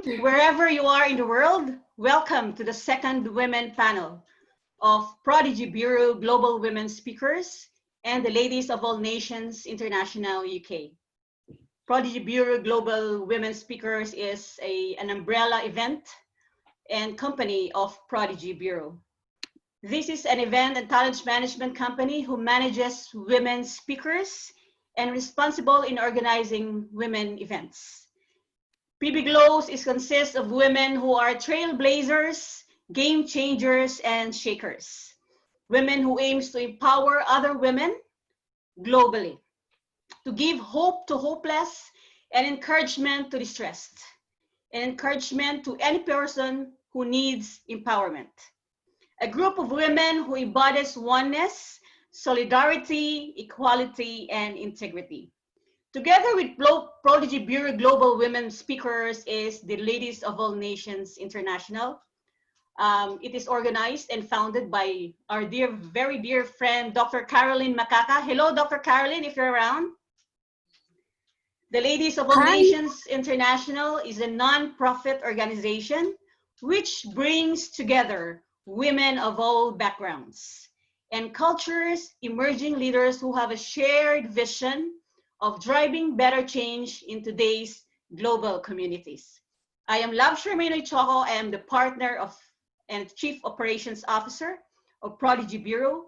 Wherever you are in the world, welcome to the second Women panel of Prodigy Bureau Global Women Speakers and the Ladies of All Nations International UK. Prodigy Bureau Global Women Speakers is an umbrella event and company of Prodigy Bureau. This is an event and talent management company who manages women speakers and responsible in organizing women events. PB Glows consists of women who are trailblazers, game changers, and shakers. Women who aims to empower other women globally, to give hope to hopeless and encouragement to distressed, and encouragement to any person who needs empowerment. A group of women who embodies oneness, solidarity, equality, and integrity. Together with Prodigy Bureau Global Women Speakers is the Ladies of All Nations International. It is organized and founded by our very dear friend, Dr. Caroline Makaka. Hello, Dr. Caroline, if you're around. The Ladies of All Nations International is a non-profit organization which brings together women of all backgrounds and cultures, emerging leaders who have a shared vision of driving better change in today's global communities. I am Love Shermano Choco. I am the partner of and Chief Operations Officer of Prodigy Bureau,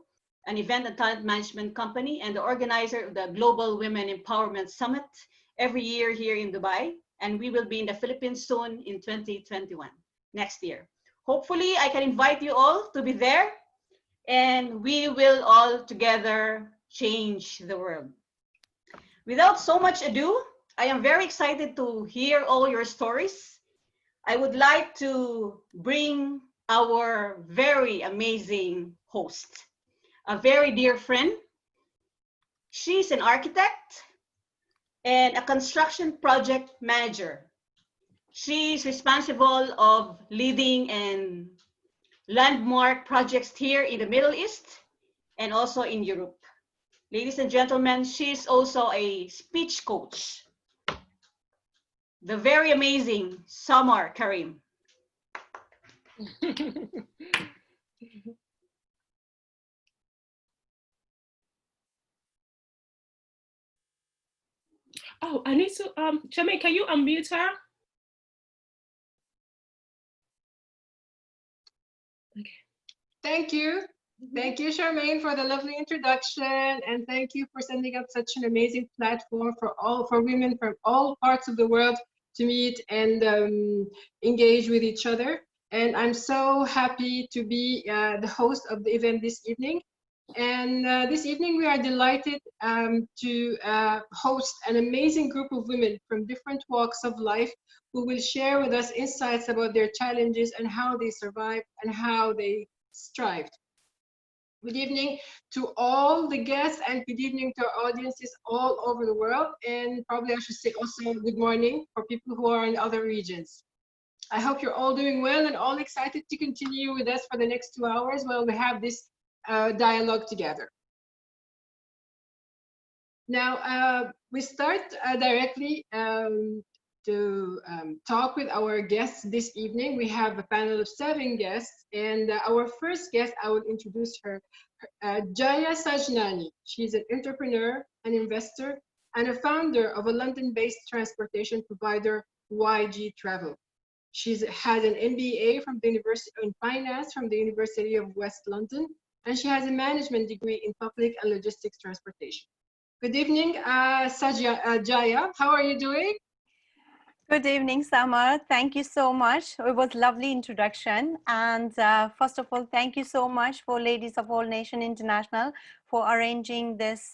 an event and talent management company, and the organizer of the Global Women Empowerment Summit every year here in Dubai. And we will be in the Philippines soon in 2021, next year. Hopefully, I can invite you all to be there, and we will all together change the world. Without so much ado, I am very excited to hear all your stories. I would like to bring our very amazing host, a very dear friend. She's an architect and a construction project manager. She's responsible of leading and landmark projects here in the Middle East and also in Europe. Ladies and gentlemen, she's also a speech coach. The very amazing Samar Karim. Oh, I need to, Charmaine, can you unmute her? Okay. Thank you. Thank you, Charmaine, for the lovely introduction, and thank you for sending up such an amazing platform for women from all parts of the world to meet and engage with each other. And I'm so happy to be the host of the event this evening. And this evening, we are delighted to host an amazing group of women from different walks of life who will share with us insights about their challenges and how they survived and how they strived. Good evening to all the guests, and good evening to our audiences all over the world. And probably I should say also good morning for people who are in other regions. I hope you're all doing well and all excited to continue with us for the next 2 hours while we have this dialogue together. Now, we start directly to talk with our guests this evening. We have a panel of 7 guests, and our first guest, I will introduce her, Jaya Sajnani. She's an entrepreneur, an investor, and a founder of a London-based transportation provider, YG Travel. She's had an MBA from the University in Finance from the University of West London, and she has a management degree in public and logistics transportation. Good evening, Jaya. How are you doing? Good evening, Samar. Thank you so much. It was a lovely introduction. And first of all, thank you so much for Ladies of All Nation International for arranging this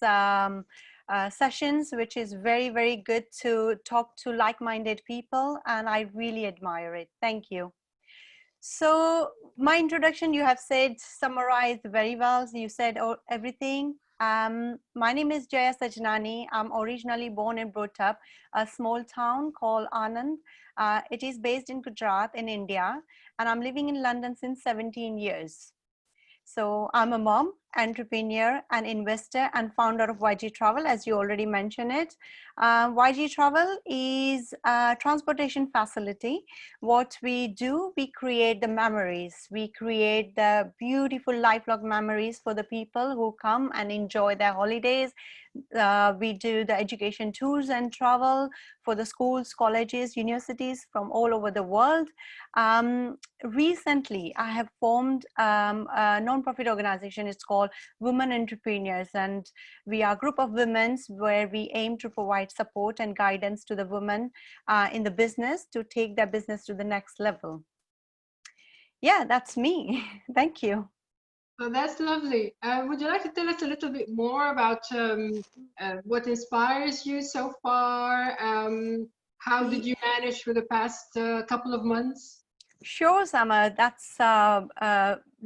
sessions, which is very, very good to talk to like-minded people. And I really admire it. Thank you. So my introduction, you have said, summarized very well. You said everything. My name is Jaya Sajnani. I'm originally born and brought up a small town called Anand. It is based in Gujarat in India, and I'm living in London since 17 years. So I'm a mom, entrepreneur, an investor, and founder of YG Travel, as you already mentioned it. YG Travel is a transportation facility. What we do, we create the memories. We create the beautiful lifelong memories for the people who come and enjoy their holidays. We do the education tours and travel for the schools, colleges, universities from all over the world. Recently, I have formed a non-profit organization. It's called Women Entrepreneurs, and we are a group of women where we aim to provide support and guidance to the women in the business to take their business to the next level. Yeah, that's me. Thank you. Oh, that's lovely. Would you like to tell us a little bit more about what inspires you so far? How did you manage for the past couple of months? Sure, Sama, that's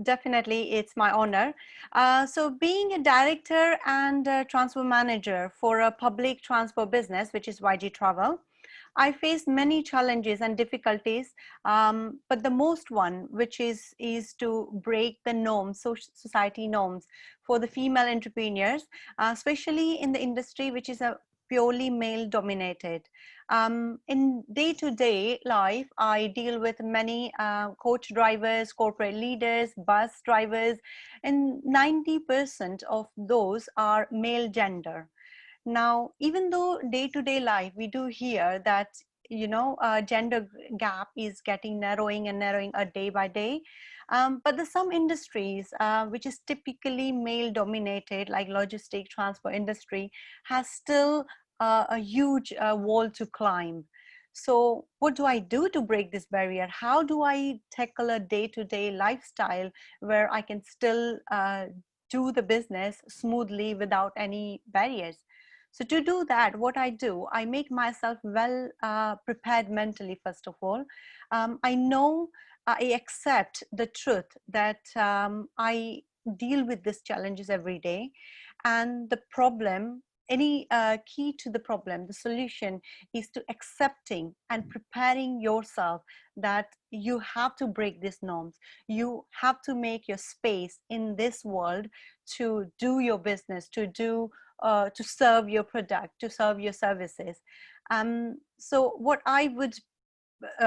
definitely, it's my honor. So being a director and a transfer manager for a public transport business, which is YG Travel, I faced many challenges and difficulties, but the most one, which is to break the norms, society norms for the female entrepreneurs, especially in the industry, which is a purely male dominated. In day-to-day life, I deal with many coach drivers, corporate leaders, bus drivers, and 90% of those are male gender. Now, even though day-to-day life, we do hear that, gender gap is getting narrowing and narrowing a day by day. But there's some industries which is typically male dominated, like logistic transport industry, has still a huge wall to climb. So what do I do to break this barrier? How do I tackle a day-to-day lifestyle where I can still do the business smoothly without any barriers? So to do that, what I do, I make myself well prepared mentally, first of all. I know, I accept the truth that I deal with these challenges every day. And the problem, any key to the problem, the solution is to accepting and preparing yourself that you have to break these norms. You have to make your space in this world to do your business, to serve your product, to serve your services. So what I would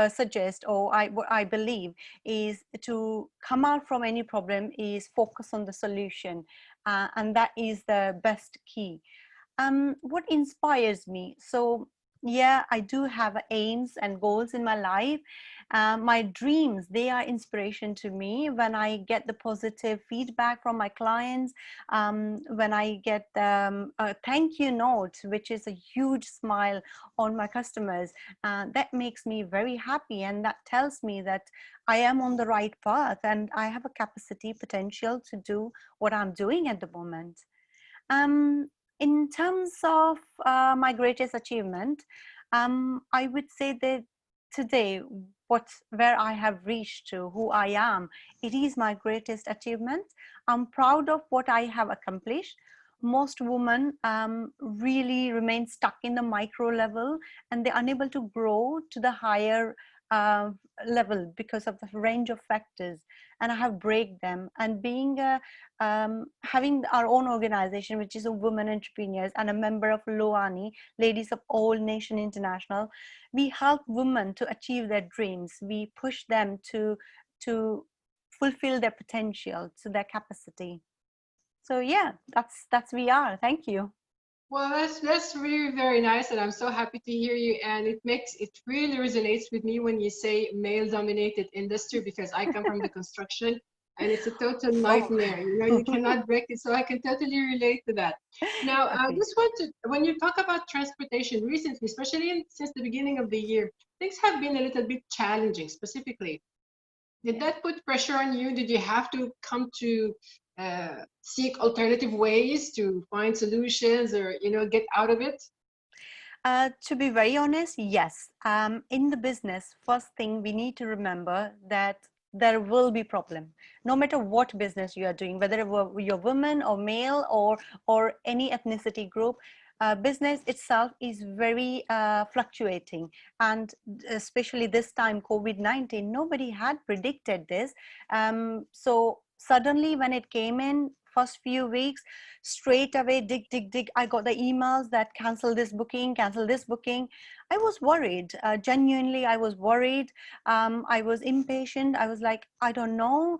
suggest, or what I believe, is to come out from any problem is focus on the solution, and that is the best key. What inspires me? So yeah, I do have aims and goals in my life. My dreams, they are inspiration to me. When I get the positive feedback from my clients, when I get a thank you note, which is a huge smile on my customers, that makes me very happy, and that tells me that I am on the right path and I have a capacity, potential to do what I'm doing at the moment. In terms of my greatest achievement, I would say that today, where I have reached to, who I am, it is my greatest achievement. I'm proud of what I have accomplished. Most women really remain stuck in the micro level, and they're unable to grow to the higher uh, level because of the range of factors. And I have break them. And being having our own organization, which is a women entrepreneurs, and a member of Loani, Ladies of All Nation International, we help women to achieve their dreams. We push them to fulfill their potential, to their capacity. So yeah, that's we are. Thank you. Well, that's really very nice, and I'm so happy to hear you. And it really resonates with me when you say male-dominated industry, because I come from the construction, and it's a total nightmare. You know, you cannot break it. So I can totally relate to that. Now, I just want to, when you talk about transportation recently, especially since the beginning of the year, things have been a little bit challenging. Specifically, did that put pressure on you? Did you have to come to seek alternative ways to find solutions, or get out of it? To be very honest, yes. In the business, first thing we need to remember that there will be problem, no matter what business you are doing, whether you're woman or male or any ethnicity group. Business itself is very fluctuating, and especially this time, COVID-19, nobody had predicted this. So suddenly when it came in, first few weeks, straight away, dig. I got the emails that cancel this booking, cancel this booking. I was worried. Genuinely, I was worried. I was impatient. I was like, I don't know.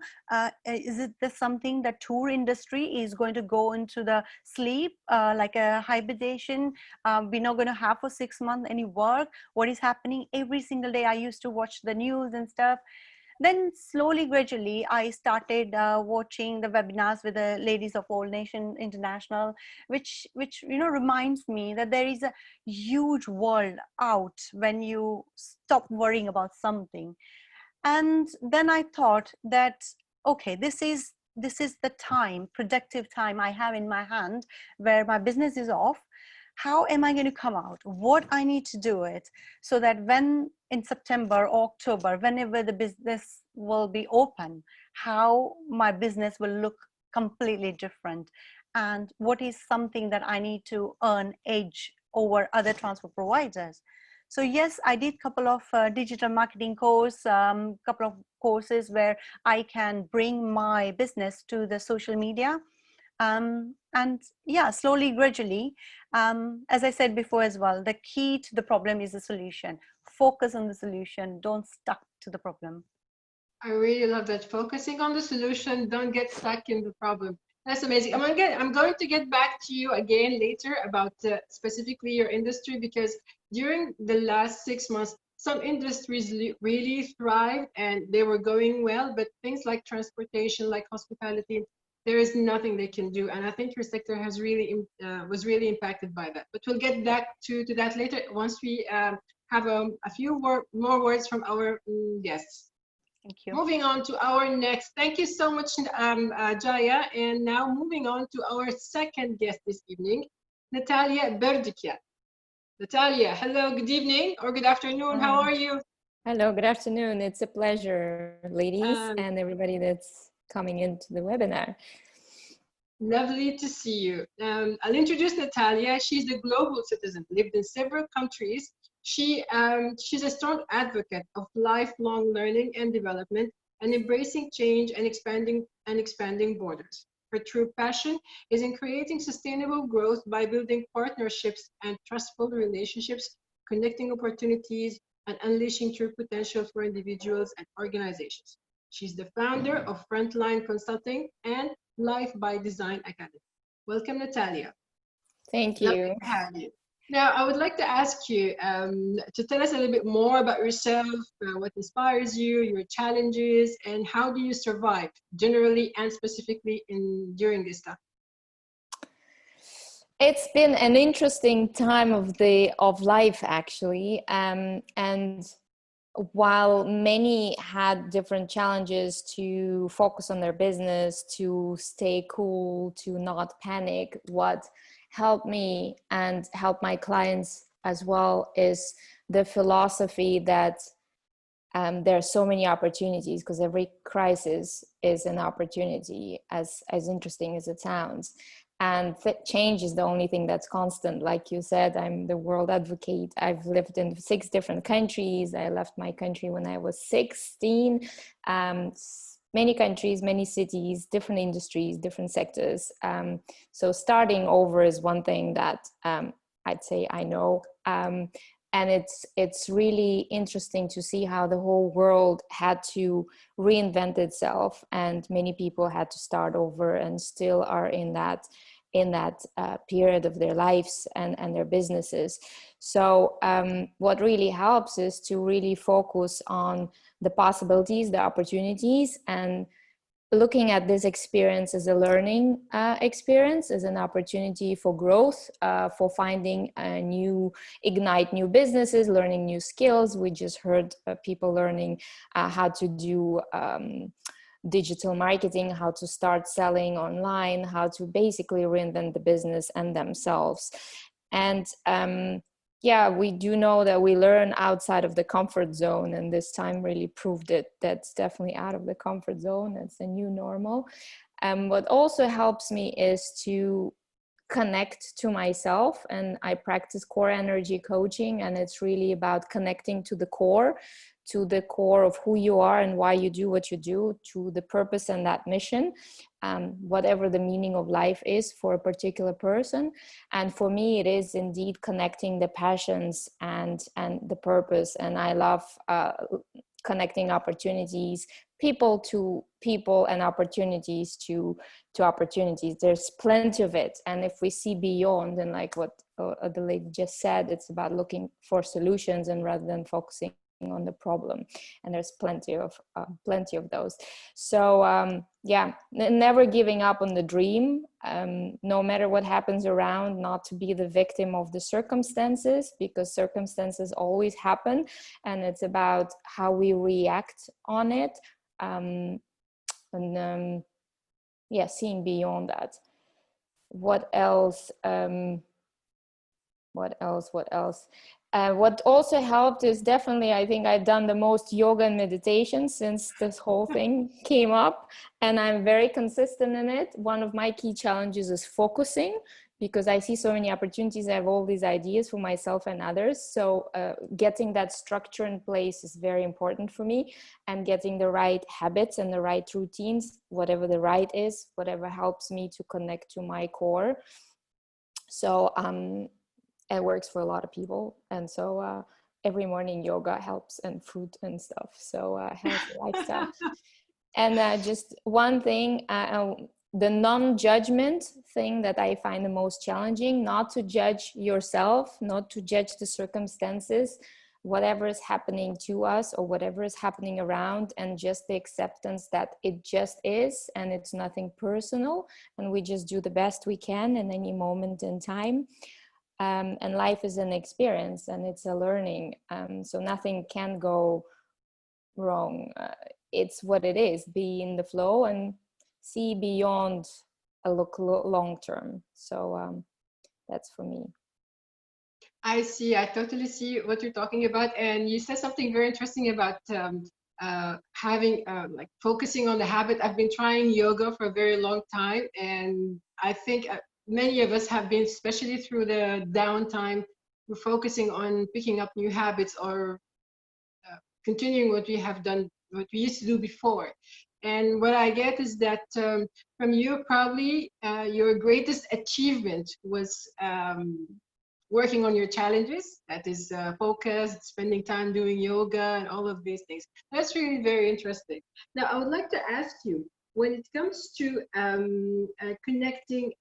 Is it this something that tour industry is going to go into the sleep, like a hibernation? We're not going to have for 6 months any work. What is happening? Every single day I used to watch the news and stuff. Then slowly, gradually, I started watching the webinars with the Ladies of All Nation International, which reminds me that there is a huge world out when you stop worrying about something. And then I thought that, okay, this is the time, productive time I have in my hand, where my business is off. How am I going to come out? What I need to do it, so that when in September or October, whenever the business will be open, how my business will look completely different, and what is something that I need to earn edge over other transport providers. So yes, I did a couple of digital marketing course, couple of courses where I can bring my business to the social media. And yeah, slowly, gradually, as I said before as well, the key to the problem is the solution. Focus on the solution, don't stuck to the problem. I really love that. Focusing on the solution, don't get stuck in the problem. That's amazing. I'm going to get back to you again later about specifically your industry, because during the last 6 months, some industries really thrived and they were going well, but things like transportation, like hospitality, there is nothing they can do. And I think your sector has really was really impacted by that. But we'll get back to that later once we have a few more words from our guests. Thank you. Moving on to our next, thank you so much, Jaya. And now moving on to our second guest this evening, Natalia Berdikia. Natalia, hello, good evening or good afternoon. How are you? Hello, good afternoon. It's a pleasure, ladies, and everybody that's coming into the webinar. Lovely to see you. I'll introduce Natalia. She's a global citizen, lived in several countries. She's a strong advocate of lifelong learning and development, and embracing change and expanding borders. Her true passion is in creating sustainable growth by building partnerships and trustful relationships, connecting opportunities, and unleashing true potential for individuals and organizations. She's the founder of Frontline Consulting and Life by Design Academy. Welcome, Natalia. Thank you. Lovely to have you. Now, I would like to ask you to tell us a little bit more about yourself, what inspires you, your challenges, and how do you survive generally and specifically during this time? It's been an interesting time of life, actually, and while many had different challenges to focus on their business, to stay cool, to not panic, what helped me and help my clients as well is the philosophy that there are so many opportunities, because every crisis is an opportunity, as interesting as it sounds. And change is the only thing that's constant. Like you said, I'm the world advocate. I've lived in 6 different countries. I left my country when I was 16. Many countries, many cities, different industries, different sectors. So starting over is one thing that I'd say I know. And it's really interesting to see how the whole world had to reinvent itself, and many people had to start over and still are in that period of their lives and their businesses. So what really helps is to really focus on the possibilities, the opportunities, and looking at this experience as a learning experience, as an opportunity for growth, for finding ignite new businesses, learning new skills. We just heard people learning how to do digital marketing, how to start selling online, how to basically reinvent the business and themselves. And yeah, we do know that we learn outside of the comfort zone, and this time really proved it. That's definitely out of the comfort zone. It's a new normal. What also helps me is to connect to myself, and I practice core energy coaching, and it's really about connecting to the core, to the core of who you are and why you do what you do, to the purpose and that mission, whatever the meaning of life is for a particular person. And for me, it is indeed connecting the passions and the purpose. And I love connecting opportunities, people to people, and opportunities to opportunities. There's plenty of it. And if we see beyond, and like what the lady just said, it's about looking for solutions and rather than focusing on the problem. And there's plenty of those. So yeah, never giving up on the dream, no matter what happens around, not to be the victim of the circumstances, because circumstances always happen, and it's about how we react on it. Yeah, seeing beyond that. What else? What also helped is definitely, I think I've done the most yoga and meditation since this whole thing came up, and I'm very consistent in it. One of my key challenges is focusing, because I see so many opportunities. I have all these ideas for myself and others. So getting that structure in place is very important for me, and getting the right habits and the right routines, whatever the right is, whatever helps me to connect to my core. So it works for a lot of people. And so every morning yoga helps, and fruit and stuff. So healthy lifestyle. And just one thing, the non-judgment thing that I find the most challenging, not to judge yourself, not to judge the circumstances, whatever is happening to us or whatever is happening around, and just the acceptance that it just is, and it's nothing personal, and we just do the best we can in any moment in time. And life is an experience, and it's a learning. So nothing can go wrong. It's what it is. Be in the flow and see beyond a look long term. So that's for me. I see. I totally see what you're talking about. And you said something very interesting about having like focusing on the habit. I've been trying yoga for a very long time, and I think many of us have been, especially through the downtime, we're focusing on picking up new habits or continuing what we have done, what we used to do before. And what I get is that from you, probably your greatest achievement was working on your challenges. That is focus, spending time doing yoga, and all of these things. That's really very interesting. Now, I would like to ask you, when it comes to connecting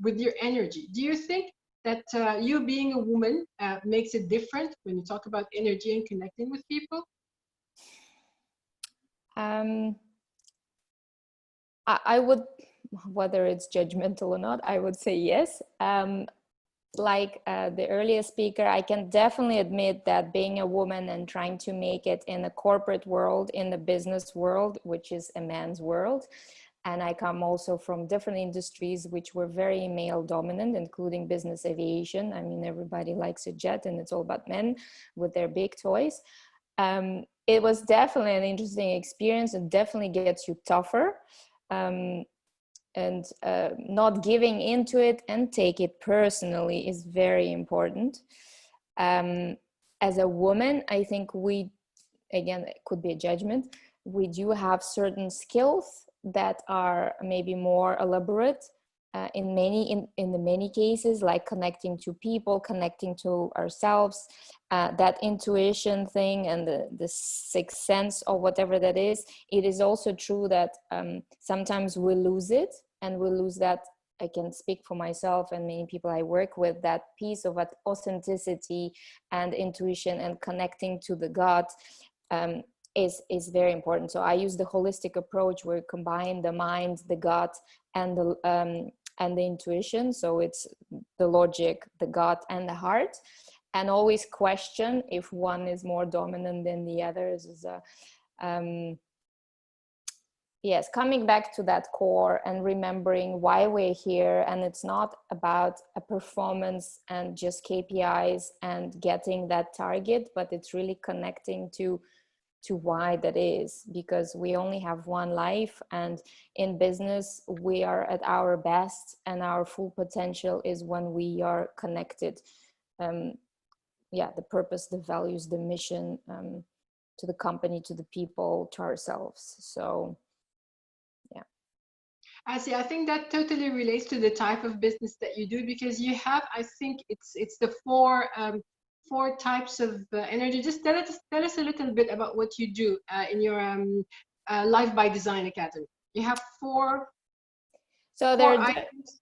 with your energy, do you think that you being a woman makes it different when you talk about energy and connecting with people? I would, whether it's judgmental or not, I would say yes. Like the earlier speaker, I can definitely admit that being a woman and trying to make it in the corporate world, in the business world, which is a man's world, and I come also from different industries which were very male dominant, including business aviation. I mean, everybody likes a jet, and it's all about men with their big toys. It was definitely an interesting experience. It definitely gets you tougher. And not giving into it and take it personally is very important. As a woman, I think we, again, it could be a judgment, we do have certain skills that are maybe more elaborate in the many cases, like connecting to people, connecting to ourselves, that intuition thing and the sixth sense or whatever that is. It is also true that sometimes we lose it, and we lose that. I can speak for myself and many people I work with, that piece of authenticity and intuition and connecting to the gut is very important. So I use the holistic approach where we combine the mind, the gut, and the intuition. So it's the logic, the gut, and the heart, and always question if one is more dominant than the others. Yes, coming back to that core and remembering why we're here. And it's not about a performance and just KPIs and getting that target, but it's really connecting to why that is, because we only have one life, and in business we are at our best and our full potential is when we are connected. The purpose, the values, the mission, to the company, to the people, to ourselves. So yeah. I see. I think that totally relates to the type of business that you do, because you have, I think it's the four types of energy. Just tell us a little bit about what you do in your Life by Design Academy. You have four items.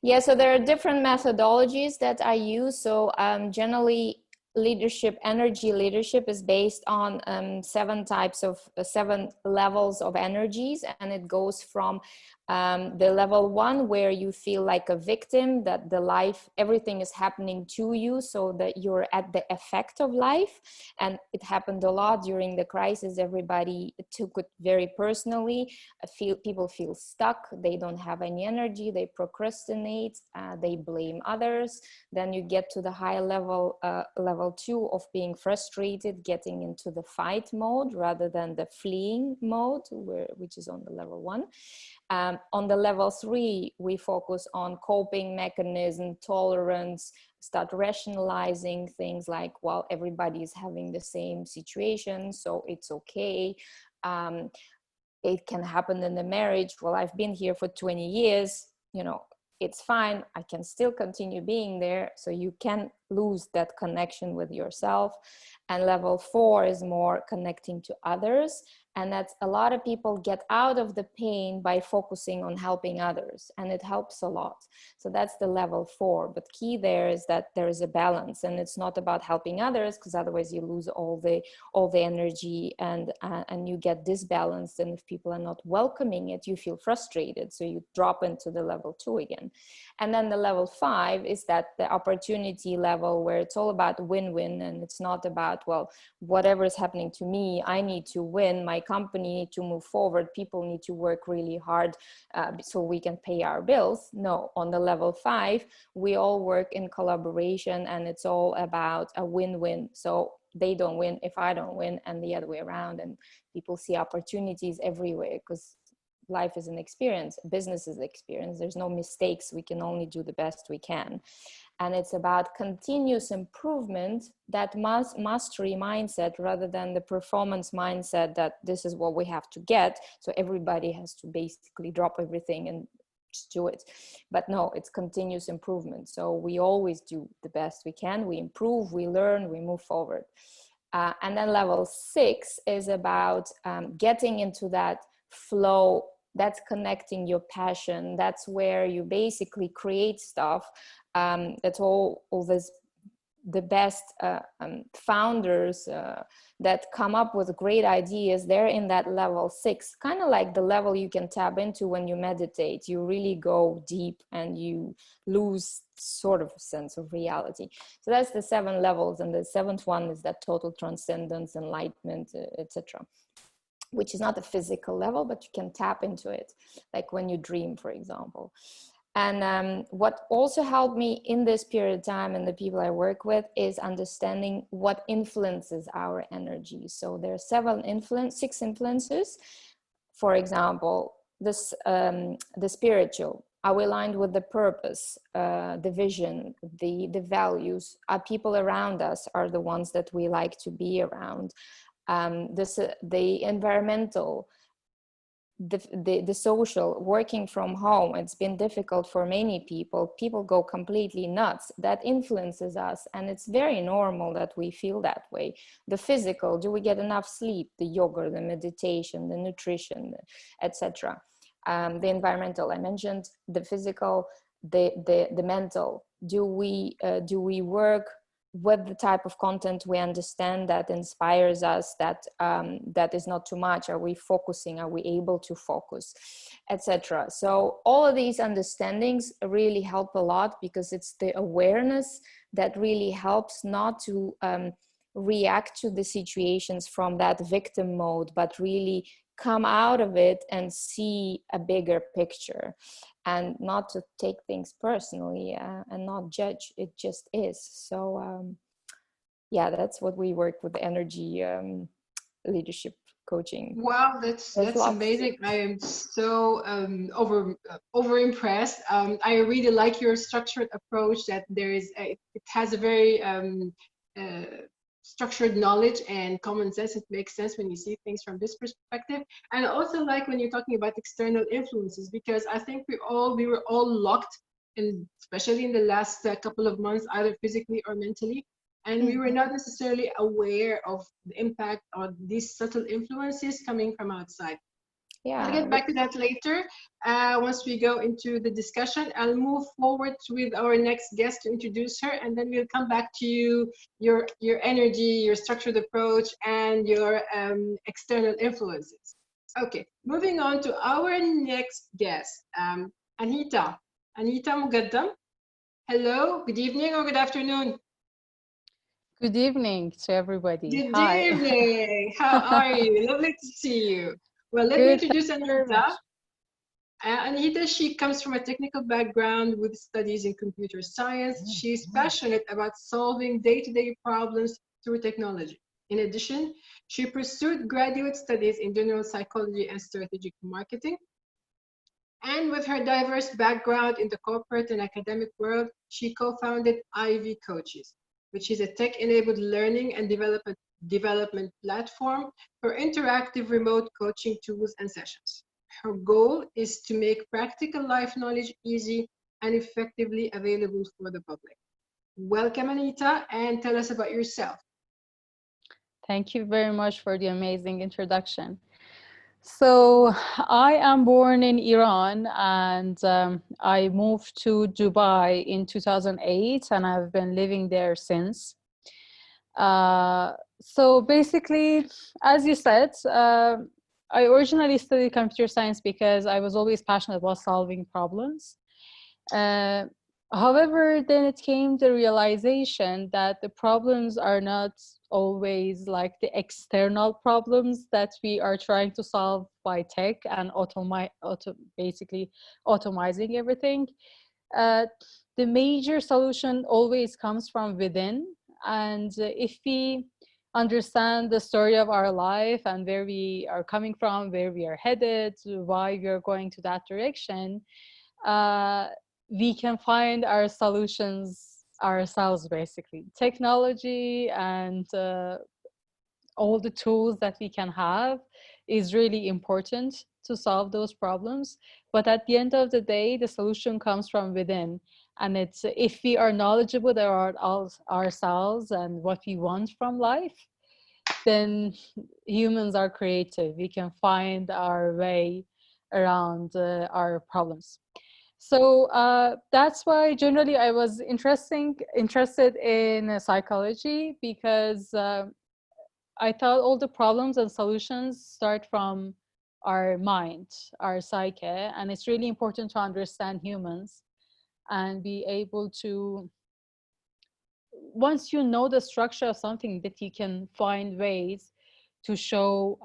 Yeah, so there are different methodologies that I use. So generally, energy leadership is based on 7 levels of energies, and it goes from the level 1, where you feel like a victim, that everything is happening to you, so that you're at the effect of life. And it happened a lot during the crisis. Everybody took it very personally. People feel stuck. They don't have any energy. They procrastinate. They blame others. Then you get to the high level, level 2 of being frustrated, getting into the fight mode rather than the fleeing mode, which is on the level 1. On the level 3, we focus on coping mechanism, tolerance, start rationalizing things like, well, everybody is having the same situation, so it's okay. It can happen in the marriage. Well, I've been here for 20 years, it's fine. I can still continue being there. So you can lose that connection with yourself. And level 4 is more connecting to others. And that's a lot of people get out of the pain by focusing on helping others. And it helps a lot. So that's the level 4. But key there is that there is a balance, and it's not about helping others, because otherwise you lose all the energy and you get disbalanced. And if people are not welcoming it, you feel frustrated. So you drop into the level 2 again. And then the level 5 is that the opportunity level, where it's all about win-win, and it's not about, well, whatever is happening to me, I need to win, my company need to move forward, people need to work really hard so we can pay our bills. No, on the level 5, we all work in collaboration, and it's all about a win-win. So they don't win if I don't win, and the other way around. And people see opportunities everywhere, because life is an experience, business is an experience. There's no mistakes. We can only do the best we can. And it's about continuous improvement, that mastery mindset, rather than the performance mindset that this is what we have to get. So everybody has to basically drop everything and just do it. But no, it's continuous improvement. So we always do the best we can. We improve, we learn, we move forward. And then level 6 is about getting into that flow. That's connecting your passion. That's where you basically create stuff. That's all this, the best founders that come up with great ideas. They're in that level 6, kind of like the level you can tap into when you meditate. You really go deep and you lose sort of a sense of reality. So that's the 7 levels, and the 7th one is that total transcendence, enlightenment, etc., which is not a physical level, but you can tap into it, like when you dream, for example. And what also helped me in this period of time, and the people I work with, is understanding what influences our energy. So there are 6 influences. For example, the spiritual. Are we aligned with the purpose, the vision, the values? Our people around us are the ones that we like to be around. The environmental, the social, working from home. It's been difficult for many people. People go completely nuts. That influences us, and it's very normal that we feel that way. The physical, do we get enough sleep? The yoga, the meditation, the nutrition, etc. The environmental, I mentioned. The physical, the mental. Do we work with the type of content we understand that inspires us, that is not too much? Are we focusing? Are we able to focus, etc.? So all of these understandings really help a lot, because it's the awareness that really helps not to react to the situations from that victim mode, but really come out of it and see a bigger picture, and not to take things personally and not judge. It just is. So yeah, that's what we work with, energy leadership coaching. Wow, that's amazing. I am so over impressed. I really like your structured approach, that it has a very structured knowledge and common sense. It makes sense when you see things from this perspective. And I also like when you're talking about external influences, because I think we were all locked, and especially in the last couple of months, either physically or mentally, and we were not necessarily aware of the impact of these subtle influences coming from outside. I'll Yeah. get back to that later. Once we go into the discussion, I'll move forward with our next guest to introduce her, and then we'll come back to you, your energy, your structured approach, and your external influences. Okay, moving on to our next guest, Anita. Anita Mugaddam. Hello, good evening or good afternoon. Good evening to everybody. Good Hi. evening. How are you? Lovely to see you. Well, let me Good. introduce Thank you very Anita. much. Anita, she comes from a technical background with studies in computer science. She's passionate about solving day-to-day problems through technology. In addition, she pursued graduate studies in general psychology and strategic marketing. And with her diverse background in the corporate and academic world, she co-founded Ivy Coaches, which is a tech-enabled learning and development platform for interactive remote coaching tools and sessions. Her goal is to make practical life knowledge easy and effectively available for the public. Welcome, Anita, and tell us about yourself. Thank you very much for the amazing introduction. So I am born in Iran, and I moved to Dubai in 2008, and I've been living there since. So basically, as you said, I originally studied computer science because I was always passionate about solving problems. However, then it came the realization that the problems are not always like the external problems that we are trying to solve by tech and basically automizing everything. The major solution always comes from within. And if we understand the story of our life and where we are coming from, where we are headed, why we are going to that direction, we can find our solutions ourselves, basically. Technology and all the tools that we can have is really important to solve those problems. But at the end of the day, the solution comes from within. And it's if we are knowledgeable about ourselves and what we want from life, then humans are creative. We can find our way around our problems. So that's why generally I was interested in psychology, because I thought all the problems and solutions start from our mind, our psyche, and it's really important to understand humans and be able to, once you know the structure of something, that you can find ways to show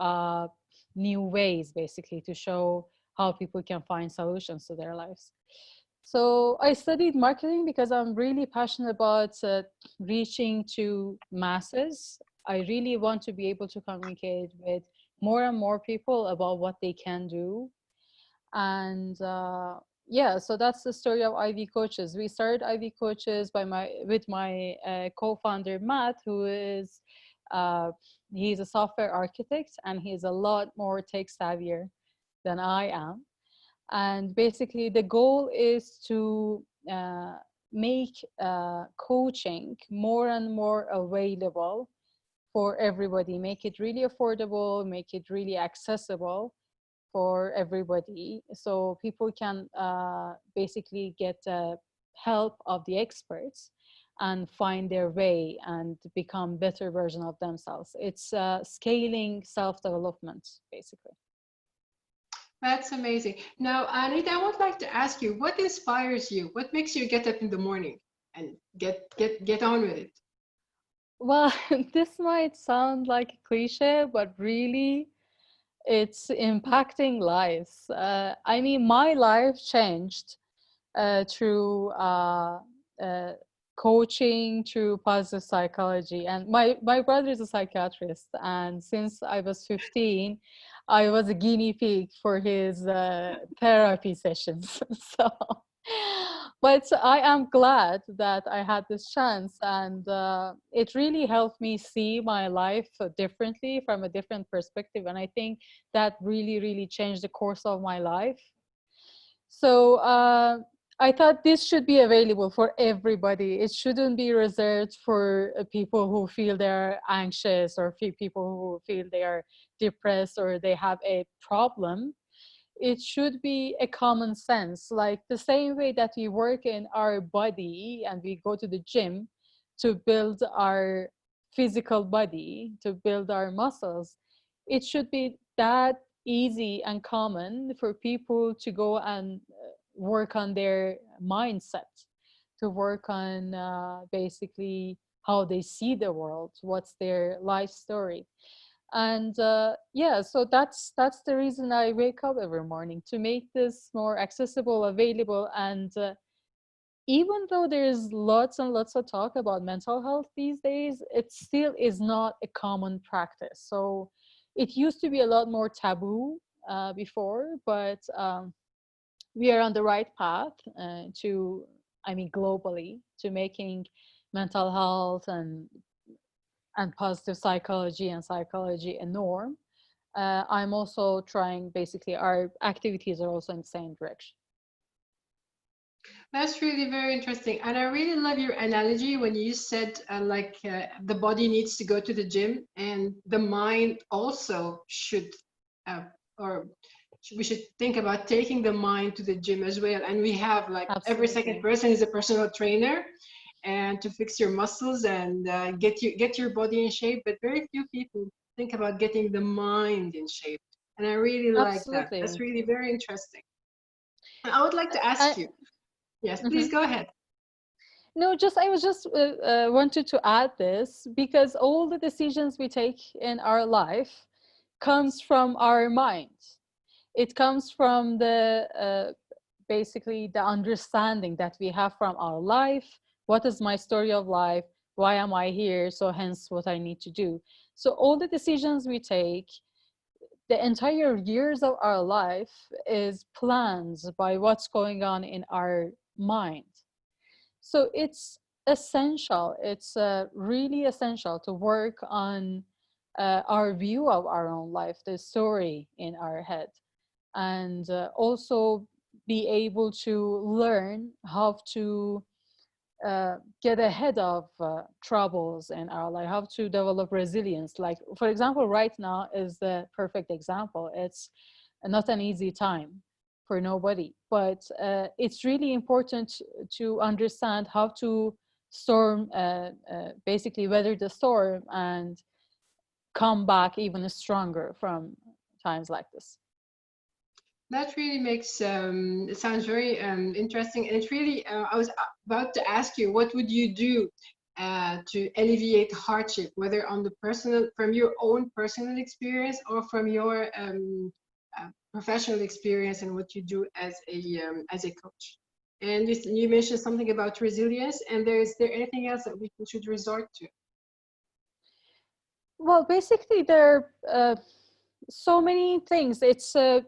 new ways, basically, to show how people can find solutions to their lives. So I studied marketing because I'm really passionate about reaching to masses. I really want to be able to communicate with more and more people about what they can do. And yeah, so that's the story of Ivy Coaches. We started Ivy Coaches with my co-founder, Matt, who is, he's a software architect, and he's a lot more tech savvier than I am. And basically the goal is to make coaching more and more available for everybody, make it really affordable, make it really accessible for everybody, so people can basically get help of the experts and find their way and become better version of themselves. It's scaling self-development, basically. That's amazing. Now, Anita, I would like to ask you, what inspires you? What makes you get up in the morning and get on with it? Well, this might sound like a cliche, but really it's impacting lives. I mean, my life changed through coaching, through positive psychology. And my brother is a psychiatrist, and since I was 15, I was a guinea pig for his therapy sessions. So But I am glad that I had this chance, and it really helped me see my life differently from a different perspective. And I think that really, really changed the course of my life. So I thought this should be available for everybody. It shouldn't be reserved for people who feel they're anxious, or people who feel they are depressed, or they have a problem. It should be a common sense, like the same way that we work in our body and we go to the gym to build our physical body, to build our muscles. It should be that easy and common for people to go and work on their mindset, to work on basically how they see the world, what's their life story. And yeah, so that's the reason I wake up every morning, to make this more accessible, available. And even though there's lots and lots of talk about mental health these days, it still is not a common practice. So it used to be a lot more taboo before, but we are on the right path to, I mean, globally, to making mental health and positive psychology and psychology a norm. I'm also trying, basically, our activities are also in the same direction. That's really very interesting. And I really love your analogy when you said the body needs to go to the gym and the mind also should, or we should think about taking the mind to the gym as well. And we have like every second Absolutely. person is a personal trainer, and to fix your muscles and get your body in shape. But very few people think about getting the mind in shape. And I really like that. That's Absolutely. really very interesting. And I would like to ask you, yes, please Mhm. go ahead. No, just I was just wanted to add this, because all the decisions we take in our life comes from our mind. It comes from the basically the understanding that we have from our life. What is my story of life? Why am I here? So hence what I need to do. So all the decisions we take, the entire years of our life is planned by what's going on in our mind. So it's essential, it's really essential to work on our view of our own life, the story in our head, and also be able to learn how to get ahead of troubles in our life, how to develop resilience. Like, for example, right now is the perfect example. It's not an easy time for nobody, but it's really important to understand how to basically weather the storm and come back even stronger from times like this. That really makes it sounds very interesting, and it's really. I was about to ask you, what would you do to alleviate hardship, whether on the personal, from your own personal experience, or from your professional experience and what you do as a coach. And you mentioned something about resilience, and is there anything else that we should resort to? Well, basically, there are so many things. It's uh,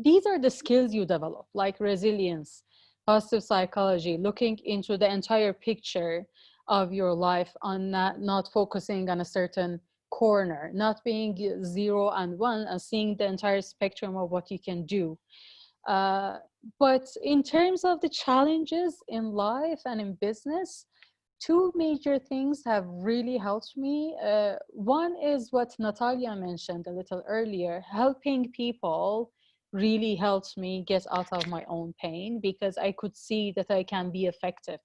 these are the skills you develop, like resilience, positive psychology, looking into the entire picture of your life, on not focusing on a certain corner, not being 0 and 1, and seeing the entire spectrum of what you can do. Uh, but in terms of the challenges in life and in business, two major things have really helped me. One is what Natalia mentioned a little earlier. Helping people really helped me get out of my own pain, because I could see that I can be effective.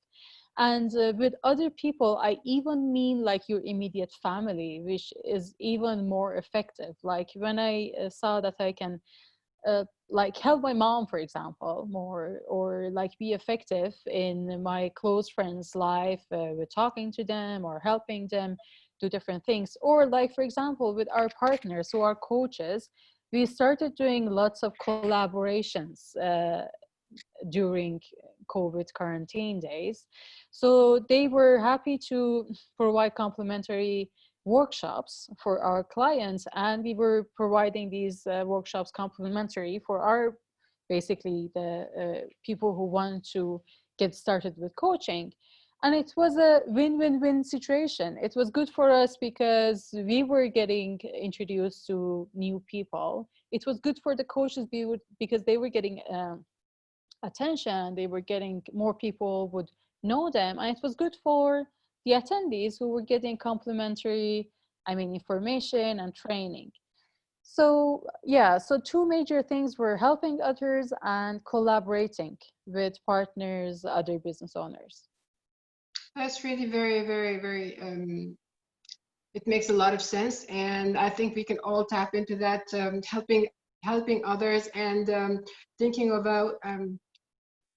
And with other people, I even mean like your immediate family, which is even more effective. Like when I saw that I can like help my mom, for example, more, or like be effective in my close friends' life with talking to them or helping them do different things. Or like, for example, with our partners who are coaches, we started doing lots of collaborations during COVID quarantine days. So they were happy to provide complimentary workshops for our clients, and we were providing these workshops complimentary for our basically the people who want to get started with coaching. And it was a win-win-win situation. It was good for us because we were getting introduced to new people. It was good for the coaches because they were getting attention. They were getting more people would know them, and it was good for the attendees who were getting complimentary, information and training. So yeah, so two major things were helping others and collaborating with partners, other business owners. That's really very, very, very, it makes a lot of sense. And I think we can all tap into that, helping others and thinking about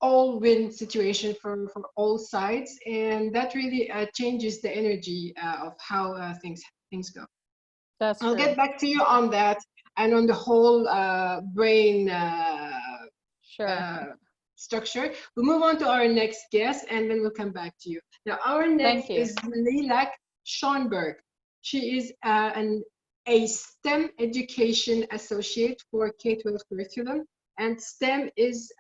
all win situation for all sides. And that really changes the energy of how things go. That's I'll true. get back to you on that and on the whole brain Sure. structure. We'll move on to our next guest and then we'll come back to you. Now, our next Thank you. is Leila Schoenberg. She is a STEM education associate for K-12 curriculum, and STEM is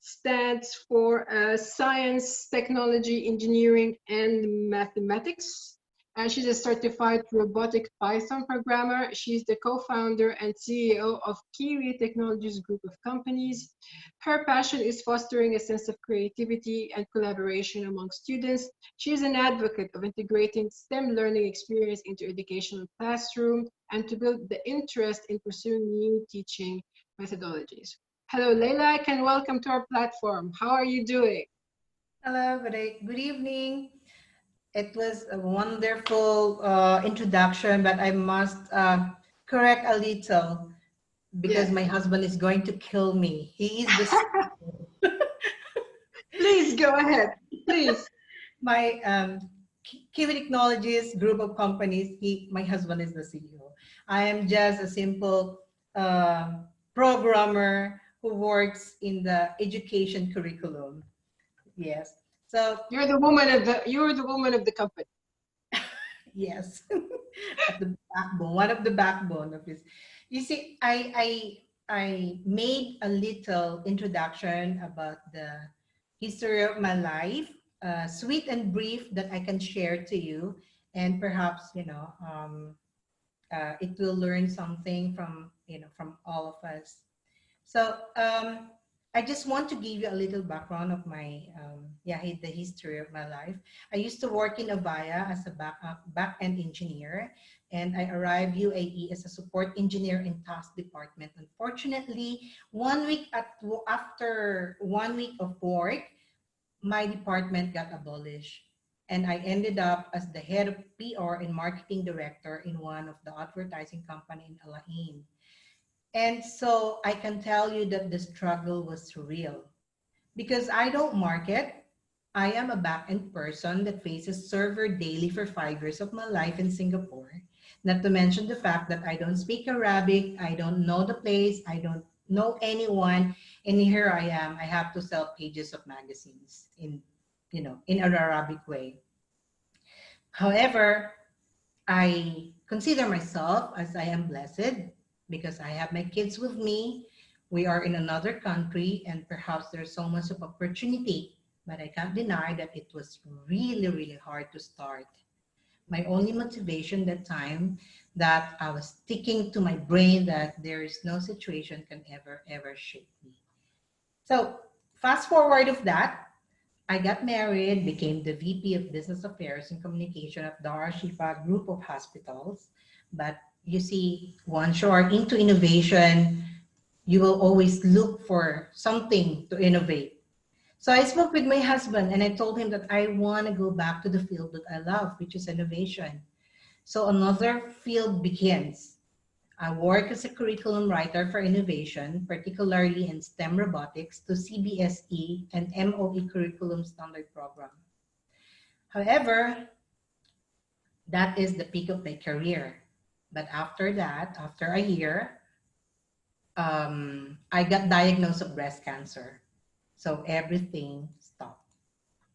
stands for Science, Technology, Engineering, and Mathematics. And she's a certified robotic Python programmer. She's the co-founder and CEO of Kiwi Technologies Group of Companies. Her passion is fostering a sense of creativity and collaboration among students. She is an advocate of integrating STEM learning experience into educational classroom and to build the interest in pursuing new teaching methodologies. Hello, Leila, and welcome to our platform. How are you doing? Hello, good evening. It was a wonderful introduction, but I must correct a little because my husband is going to kill me. He is the Please go ahead, please. my Kiwi Technologies group of companies. My husband is the CEO. I am just a simple programmer who works in the education curriculum. Yes. So you're the woman of the company. Yes, at the backbone, one of the backbone of this. You see, I made a little introduction about the history of my life, sweet and brief that I can share to you, and perhaps it will learn something from all of us. So I just want to give you a little background of my the history of my life. I used to work in Avaya as a back-end engineer, and I arrived UAE as a support engineer in task department. Unfortunately, after 1 week of work, my department got abolished, and I ended up as the head of PR and marketing director in one of the advertising company in Al Ain. And so I can tell you that the struggle was real because I don't market. I am a back-end person that faces server daily for 5 years of my life in Singapore. Not to mention the fact that I don't speak Arabic, I don't know the place, I don't know anyone, and here I am. I have to sell pages of magazines in an Arabic way. However, I consider myself as I am blessed because I have my kids with me. We are in another country and perhaps there's so much of opportunity, but I can't deny that it was really, really hard to start. My only motivation that time that I was sticking to my brain that there is no situation can ever shake me. So fast forward of that, I got married, became the VP of Business Affairs and Communication of the Shifa Group of Hospitals. But you see, once you are into innovation, you will always look for something to innovate. So I spoke with my husband and I told him that I want to go back to the field that I love, which is innovation. So another field begins. I work as a curriculum writer for innovation, particularly in STEM robotics to CBSE and MOE curriculum standard program. However, that is the peak of my career. But after that, after a year, I got diagnosed with breast cancer. So everything stopped.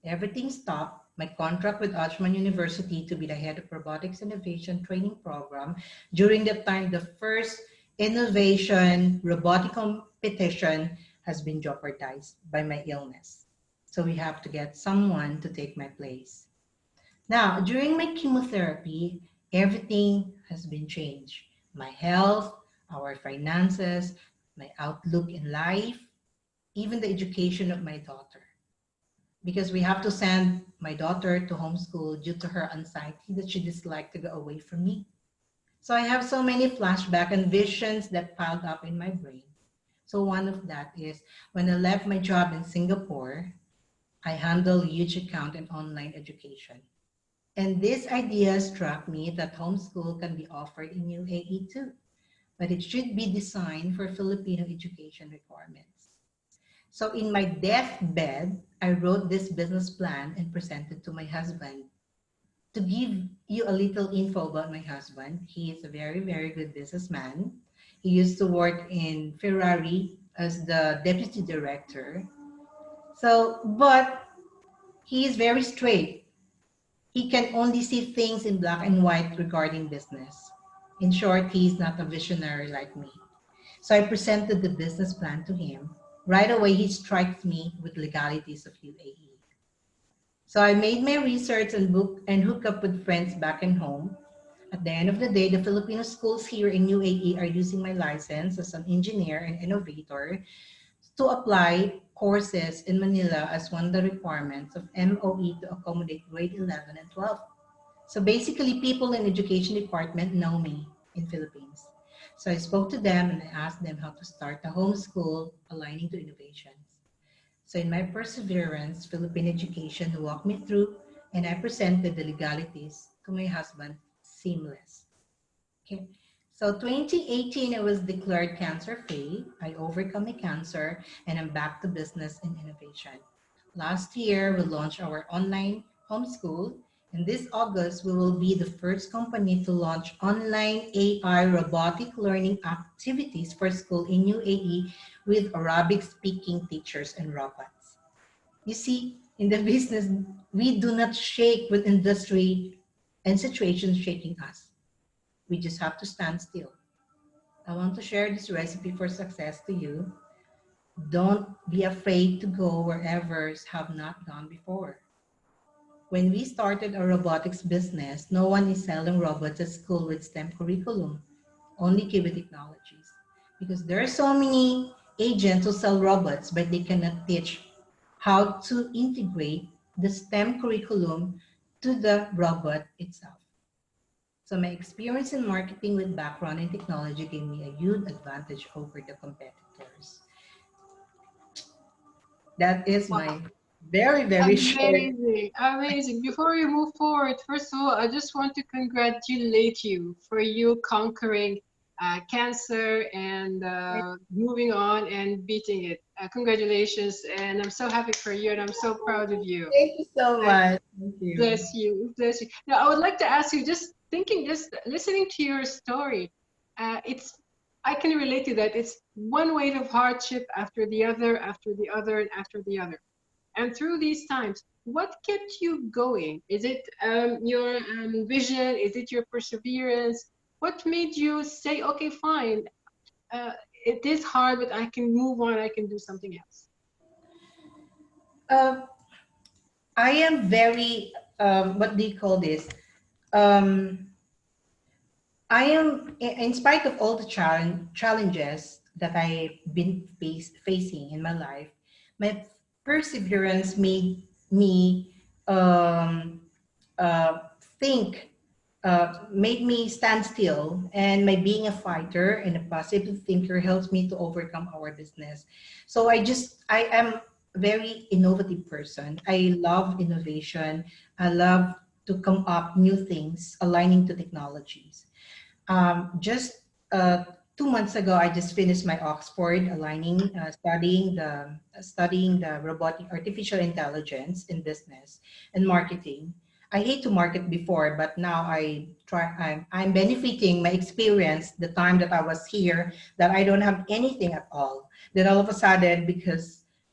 Everything stopped. My contract with Ochman University to be the head of robotics innovation training program. During that time, the first innovation, robotic competition has been jeopardized by my illness. So we have to get someone to take my place. Now, during my chemotherapy, everything has been changed. My health, our finances, my outlook in life, even the education of my daughter. Because we have to send my daughter to homeschool due to her anxiety that she disliked to go away from me. So I have so many flashbacks and visions that piled up in my brain. So one of that is when I left my job in Singapore, I handle huge account and online education. And this idea struck me that homeschool can be offered in UAE too, but it should be designed for Filipino education requirements. So in my deathbed, I wrote this business plan and presented to my husband. To give you a little info about my husband, he is a very, very good businessman. He used to work in Ferrari as the deputy director. So, but he is very straight. He can only see things in black and white regarding business. In short, he's not a visionary like me. So I presented the business plan to him. Right away, he strikes me with legalities of UAE. So I made my research and book and hook up with friends back in home. At the end of the day, the Filipino schools here in UAE are using my license as an engineer and innovator to apply courses in Manila as one of the requirements of MOE to accommodate grade 11 and 12. So basically, people in education department know me in Philippines. So I spoke to them and I asked them how to start a homeschool aligning to innovations. So in my perseverance, Philippine education walked me through and I presented the legalities to my husband seamless. Okay. So 2018, I was declared cancer-free. I overcome my cancer and I'm back to business and innovation. Last year, we launched our online homeschool. And this August, we will be the first company to launch online AI robotic learning activities for school in UAE with Arabic-speaking teachers and robots. You see, in the business, we do not shake with industry and situations shaking us. We just have to stand still. I want to share this recipe for success to you. Don't be afraid to go where others have not gone before. When we started a robotics business, no one is selling robots at school with STEM curriculum, only Kiwi Technologies. Because there are so many agents who sell robots, but they cannot teach how to integrate the STEM curriculum to the robot itself. So my experience in marketing with background in technology gave me a huge advantage over the competitors. That is my very, very short. Amazing, amazing. Before we move forward, first of all, I just want to congratulate you for you conquering cancer and moving on and beating it. Congratulations, and I'm so happy for you, and I'm so proud of you. Thank you so I much. Thank you. bless you, bless you. Now, I would like to ask you, just thinking, just listening to your story, it's I can relate to that. It's one wave of hardship after the other, after the other, and after the other. And through these times, what kept you going? Is it your vision? Is it your perseverance? What made you say, okay, fine, it is hard, but I can move on, I can do something else? Uh, I am very, what do you call this? Um, I am, in spite of all the challenges that I've been facing in my life, my perseverance made me um, uh, think, made me stand still. And my being a fighter and a positive thinker helps me to overcome our business. So I am a very innovative person. I love innovation. I love to come up new things aligning to technologies. Just 2 months ago, I just finished my Oxford aligning, studying the robotic artificial intelligence in business and marketing. I hate to market before, but now I'm benefiting my experience, the time that I was here, that I don't have anything at all. Then all of a sudden,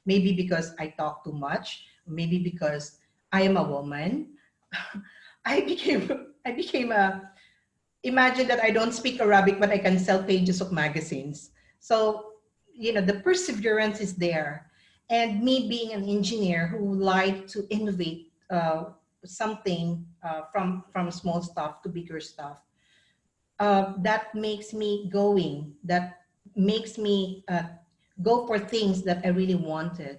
maybe because I talk too much, maybe because I am a woman, I became a imagine that I don't speak Arabic, but I can sell pages of magazines. So, the perseverance is there. And me being an engineer who like to innovate something from small stuff to bigger stuff, that makes me going, that makes me go for things that I really wanted.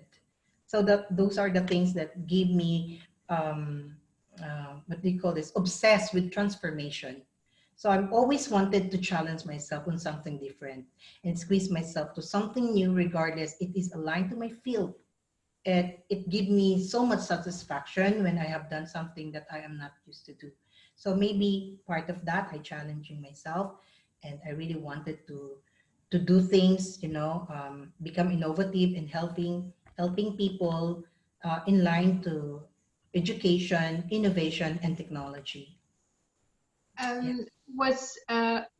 So that those are the things that give me, what do you call this, obsessed with transformation. So I've always wanted to challenge myself on something different and squeeze myself to something new, regardless it is aligned to my field. It gives me so much satisfaction when I have done something that I am not used to do. So maybe part of that, I challenging myself, and I really wanted to do things, become innovative and helping people in line to education, innovation, and technology. Yeah. Was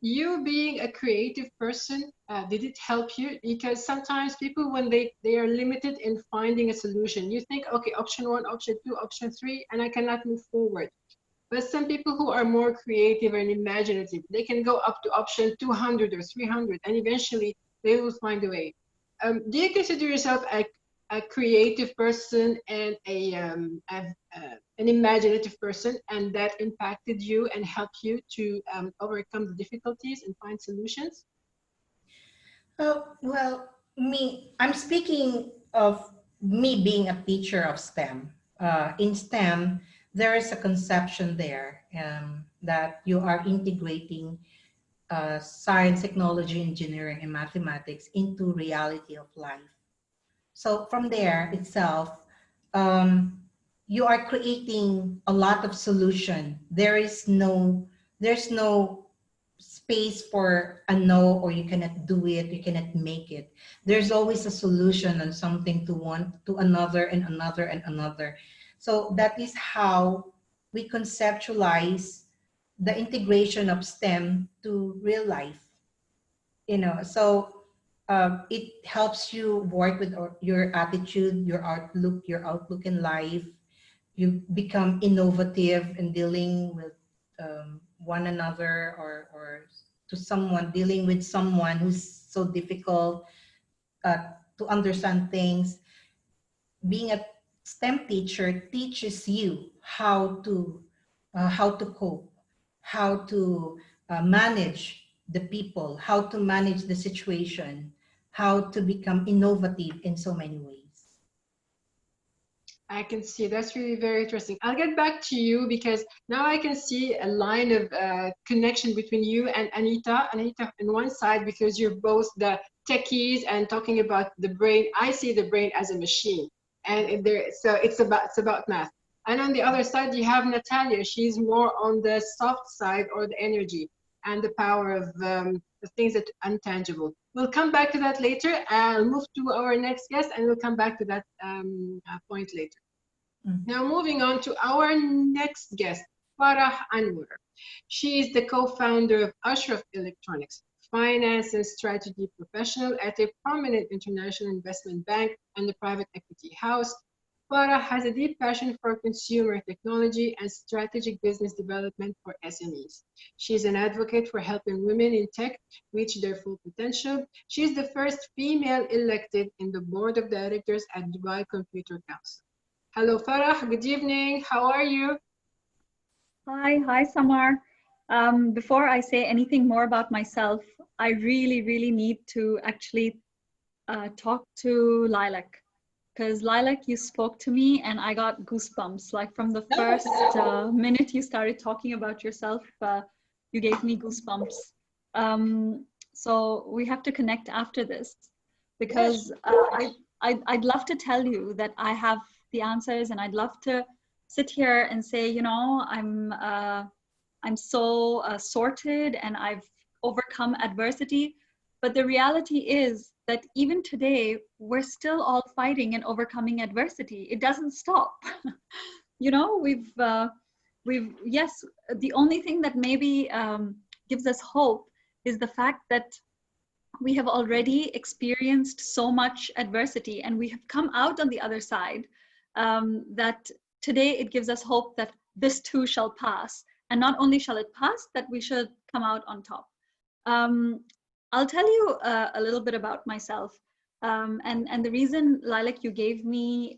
you being a creative person, did it help you? Because sometimes people, when they are limited in finding a solution, you think, okay, option one, option two, option three, and I cannot move forward. But some people who are more creative and imaginative, they can go up to option 200 or 300, and eventually they will find a way. Do you consider yourself a creative person and an imaginative person, and that impacted you and helped you to overcome the difficulties and find solutions? Oh, well, I'm speaking of me being a teacher of STEM. In STEM, there is a conception there that you are integrating science, technology, engineering, and mathematics into reality of life. So from there itself, um, you are creating a lot of solution. There's no space for a no, or you cannot do it, you cannot make it. There's always a solution on something to one to another and another and another. So that is how we conceptualize the integration of STEM to real life. So it helps you work with your attitude, your outlook in life. You become innovative in dealing with one another, or to someone, dealing with someone who's so difficult to understand things. Being a STEM teacher teaches you how to cope, how to manage the people, how to manage the situation, how to become innovative in so many ways. I can see that's really very interesting. I'll get back to you because now I can see a line of connection between you and Anita. Anita on one side, because you're both the techies and talking about the brain. I see the brain as a machine, and so it's about math. And on the other side, you have Natalia. She's more on the soft side, or the energy and the power of the things that are intangible. We'll come back to that later. I'll move to our next guest, and we'll come back to that point later. Now, moving on to our next guest, Farah Anwar. She is the co-founder of Ashraf Electronics, finance and strategy professional at a prominent international investment bank and a private equity house. Farah has a deep passion for consumer technology and strategic business development for SMEs. She is an advocate for helping women in tech reach their full potential. She is the first female elected in the board of directors at Dubai Computer Council. Hello, Farah. Good evening. How are you? Hi, Samar. Before I say anything more about myself, I really need to actually talk to Lilac, because Lilac, you spoke to me and I got goosebumps. Like from the first minute you started talking about yourself, you gave me goosebumps. So we have to connect after this, because I'd love to tell you that I have the answers, and I'd love to sit here and say, I'm so sorted and I've overcome adversity. But the reality is that even today, we're still all fighting and overcoming adversity. It doesn't stop. Yes, the only thing that maybe gives us hope is the fact that we have already experienced so much adversity and we have come out on the other side, that today it gives us hope that this too shall pass. And not only shall it pass, that we should come out on top. I'll tell you a little bit about myself. And the reason, Lilac, you gave me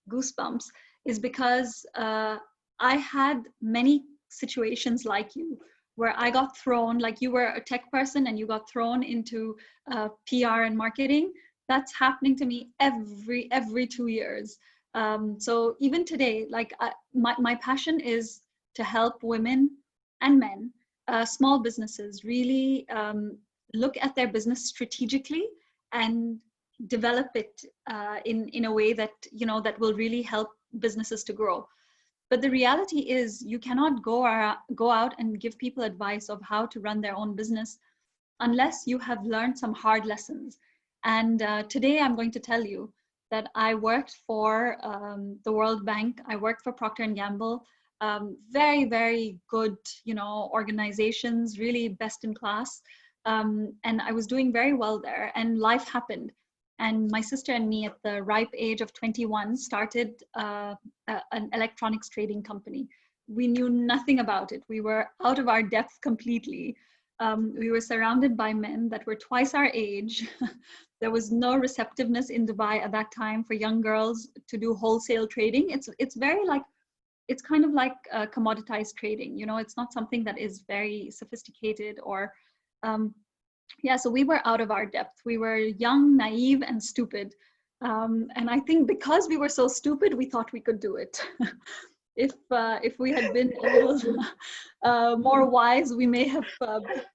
goosebumps is because I had many situations like you, where I got thrown, like you were a tech person and you got thrown into PR and marketing. That's happening to me every 2 years. So even today, like my passion is to help women and men, small businesses, really look at their business strategically and develop it in a way that, you know, that will really help businesses to grow. But the reality is you cannot go out and give people advice of how to run their own business unless you have learned some hard lessons. And today I'm going to tell you that I worked for the World Bank. I worked for Procter & Gamble, very, very good, you know, organizations, really best in class. And I was doing very well there, and life happened. And my sister and me, at the ripe age of 21, started an electronics trading company. We knew nothing about it. We were out of our depth completely. We were surrounded by men that were twice our age. There was no receptiveness in Dubai at that time for young girls to do wholesale trading. It's very like, it's kind of like commoditized trading. You know, it's not something that is very sophisticated or, yeah, so we were out of our depth. We were young, naive, and stupid. And I think because we were so stupid, we thought we could do it. If we had been a little more wise, we may have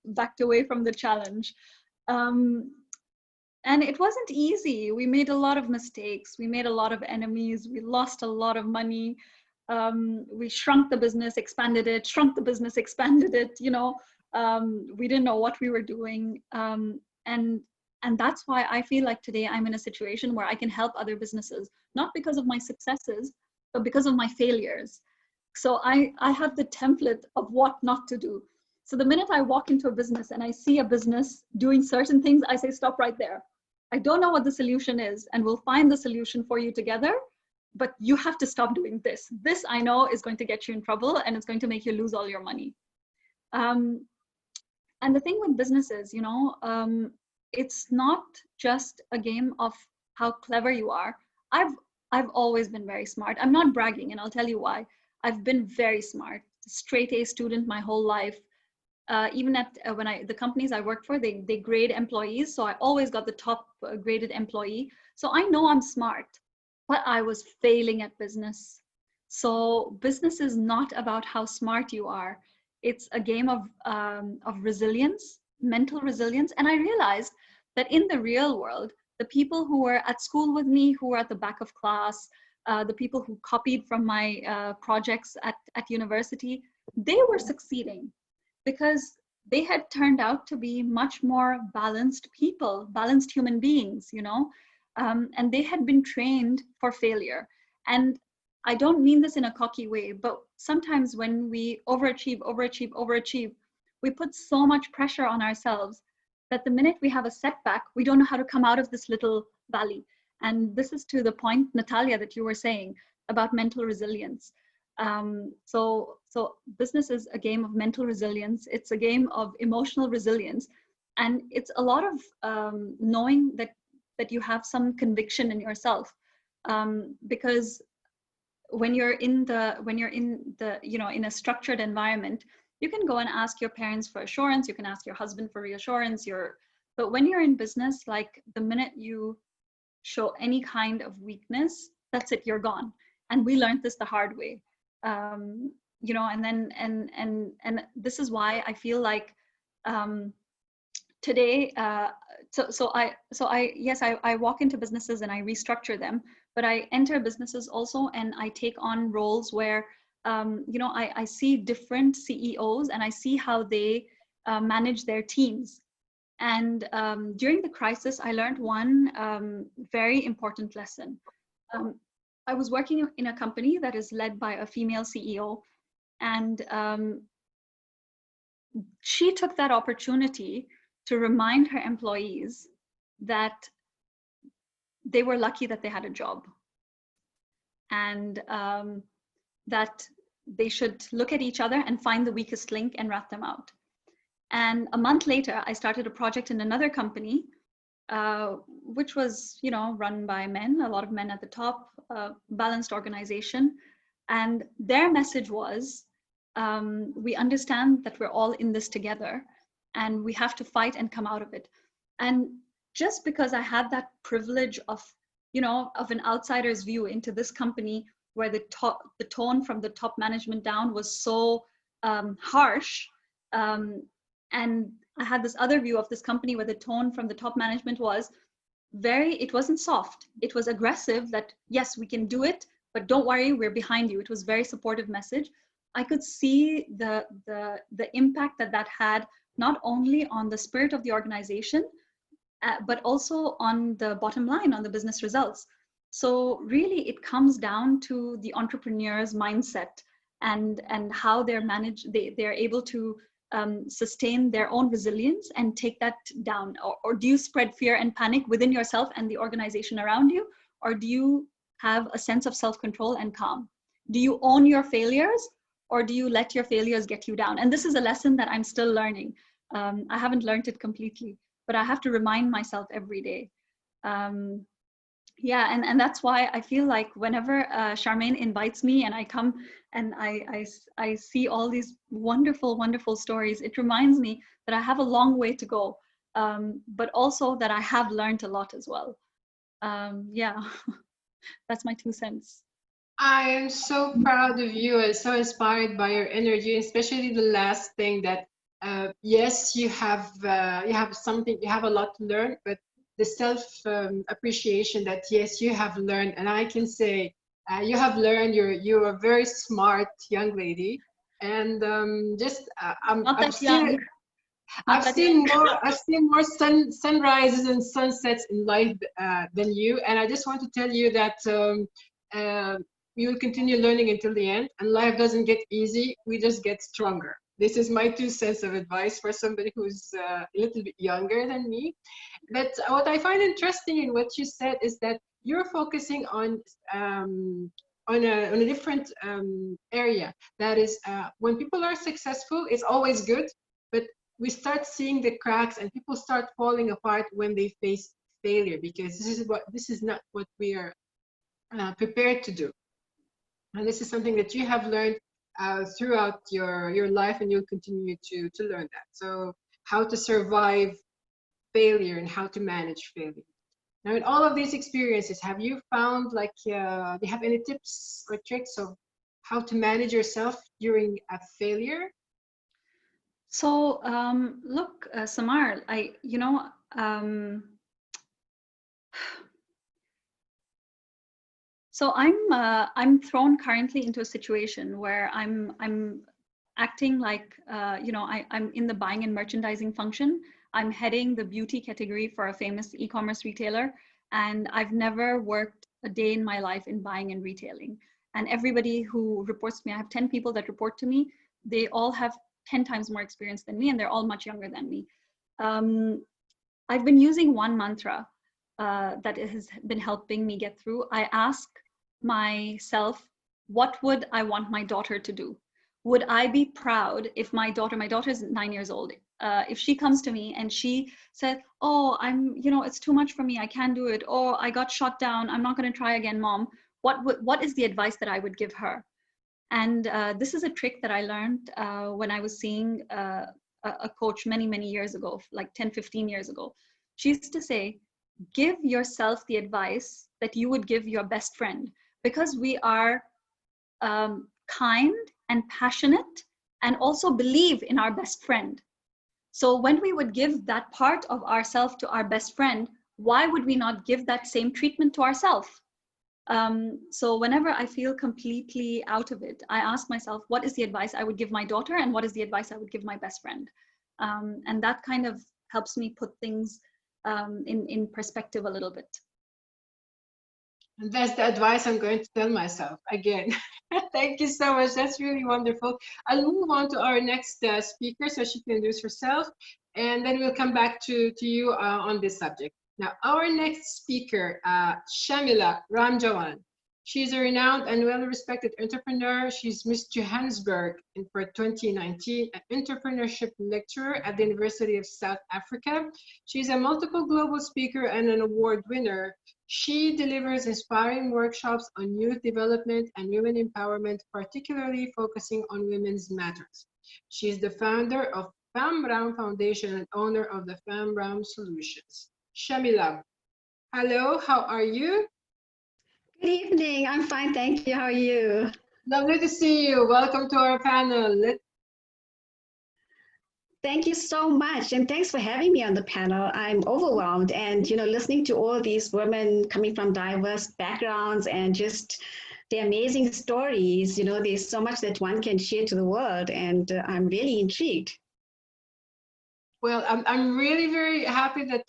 backed away from the challenge. And it wasn't easy. We made a lot of mistakes. We made a lot of enemies. We lost a lot of money. We shrunk the business, expanded it, shrunk the business, expanded it, you know. We didn't know what we were doing. And that's why I feel like today I'm in a situation where I can help other businesses, not because of my successes, but because of my failures. So I have the template of what not to do. So the minute I walk into a business and I see a business doing certain things, I say, stop right there. I don't know what the solution is, and we'll find the solution for you together, but you have to stop doing this. This I know is going to get you in trouble, and it's going to make you lose all your money. And the thing with businesses, you know, it's not just a game of how clever you are. I've always been very smart. I'm not bragging, and I'll tell you why. I've been very smart, straight A student my whole life. Even at the companies I worked for, they grade employees. So I always got the top graded employee. So I know I'm smart, but I was failing at business. So business is not about how smart you are. It's a game of resilience, mental resilience. And I realized that in the real world, the people who were at school with me, who were at the back of class, the people who copied from my projects at university, they were succeeding because they had turned out to be much more balanced people, balanced human beings, you know, and they had been trained for failure. And I don't mean this in a cocky way, but sometimes when we overachieve, we put so much pressure on ourselves that the minute we have a setback, we don't know how to come out of this little valley. And this is to the point, Natalia, that you were saying about mental resilience. So business is a game of mental resilience. It's a game of emotional resilience. And it's a lot of knowing that you have some conviction in yourself. Because when you're in the, you know, in a structured environment, you can go and ask your parents for assurance, you can ask your husband for reassurance, but when you're in business, like the minute you show any kind of weakness, that's it, you're gone. And we learned this the hard way. You know, and then and this is why I feel like today, so I walk into businesses and I restructure them, but I enter businesses also and I take on roles where you know, I see different CEOs and I see how they manage their teams. And during the crisis, I learned one very important lesson. I was working in a company that is led by a female CEO, and she took that opportunity to remind her employees that they were lucky that they had a job, and that they should look at each other and find the weakest link and rat them out. And a month later, I started a project in another company, which was, run by men, a lot of men at the top, balanced organization. And their message was, we understand that we're all in this together and we have to fight and come out of it. And just because I had that privilege of an outsider's view into this company where the tone from the top management down was so harsh, and I had this other view of this company where the tone from the top management was it wasn't soft. It was aggressive that, yes, we can do it, but don't worry, we're behind you. It was very supportive message. I could see the impact that had not only on the spirit of the organization, but also on the bottom line, on the business results. So really it comes down to the entrepreneur's mindset and how they're able to sustain their own resilience and take that down. Or do you spread fear and panic within yourself and the organization around you? Or do you have a sense of self-control and calm? Do you own your failures, or do you let your failures get you down? And this is a lesson that I'm still learning. I haven't learned it completely, but I have to remind myself every day. Yeah, and that's why I feel like whenever Charmaine invites me and I come and I see all these wonderful, wonderful stories, it reminds me that I have a long way to go, but also that I have learned a lot as well. Yeah, that's my 2 cents. I am so proud of you and so inspired by your energy, especially the last thing that, yes, you have a lot to learn, but the self appreciation that, yes, you have learned. And I can say you have learned, you're a very smart young lady. And I've seen more sunrises and sunsets in life than you. And I just want to tell you that we will continue learning until the end, and life doesn't get easy. We just get stronger. This is my 2 cents of advice for somebody who's a little bit younger than me. But what I find interesting in what you said is that you're focusing on a different area. That is, when people are successful, it's always good, but we start seeing the cracks and people start falling apart when they face failure, because this is not what we are prepared to do. And this is something that you have learned throughout your life, and you'll continue to learn that. So how to survive failure and how to manage failure. Now, in all of these experiences, have you found, do you have any tips or tricks of how to manage yourself during a failure? So look, Samar, so I'm thrown currently into a situation where I'm acting like I'm in the buying and merchandising function. I'm heading the beauty category for a famous e-commerce retailer, and I've never worked a day in my life in buying and retailing. And everybody who reports to me, I have 10 people that report to me. They all have 10 times more experience than me, and they're all much younger than me. I've been using one mantra that has been helping me get through. I ask myself, what would I want my daughter to do? Would I be proud if my daughter is 9 years old, if she comes to me and she said, oh, it's too much for me, I can't do it, or I got shot down, I'm not going to try again, mom. What is the advice that I would give her? And this is a trick that I learned when I was seeing a coach many, many years ago, like 10, 15 years ago. She used to say, give yourself the advice that you would give your best friend, because we are kind and passionate and also believe in our best friend. So when we would give that part of ourselves to our best friend, why would we not give that same treatment to ourselves? So whenever I feel completely out of it, I ask myself, what is the advice I would give my daughter, and what is the advice I would give my best friend? And that kind of helps me put things in perspective a little bit. And that's the advice I'm going to tell myself again. Thank you so much. That's really wonderful. I'll move on to our next speaker so she can introduce herself, and then we'll come back to you on this subject. Now, our next speaker, Shamila Ramjawan. She's a renowned and well-respected entrepreneur. She's Miss Johannesburg for 2019, an entrepreneurship lecturer at the University of South Africa. She's a multiple global speaker and an award winner. She delivers inspiring workshops on youth development and women empowerment, particularly focusing on women's matters. She's the founder of Femme Brown Foundation and owner of the Femme Brown Solutions. Shamila, hello, how are you? Good evening. I'm fine, thank you. How are you? Lovely to see you. Welcome to our panel. Thank you so much, and thanks for having me on the panel. I'm overwhelmed, and listening to all these women coming from diverse backgrounds and just their amazing stories. There's so much that one can share to the world, and I'm really intrigued. Well, I'm really very happy that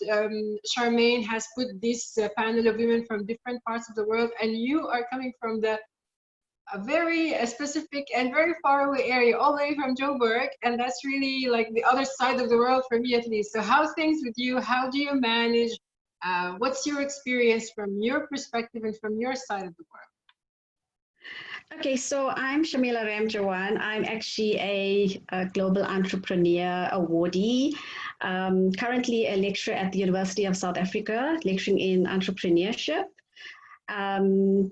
Charmaine has put this panel of women from different parts of the world, and you are coming from a very specific and very far away area, all the way from Joburg, and that's really like the other side of the world for me at least. So how's things with you? How do you manage? What's your experience from your perspective and from your side of the world? Okay, so I'm Shamila Ramjawan. I'm actually a global entrepreneur awardee, currently a lecturer at the University of South Africa, lecturing in entrepreneurship. And,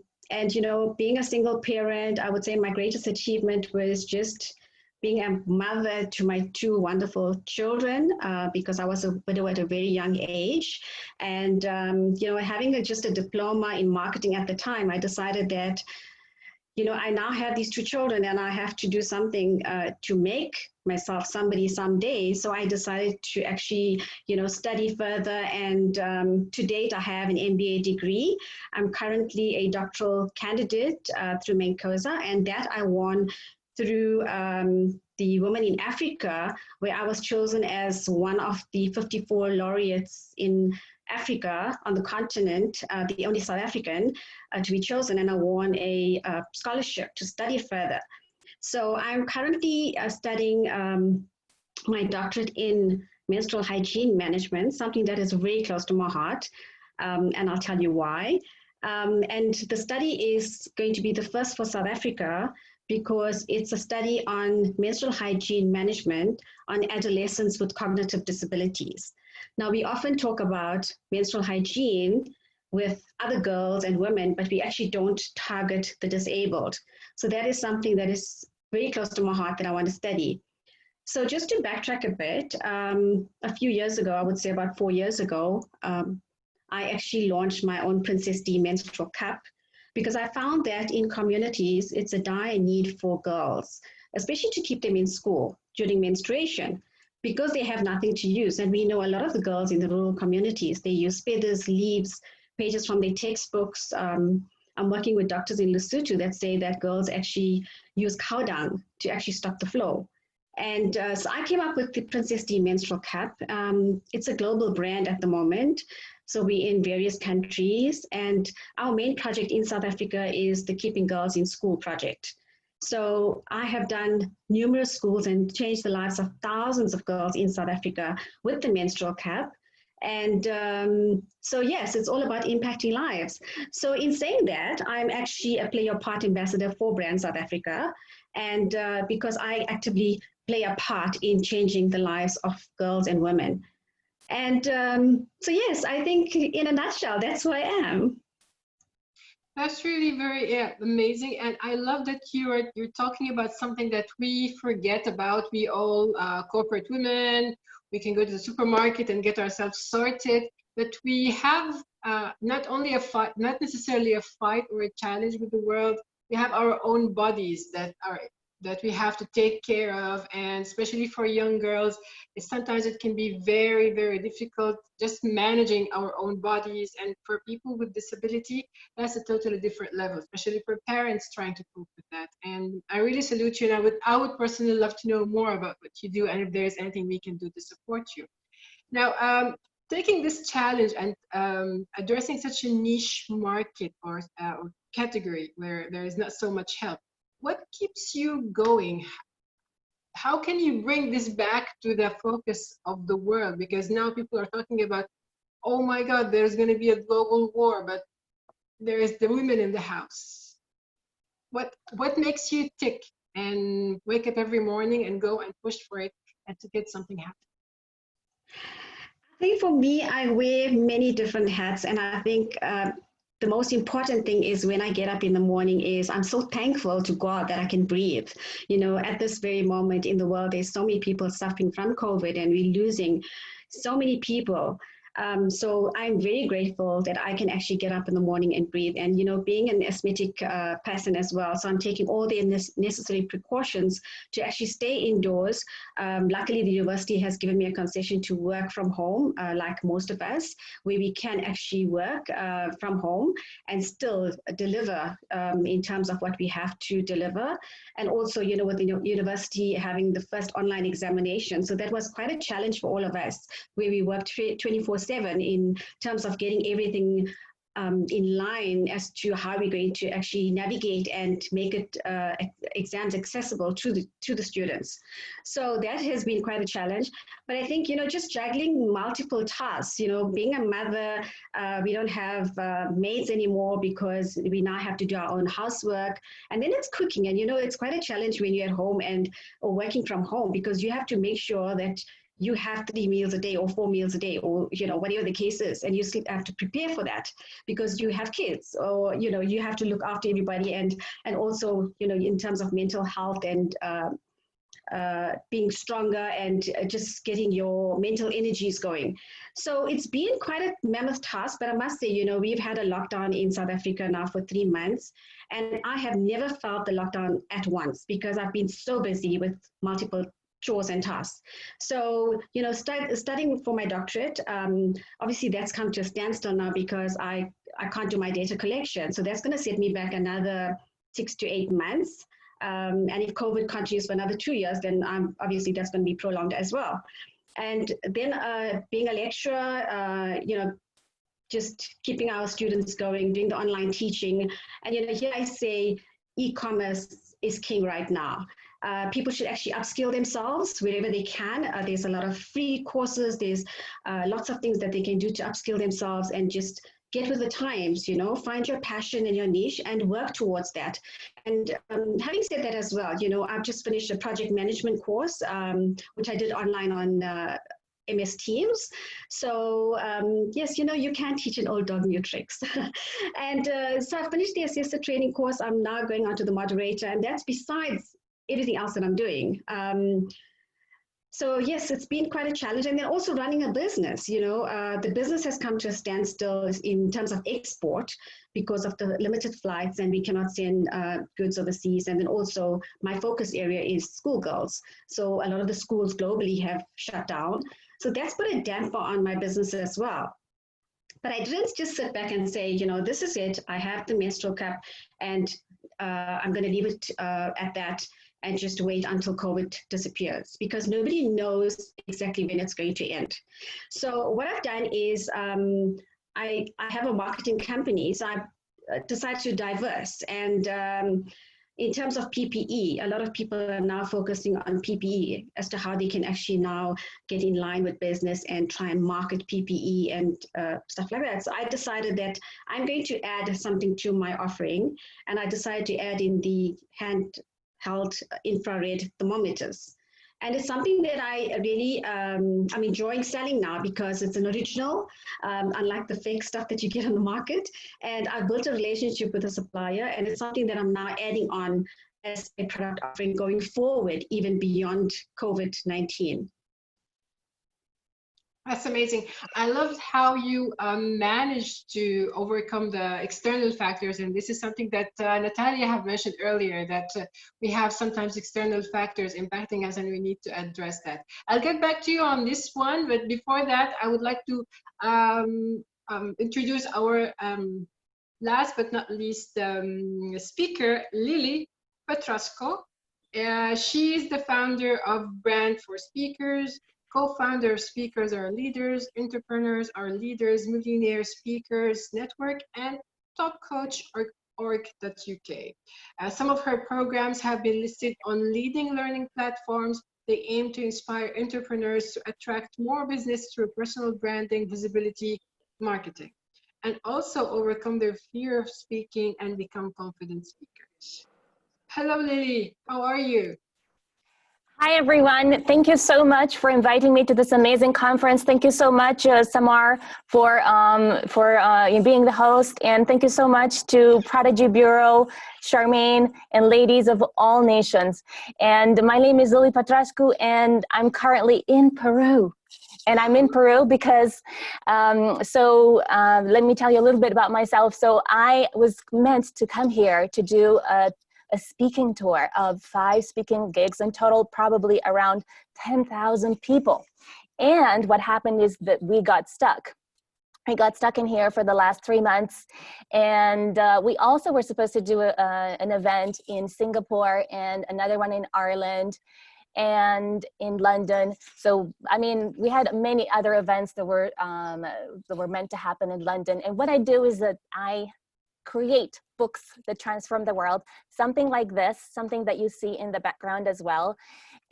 being a single parent, I would say my greatest achievement was just being a mother to my two wonderful children, because I was a widow at a very young age. And, having just a diploma in marketing at the time, I decided that I now have these two children and I have to do something to make myself somebody someday. So I decided to actually, study further. And to date, I have an MBA degree. I'm currently a doctoral candidate through Menkosa, and that I won through the Women in Africa, where I was chosen as one of the 54 laureates in Africa on the continent, the only South African to be chosen, and I won a scholarship to study further. So I'm currently studying my doctorate in menstrual hygiene management, something that is very close to my heart, and I'll tell you why. And the study is going to be the first for South Africa because it's a study on menstrual hygiene management on adolescents with cognitive disabilities. Now, we often talk about menstrual hygiene with other girls and women, but we actually don't target the disabled. So that is something that is very close to my heart that I want to study. So just to backtrack a bit, a few years ago, I would say about 4 years ago, I actually launched my own Princess D menstrual cup because I found that in communities, it's a dire need for girls, especially to keep them in school during menstruation, because they have nothing to use. And we know a lot of the girls in the rural communities, they use feathers, leaves, pages from their textbooks. I'm working with doctors in Lesotho that say that girls actually use cow dung to actually stop the flow. And so I came up with the Princess D menstrual cup. It's a global brand at the moment. So we're in various countries. And our main project in South Africa is the Keeping Girls in School project. So I have done numerous schools and changed the lives of thousands of girls in South Africa with the menstrual cup. And so, yes, it's all about impacting lives. So in saying that, I'm actually a Play Your Part ambassador for Brand South Africa. And because I actively play a part in changing the lives of girls and women. And so, yes, I think in a nutshell, that's who I am. That's really very amazing, and I love that you're talking about something that we forget about. We all corporate women, we can go to the supermarket and get ourselves sorted, but we have not only a fight, not necessarily a fight or a challenge with the world. We have our own bodies that we have to take care of, and especially for young girls, sometimes it can be very, very difficult just managing our own bodies. And for people with disability, that's a totally different level, especially for parents trying to cope with that. And I really salute you, and I would personally love to know more about what you do and if there's anything we can do to support you. Now, taking this challenge and addressing such a niche market or category where there is not so much help, what keeps you going? How can you bring this back to the focus of the world? Because now people are talking about, oh my God, there's going to be a global war, but there is the women in the house. What makes you tick and wake up every morning and go and push for it and to get something happen? I think for me, I wear many different hats, and I think the most important thing is when I get up in the morning is I'm so thankful to God that I can breathe. You know, at this very moment in the world, there's so many people suffering from COVID, and we're losing so many people. So I'm very grateful that I can actually get up in the morning and breathe. And, you know, being an asthmatic person as well, so I'm taking all the necessary precautions to actually stay indoors. Luckily, the university has given me a concession to work from home, like most of us, where we can actually work from home and still deliver in terms of what we have to deliver. And also, you know, with the university having the first online examination. So that was quite a challenge for all of us, where we worked 24/7 in terms of getting everything in line as to how we're going to actually navigate and make it exams accessible to the students. So that has been quite a challenge. But I think, you know, just juggling multiple tasks, you know, being a mother, we don't have maids anymore because we now have to do our own housework. And then it's cooking. And, you know, it's quite a challenge when you're at home or working from home, because you have to make sure that you have 3 meals a day or 4 meals a day, or, you know, whatever the case is, and you still have to prepare for that because you have kids, or, you know, you have to look after everybody, and also, you know, in terms of mental health and being stronger and just getting your mental energies going. So it's been quite a mammoth task, but I must say, you know, we've had a lockdown in South Africa now for 3 months, and I have never felt the lockdown at once because I've been so busy with multiple chores and tasks. So, you know, studying for my doctorate, obviously that's come to a standstill now because I can't do my data collection. So that's going to set me back another 6 to 8 months. And if COVID continues for another 2 years, then obviously that's going to be prolonged as well. And then being a lecturer, you know, just keeping our students going, doing the online teaching. And, you know, here I say e-commerce is king right now. People should actually upskill themselves wherever they can. There's a lot of free courses. There's lots of things that they can do to upskill themselves and just get with the times, you know, find your passion and your niche and work towards that. And having said that as well, you know, I've just finished a project management course, which I did online on MS Teams. So yes, you know, you can teach an old dog new tricks. And so I finished the assessor training course. I'm now going on to the moderator, and that's besides everything else that I'm doing. So yes, it's been quite a challenge. And then also running a business, you know, the business has come to a standstill in terms of export because of the limited flights, and we cannot send goods overseas. And then also my focus area is schoolgirls. So a lot of the schools globally have shut down. So that's put a damper on my business as well. But I didn't just sit back and say, you know, this is it. I have the menstrual cup, and I'm going to leave it at that and just wait until COVID disappears, because nobody knows exactly when it's going to end. So what I've done is I have a marketing company, so I decided to diverse. And in terms of PPE, a lot of people are now focusing on PPE as to how they can actually now get in line with business and try and market PPE and stuff like that. So I decided that I'm going to add something to my offering, and I decided to add in the handheld infrared thermometers. And it's something that I really, I'm enjoying selling now because it's an original, unlike the fake stuff that you get on the market. And I've built a relationship with a supplier, and it's something that I'm now adding on as a product offering going forward, even beyond COVID-19. That's amazing. I loved how you managed to overcome the external factors. And this is something that Natalia have mentioned earlier, that we have sometimes external factors impacting us and we need to address that. I'll get back to you on this one, but before that, I would like to introduce our last but not least speaker, Lily Petrasco. She is the founder of Brand for Speakers, co-founder of Speakers Are Leaders, Entrepreneurs Are Leaders, Millionaire Speakers Network, and topcoach.org.uk. Some of her programs have been listed on leading learning platforms. They aim to inspire entrepreneurs to attract more business through personal branding, visibility, marketing. and also overcome their fear of speaking and become confident speakers. Hello, Lily. How are you? Hi, everyone. Thank you so much for inviting me to this amazing conference. Thank you so much, Samar, for being the host. And thank you so much to Prodigy Bureau, Charmaine, and ladies of all nations. And my name is Lily Patrascu, and I'm currently in Peru. And I'm in Peru because, let me tell you a little bit about myself. So I was meant to come here to do a speaking tour of 5 speaking gigs in total, probably around 10,000 people. And what happened is that we got stuck. I got stuck in here for the last 3 months. And we also were supposed to do an event in Singapore and another one in Ireland and in London. So, I mean, we had many other events that were meant to happen in London. And what I do is that I create books that transform the world, something like this, something that you see in the background as well.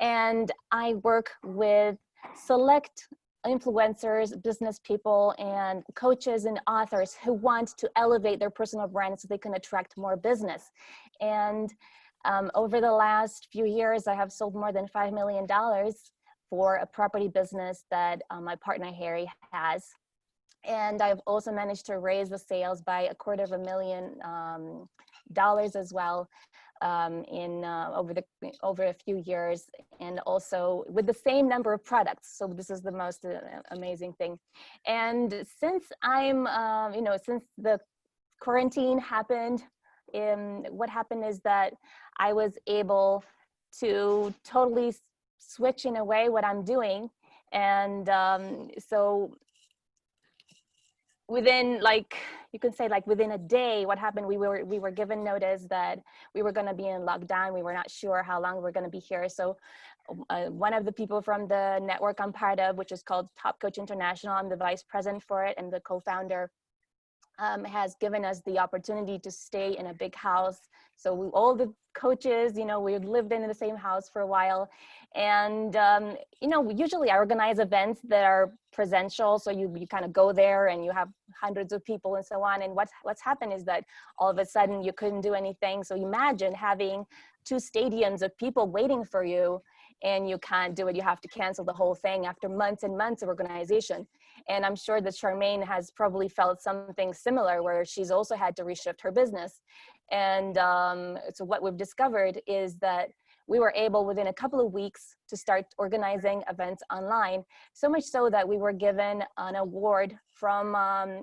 And I work with select influencers, business people, and coaches and authors who want to elevate their personal brand so they can attract more business. And over the last few years, I have sold more than $5 million for a property business that my partner Harry has. And I've also managed to raise the sales by $250,000 as well over a few years, and also with the same number of products. So this is the most amazing thing. And since since the quarantine happened, what happened is that I was able to totally switch in a way what I'm doing, and so within, like, you can say, like, within a day, what happened, we were given notice that we were going to be in lockdown. We were not sure how long we were going to be here. So one of the people from the network I'm part of, which is called Top Coach International, I'm the vice president for it and the co-founder, has given us the opportunity to stay in a big house. So all the coaches, we lived in the same house for a while. And, usually I organize events that are presential. So you kind of go there and you have hundreds of people and so on. And what's happened is that all of a sudden you couldn't do anything. So imagine having 2 stadiums of people waiting for you, and you can't do it. You have to cancel the whole thing after months and months of organization. And I'm sure that Charmaine has probably felt something similar, where she's also had to reshift her business. And so what we've discovered is that we were able within a couple of weeks to start organizing events online, so much so that we were given an award from,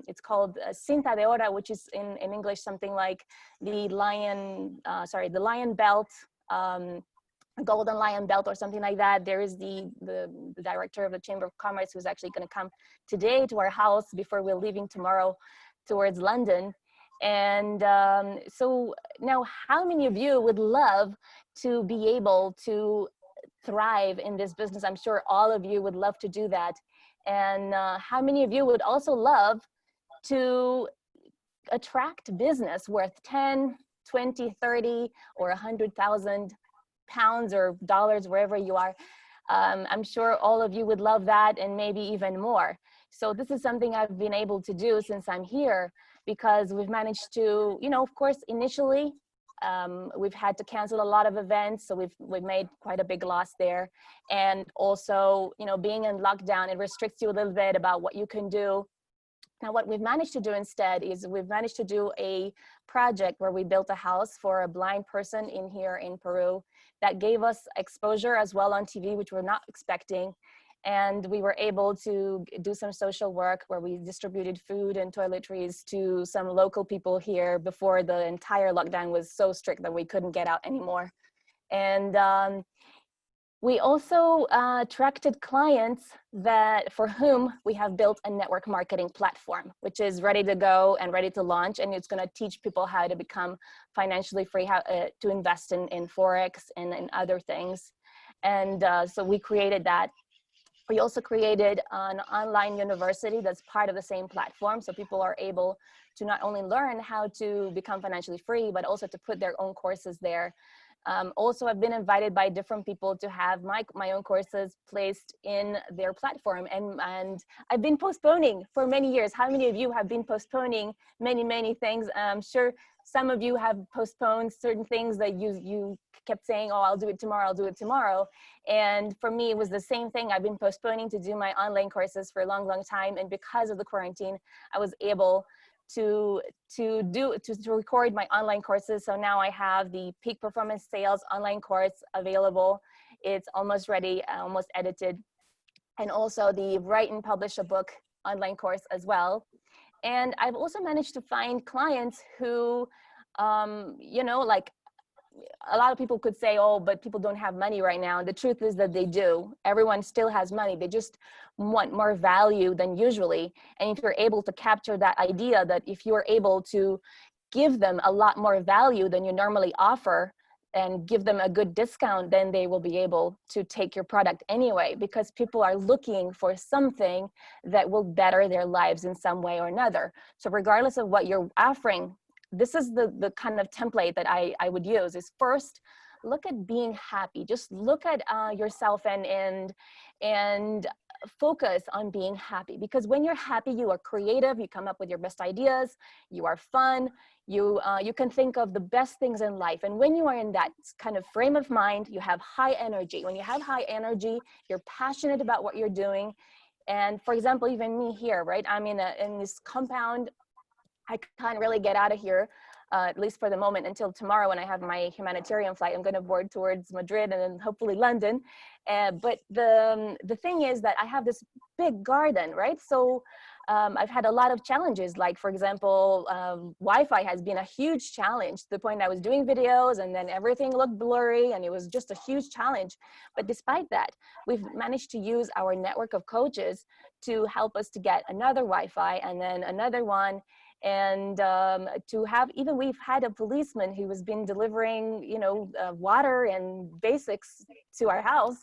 it's called Cinta de Oro, which is in English something like the Lion Belt, Golden Lion Belt or something like that. There is the director of the Chamber of Commerce, who's actually going to come today to our house before we're leaving tomorrow towards London. And so now, how many of you would love to be able to thrive in this business? I'm sure all of you would love to do that. And how many of you would also love to attract business worth 10, 20, 30, or 100,000 pounds or dollars, wherever you are? I'm sure all of you would love that, and maybe even more. So this is something I've been able to do since I'm here, because we've managed to, of course, initially, we've had to cancel a lot of events. So we've made quite a big loss there. And also, being in lockdown, it restricts you a little bit about what you can do. Now, what we've managed to do instead is we've managed to do a project where we built a house for a blind person in here in Peru that gave us exposure as well on TV, which we're not expecting. And we were able to do some social work where we distributed food and toiletries to some local people here before the entire lockdown was so strict that we couldn't get out anymore. And we also attracted clients for whom we have built a network marketing platform, which is ready to go and ready to launch. And it's going to teach people how to become financially free, how to invest in Forex and in other things. And so we created that. We also created an online university that's part of the same platform. So people are able to not only learn how to become financially free, but also to put their own courses there. Also, I've been invited by different people to have my own courses placed in their platform, and I've been postponing for many years. How many of you have been postponing many things? I'm sure some of you have postponed certain things that you kept saying, oh, I'll do it tomorrow, I'll do it tomorrow. And for me, it was the same thing. I've been postponing to do my online courses for a long time, and because of the quarantine, I was able to record my online courses. So now I have the Peak Performance Sales online course available. It's almost ready, almost edited. And also the Write and Publish a Book online course as well. And I've also managed to find clients who, you know, like, a lot of people could say, oh, but people don't have money right now. The truth is that they do. Everyone still has money. They just want more value than usually. And if you're able to capture that idea that if you're able to give them a lot more value than you normally offer and give them a good discount, then they will be able to take your product anyway, because people are looking for something that will better their lives in some way or another. So regardless of what you're offering, this is the kind of template that I would use is first, look at being happy. Just look at yourself and focus on being happy, because when you're happy, you are creative, you come up with your best ideas, you are fun, you can think of the best things in life. And when you are in that kind of frame of mind, you have high energy. When you have high energy, you're passionate about what you're doing. And for example, even me here, right? I'm in this compound. I can't really get out of here, at least for the moment, until tomorrow when I have my humanitarian flight. I'm going to board towards Madrid and then hopefully London. But the thing is that I have this big garden, right? So I've had a lot of challenges. Like, for example, Wi-Fi has been a huge challenge to the point I was doing videos and then everything looked blurry and it was just a huge challenge. But despite that, we've managed to use our network of coaches to help us to get another Wi-Fi and then another one. And to have, even we've had a policeman who has been delivering, you know, water and basics to our house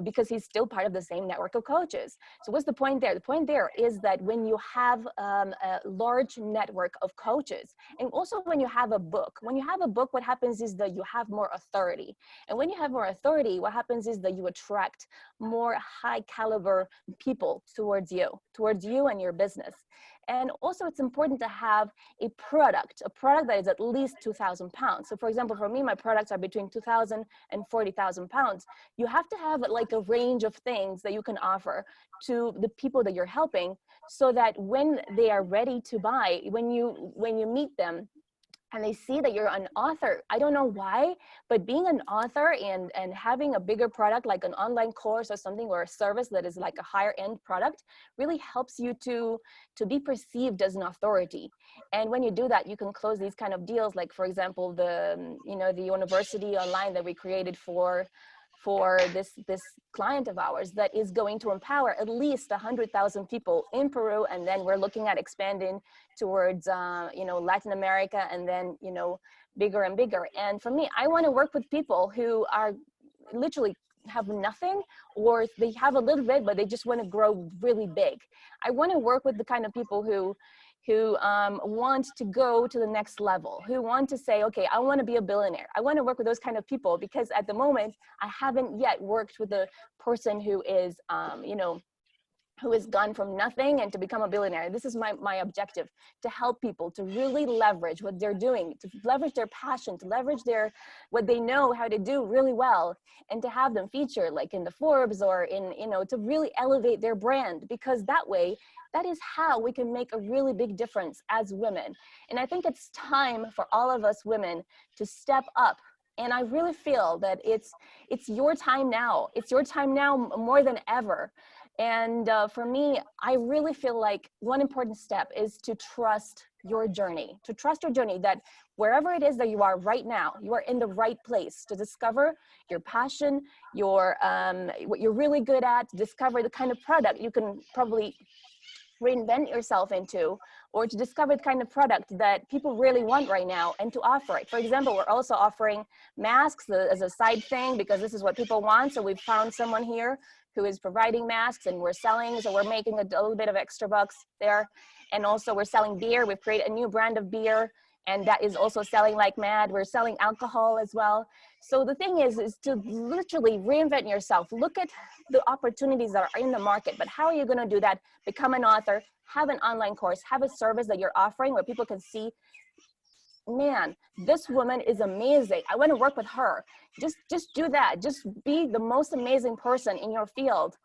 because he's still part of the same network of coaches. So what's the point there? The point there is that when you have a large network of coaches, and also when you have a book, what happens is that you have more authority. And when you have more authority, what happens is that you attract more high caliber people towards you and your business. And also it's important to have a product that is at least 2,000 pounds. So for example, for me, my products are between 2,000 and 40,000 pounds. You have to have like a range of things that you can offer to the people that you're helping, so that when they are ready to buy, when you meet them, and they see that you're an author. I don't know why, but being an author and having a bigger product like an online course or something, or a service that is like a higher end product, really helps you to be perceived as an authority. And when you do that, you can close these kind of deals. Like, for example, the university online that we created for this client of ours that is going to empower at least 100,000 people in Peru, and then we're looking at expanding towards Latin America, and then bigger and bigger. And for me, I want to work with people who are literally have nothing, or they have a little bit but they just want to grow really big. I want to work with the kind of people who want to go to the next level, who want to say, okay, I want to be a billionaire. I want to work with those kind of people, because at the moment, I haven't yet worked with a person who is, who has gone from nothing and to become a billionaire. This is my objective, to help people to really leverage what they're doing, to leverage their passion, to leverage what they know how to do really well, and to have them featured like in the Forbes or in, to really elevate their brand, because that way, that is how we can make a really big difference as women. And I think it's time for all of us women to step up. And I really feel that it's your time now. It's your time now more than ever. And for me, I really feel like one important step is to trust your journey, that wherever it is that you are right now, you are in the right place to discover your passion, what you're really good at, to discover the kind of product you can probably reinvent yourself into, or to discover the kind of product that people really want right now and to offer it. For example, we're also offering masks as a side thing, because this is what people want. So we've found someone here who is providing masks, and we're selling, so we're making a little bit of extra bucks there. And also we're selling beer. We've created a new brand of beer, and that is also selling like mad. We're selling alcohol as well. So the thing is to literally reinvent yourself. Look at the opportunities that are in the market, but how are you going to do that? Become an author, have an online course, have a service that you're offering where people can see, man, this woman is amazing. I want to work with her. Just do that. Just be the most amazing person in your field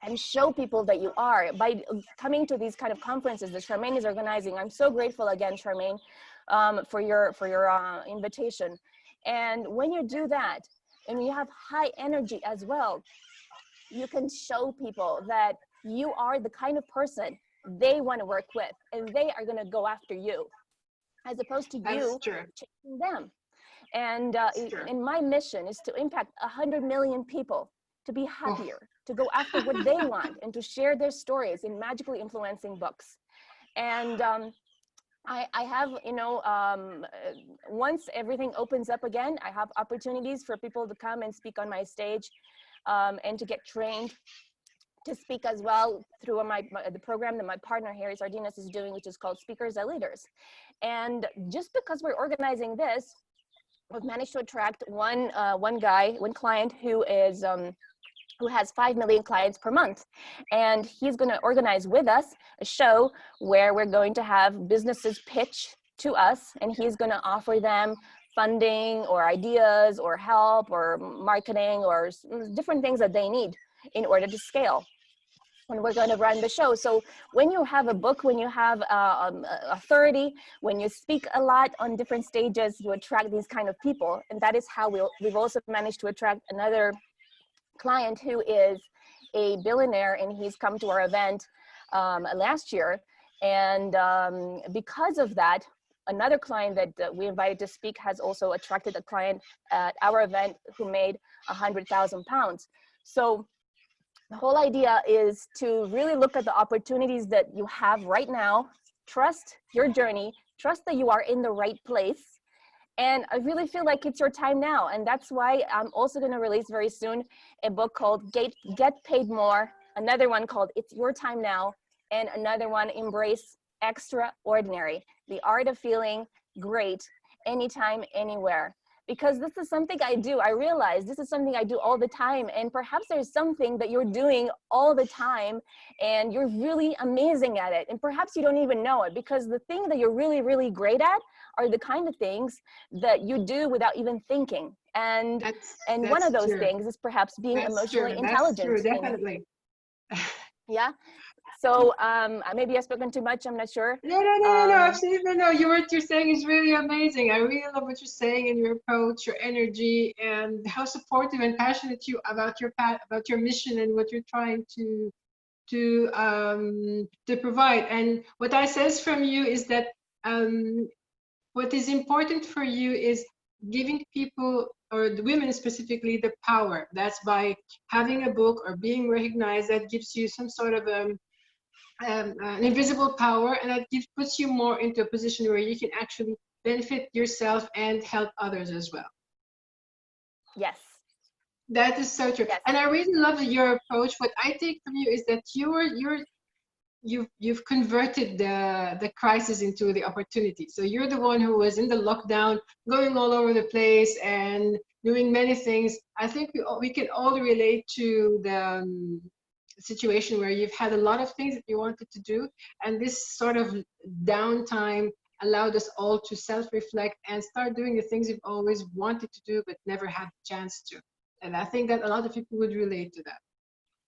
and show people that you are by coming to these kind of conferences that Charmaine is organizing. I'm so grateful again, Charmaine, for your invitation. And when you do that, and you have high energy as well, you can show people that you are the kind of person they want to work with, and they are going to go after you, as opposed to you chasing them. And my mission is to impact 100 million people to be happier, to go after what they want, and to share their stories in magically influencing books. And I have, once everything opens up again, I have opportunities for people to come and speak on my stage, and to get trained to speak as well through the program that my partner Harry Sardinas is doing, which is called Speakers as Leaders. And just because we're organizing this, we've managed to attract one client who is who has 5 million clients per month. And he's going to organize with us a show where we're going to have businesses pitch to us, and he's going to offer them funding or ideas or help or marketing or different things that they need in order to scale. And we're going to run the show. So when you have a book, when you have authority, when you speak a lot on different stages, you attract these kind of people. And that is how we've also managed to attract another client who is a billionaire, and he's come to our event last year. And because of that, another client that we invited to speak has also attracted a client at our event who made £100,000. So the whole idea is to really look at the opportunities that you have right now, trust your journey, trust that you are in the right place. And I really feel like it's your time now. And that's why I'm also going to release very soon a book called Get Paid More, another one called It's Your Time Now, and another one, Embrace Extraordinary, the art of feeling great anytime, anywhere. Because this is something I do. I realize this is something I do all the time. And perhaps there's something that you're doing all the time and you're really amazing at it. And perhaps you don't even know it, because the thing that you're really, really great at are the kind of things that you do without even thinking. And one of those things is perhaps being emotionally intelligent. That's true, definitely. Yeah. So maybe I've spoken too much, I'm not sure. No, absolutely no. What you're saying is really amazing. I really love what you're saying and your approach, your energy, and how supportive and passionate you about your mission and what you're trying to provide. And what I sense from you is that what is important for you is giving people, or the women specifically, the power. That's by having a book or being recognized. That gives you some sort of an invisible power, and that puts you more into a position where you can actually benefit yourself and help others as well. Yes. That is so true. Yes. And I really love your approach. What I take from you is that you've converted the crisis into the opportunity. So you're the one who was in the lockdown, going all over the place and doing many things. I think we can all relate to the situation where you've had a lot of things that you wanted to do, and this sort of downtime allowed us all to self-reflect and start doing the things we've always wanted to do but never had the chance to. And I think that a lot of people would relate to that.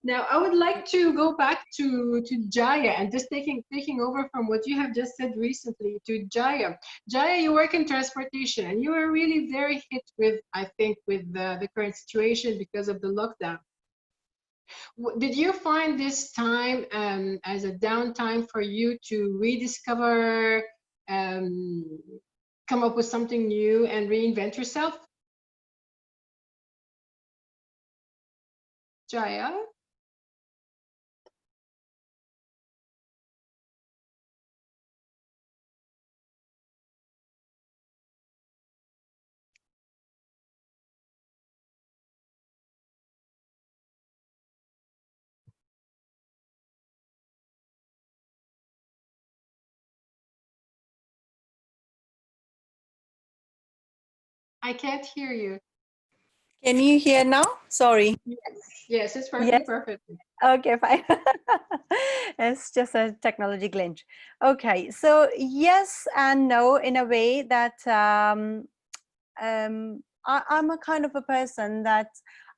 Now, I would like to go back to Jaya, and just taking over from what you have just said recently to Jaya. Jaya, you work in transportation, and you were really very hit with, I think, with the current situation because of the lockdown. Did you find this time as a downtime for you to rediscover, come up with something new and reinvent yourself? Jaya? I can't hear you. Can you hear now? Sorry. Yes, it's working Yes. perfectly. Okay, fine. It's just a technology glitch. Okay, so yes and no in a way that I'm a kind of a person that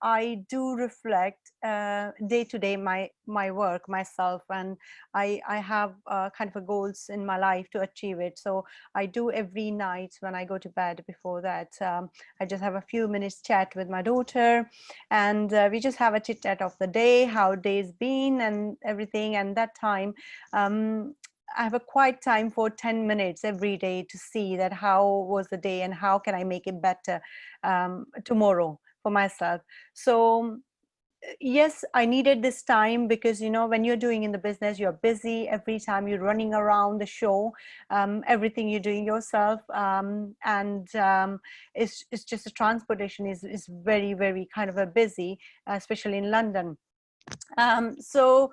I do reflect day to day my work myself, and I have kind of a goals in my life to achieve it. So I do every night when I go to bed. Before that, I just have a few minutes chat with my daughter, and we just have a chit chat of the day, how day's been, and everything. And that time. I have a quiet time for 10 minutes every day to see that how was the day and how can I make it better tomorrow for myself. So yes, I needed this time because when you're doing in the business, you're busy every time, you're running around the show, everything you're doing yourself, and it's just the transportation is very, very kind of a busy, especially in London. So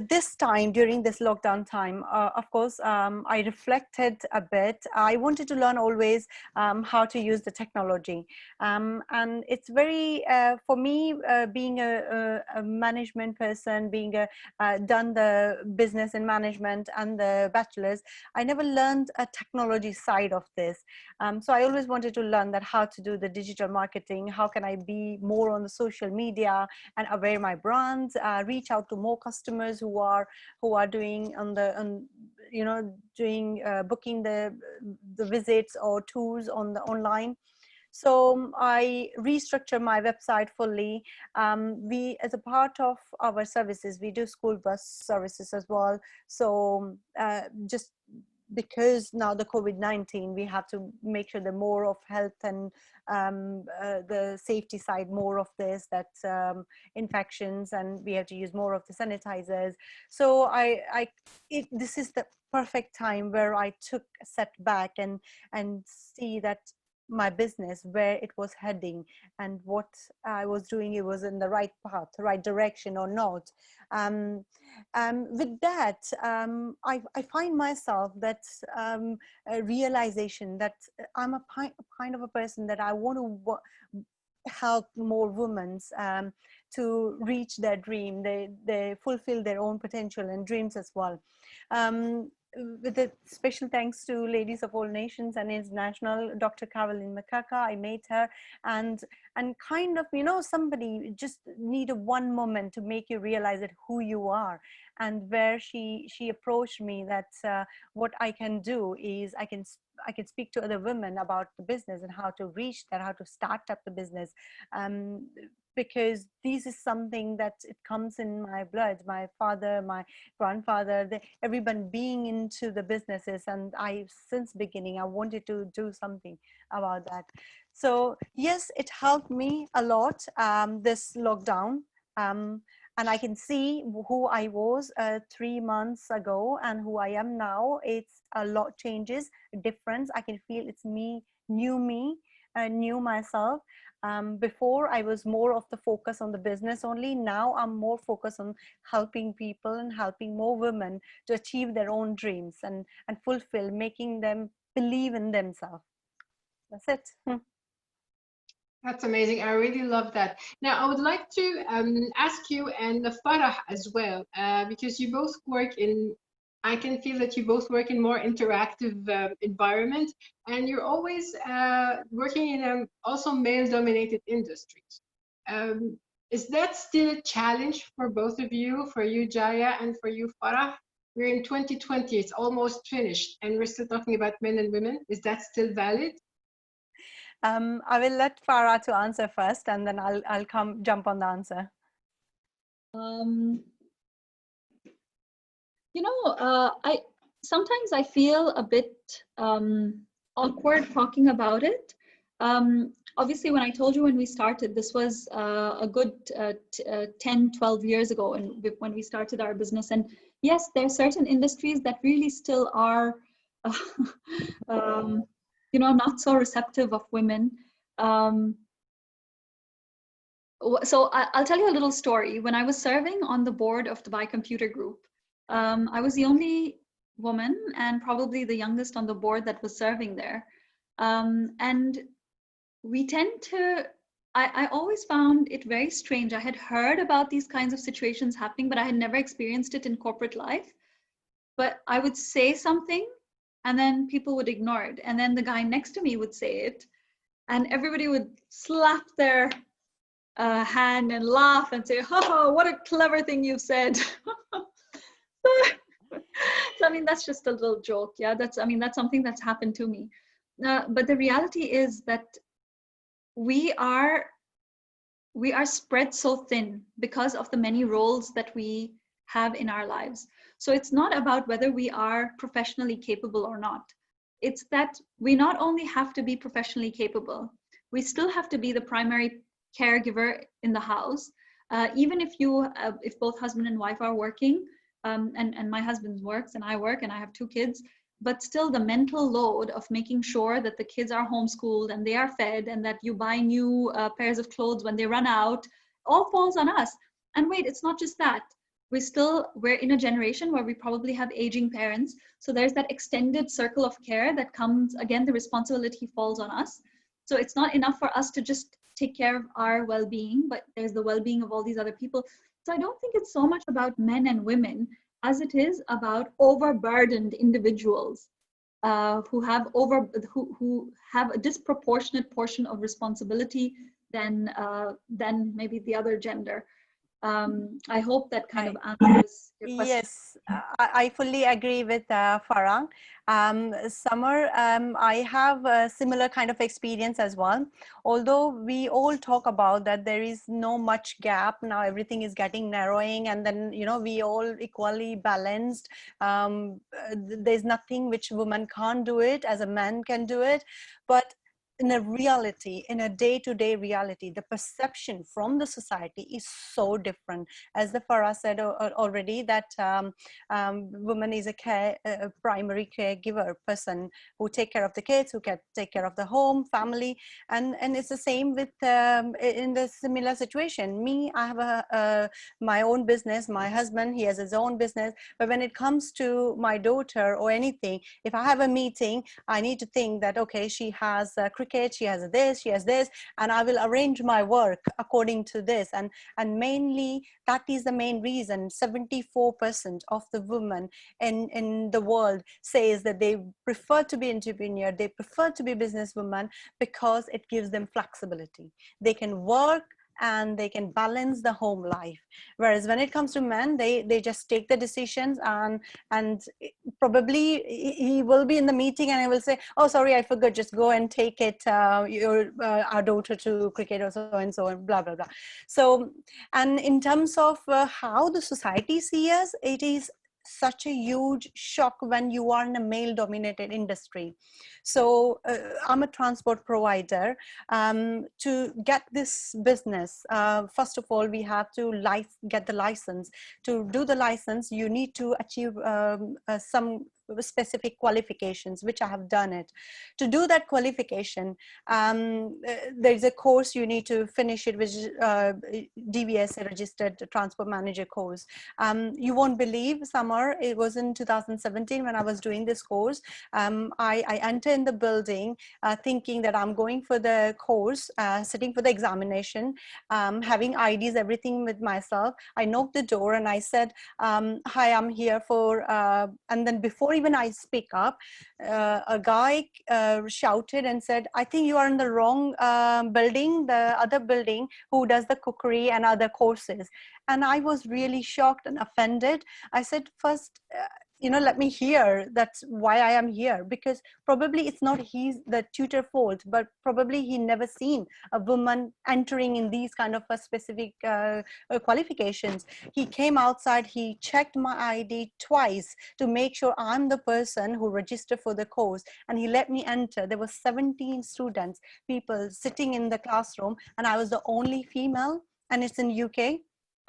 this time, during this lockdown time, of course, I reflected a bit. I wanted to learn always how to use the technology, and it's very for me, being a management person, being done the business and management and the bachelor's, I never learned a technology side of this. So I always wanted to learn that how to do the digital marketing, how can I be more on the social media and aware my brands, reach out to more customers who are doing doing booking the visits or tours on the online. So I restructure my website fully. We, as a part of our services, we do school bus services as well. So just because now the COVID-19, we have to make sure the more of health and the safety side, more of this, that infections, and we have to use more of the sanitizers. So this is the perfect time where I took a step back and see that my business, where it was heading and what I was doing, it was in the right path, right direction or not. With that, I find myself that a realization that I'm a kind of a person that I want to help more women to reach their dream. They fulfill their own potential and dreams as well. With a special thanks to Ladies of All Nations and International, Dr. Carolyn McCullough, I met her, and kind of, somebody just need a one moment to make you realize that who you are. And where she approached me that what I can do is I can speak to other women about the business and how to reach that, how to start up the business. Because this is something that it comes in my blood. My father, my grandfather, everyone being into the businesses, and since beginning I wanted to do something about that. So yes, it helped me a lot, this lockdown, and I can see who I was 3 months ago and who I am now. It's a lot changes, difference. I can feel it's me, knew myself. Before I was more of the focus on the business only. Now I'm more focused on helping people and helping more women to achieve their own dreams and fulfill, making them believe in themselves. That's it. That's amazing. I really love that. Now, I would like to ask you and Farah as well, because you both work in, I can feel that you both work in more interactive environment, and you're always working in also male-dominated industries. Is that still a challenge for both of you, for you, Jaya, and for you, Farah? We're in 2020, it's almost finished, and we're still talking about men and women. Is that still valid? I will let Farah to answer first, and then I'll jump on the answer. I sometimes I feel a bit awkward talking about it. Obviously, when I told you when we started, this was a good 10, 12 years ago, and when we started our business. And yes, there are certain industries that really still are, not so receptive of women. So I'll tell you a little story. When I was serving on the board of Dubai Computer Group, I was the only woman and probably the youngest on the board that was serving there. And we tend to, I always found it very strange. I had heard about these kinds of situations happening, but I had never experienced it in corporate life. But I would say something and then people would ignore it. And then the guy next to me would say it and everybody would slap their hand and laugh and say, oh, what a clever thing you've said. So, I mean, that's just a little joke. Yeah, that's something that's happened to me. But the reality is that we are spread so thin because of the many roles that we have in our lives. So it's not about whether we are professionally capable or not. It's that we not only have to be professionally capable, we still have to be the primary caregiver in the house. Even if both husband and wife are working, and my husband works and I work and I have 2 kids, but still the mental load of making sure that the kids are homeschooled and they are fed and that you buy new pairs of clothes when they run out all falls on us. And wait, it's not just that. We're in a generation where we probably have aging parents. So there's that extended circle of care that comes, again, the responsibility falls on us. So it's not enough for us to just take care of our well-being, but there's the well-being of all these other people. So I don't think it's so much about men and women as it is about overburdened individuals who have a disproportionate portion of responsibility than maybe the other gender. I hope that kind of answers your question. Yes, I fully agree with Farah. Summer, I have a similar kind of experience as well. Although we all talk about that there is no much gap, now everything is getting narrowing and then, we all equally balanced. There's nothing which women can't do it as a man can do it. But in a reality, in a day-to-day reality, the perception from the society is so different. As the Farah said already, that woman is a primary caregiver person who take care of the kids, who can take care of the home, family, and it's the same with in the similar situation. Me, I have my own business. My husband, he has his own business. But when it comes to my daughter or anything, if I have a meeting, I need to think that okay, she has cricket, she has this, and I will arrange my work according to this. And mainly that is the main reason 74% of the women in the world says that they prefer to be entrepreneur, they prefer to be businesswoman because it gives them flexibility. They can work and they can balance the home life. Whereas when it comes to men, they just take the decisions and probably he will be in the meeting and he will say, oh, sorry, I forgot, just go and take it, our daughter to cricket or so and so and blah, blah, blah. So, and in terms of how the society sees us, it is such a huge shock when you are in a male dominated industry. So I'm a transport provider. To get this business, first of all, we have to get the license. To do the license, you need to achieve some specific qualifications, which I have done it. To do that qualification, there's a course you need to finish it, which is DVS, a registered transport manager course. You won't believe, Summer, it was in 2017 when I was doing this course. I entered in the building thinking that I'm going for the course, sitting for the examination, having IDs, everything with myself. I knocked the door and I said, hi, I'm here for, and then before even I speak up, a guy shouted and said, I think you are in the wrong building, the other building who does the cookery and other courses. And I was really shocked and offended. I said, first, let me hear that's why I am here, because probably it's not the tutor fault, but probably he never seen a woman entering in these kind of a specific qualifications. He came outside, he checked my ID twice to make sure I'm the person who registered for the course, and he let me enter. There were 17 students, people sitting in the classroom, and I was the only female, and it's in UK.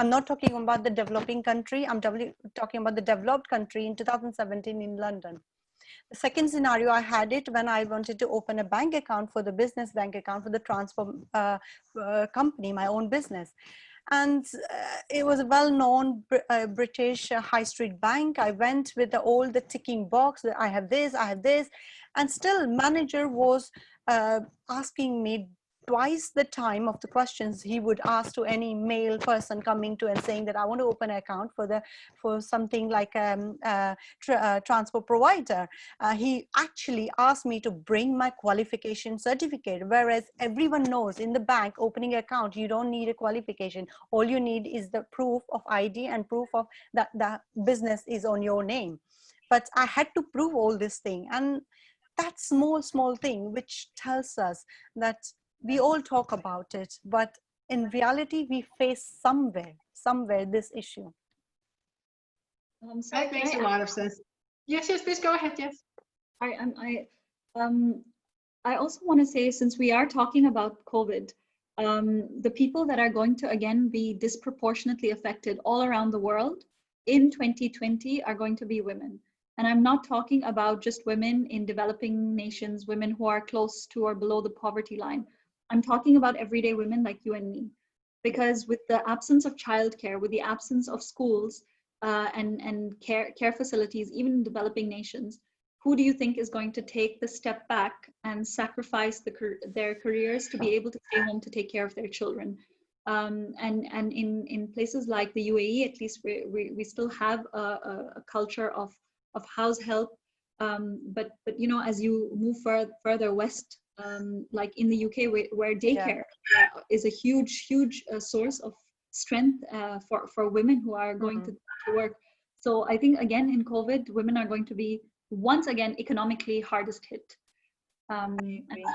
I'm not talking about the developing country. I'm talking about the developed country in 2017 in London. The second scenario, I had it when I wanted to open a bank account for the business bank account for the transport company, my own business. And it was a well-known British high street bank. I went with all the ticking box that I have this, and still manager was asking me twice the time of the questions he would ask to any male person coming to and saying that I want to open an account for something like transport provider. He actually asked me to bring my qualification certificate, whereas everyone knows in the bank opening an account you don't need a qualification. All you need is the proof of ID and proof of that the business is on your name. But I had to prove all this thing, and that small thing which tells us that we all talk about it, but in reality we face somewhere this issue. That makes a lot of sense. Yes, please go ahead. Yes. I also want to say, since we are talking about COVID, the people that are going to again be disproportionately affected all around the world in 2020 are going to be women. And I'm not talking about just women in developing nations, women who are close to or below the poverty line. I'm talking about everyday women like you and me. Because with the absence of childcare, with the absence of schools and care facilities, even in developing nations, who do you think is going to take the step back and sacrifice their careers to be able to stay home to take care of their children? And in places like the UAE, at least we still have a culture of house help. But you know, as you move further west, like in the UK, where daycare is a huge source of strength for women who are going to work. So I think again in COVID, women are going to be once again economically hardest hit. And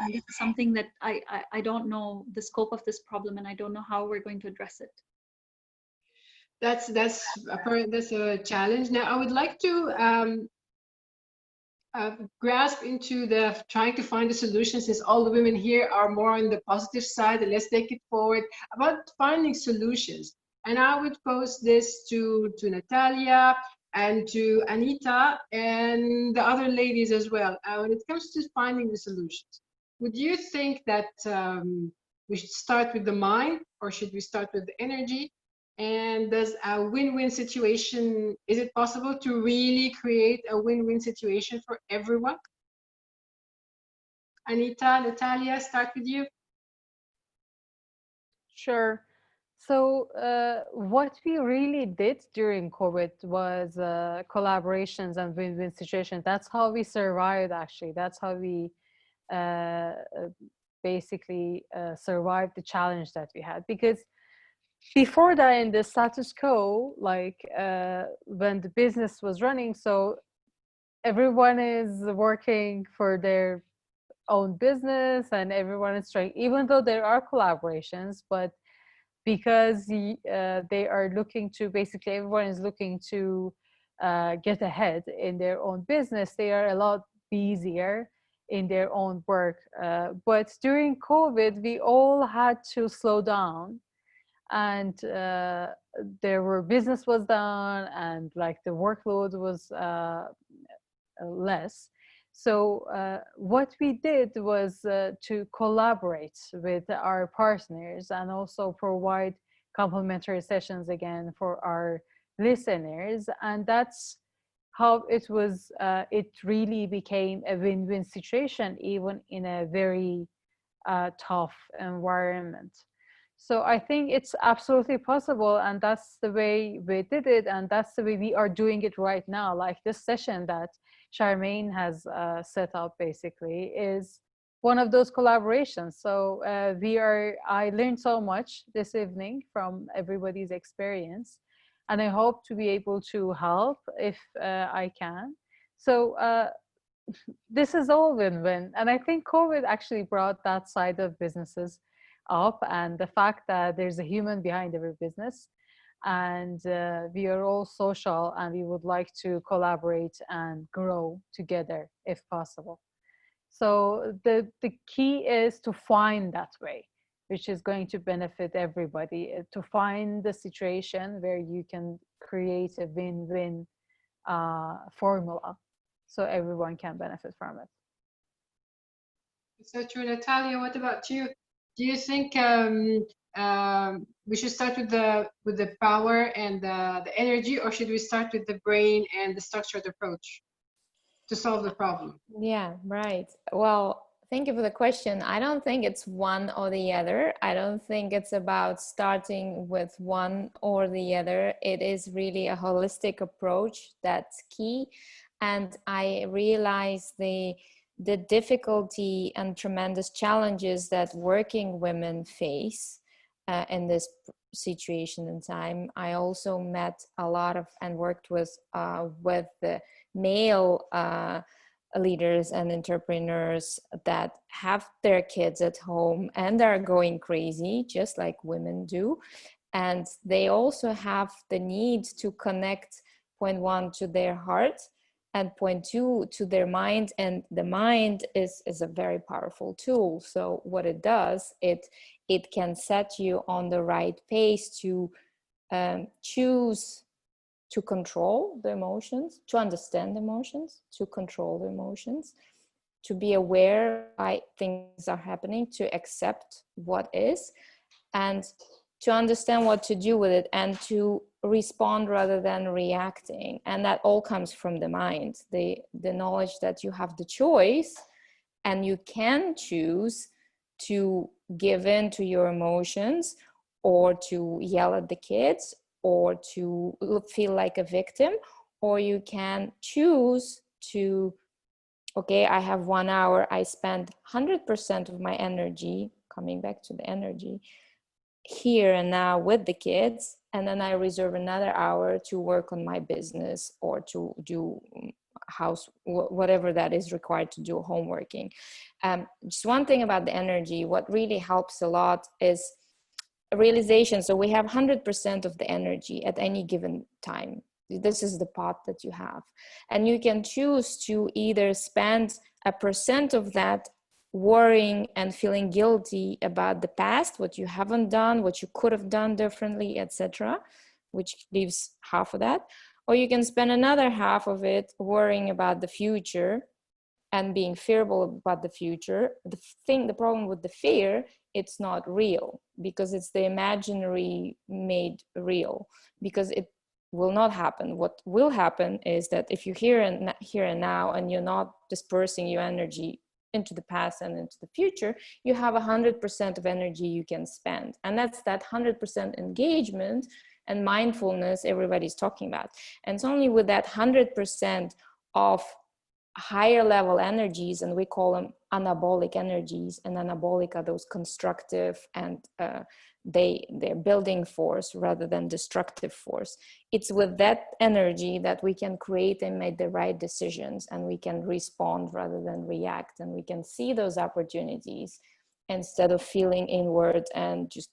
this is something that I don't know the scope of this problem, and I don't know how we're going to address it. That's a challenge. Now I would like to grasp into the trying to find the solution, since all the women here are more on the positive side, and let's take it forward about finding solutions. And I would pose this to Natalia and to Anita and the other ladies as well. When it comes to finding the solutions, would you think that we should start with the mind, or should we start with the energy? And does a win-win situation, is it possible to really create a win-win situation for everyone? Anita, Natalia, start with you. Sure. So what we really did during COVID was collaborations and win-win situations. That's how we survived, actually. That's how we basically survived the challenge that we had. Because before that, in the status quo, like when the business was running, so everyone is working for their own business and everyone is trying, even though there are collaborations, but because they are looking to, basically everyone is looking to get ahead in their own business, they are a lot busier in their own work. But during COVID, we all had to slow down, and there were business was done, and like the workload was less. So what we did was to collaborate with our partners and also provide complimentary sessions again for our listeners. And that's how it was, it really became a win-win situation, even in a very tough environment. So I think it's absolutely possible, and that's the way we did it, and that's the way we are doing it right now. Like this session that Charmaine has set up basically is one of those collaborations. So I learned so much this evening from everybody's experience, and I hope to be able to help if I can. So this is all win-win. And I think COVID actually brought that side of businesses up, and the fact that there's a human behind every business, and we are all social, and we would like to collaborate and grow together if possible. So the key is to find that way, which is going to benefit everybody, to find the situation where you can create a win-win formula so everyone can benefit from it. So true. Natalia, what about you? Do you think we should start with the power and the energy, or should we start with the brain and the structured approach to solve the problem? Yeah, right. Well, Thank you for the question. I don't think it's one or the other. I don't think it's about starting with one or the other. It is really a holistic approach that's key. And I realize the difficulty and tremendous challenges that working women face in this situation and time. I also met a lot of and worked with the male leaders and entrepreneurs that have their kids at home and are going crazy just like women do, and they also have the need to connect, point one, to their heart, and point two, to their mind. And the mind is a very powerful tool. So what it does, it can set you on the right pace to choose to control the emotions, to understand emotions, to control the emotions, to be aware why things are happening, to accept what is, and to understand what to do with it, and to respond rather than reacting. And that all comes from the mind, the knowledge that you have the choice and you can choose to give in to your emotions, or to yell at the kids, or to feel like a victim, or you can choose to, okay, I have 1 hour, I spend 100% of my energy, coming back to the energy, here and now with the kids, and then I reserve another hour to work on my business, or to do house, whatever that is required to do, homeworking. Just one thing about the energy, what really helps a lot is realization. So we have 100% of the energy at any given time. This is the pot that you have, and you can choose to either spend a percent of that worrying and feeling guilty about the past, what you haven't done, what you could have done differently, etc., which leaves half of that. Or you can spend another half of it worrying about the future and being fearful about the future. The problem with the fear, it's not real, because it's the imaginary made real, because it will not happen. What will happen is that if you're here and now, and you're not dispersing your energy into the past and into the future, you have 100% of energy you can spend. And that's that 100% engagement and mindfulness everybody's talking about. And it's only with that 100% of higher level energies, and we call them anabolic energies, and anabolic are those constructive, and they're building force rather than destructive force. It's with that energy that we can create and make the right decisions, and we can respond rather than react, and we can see those opportunities instead of feeling inward and just,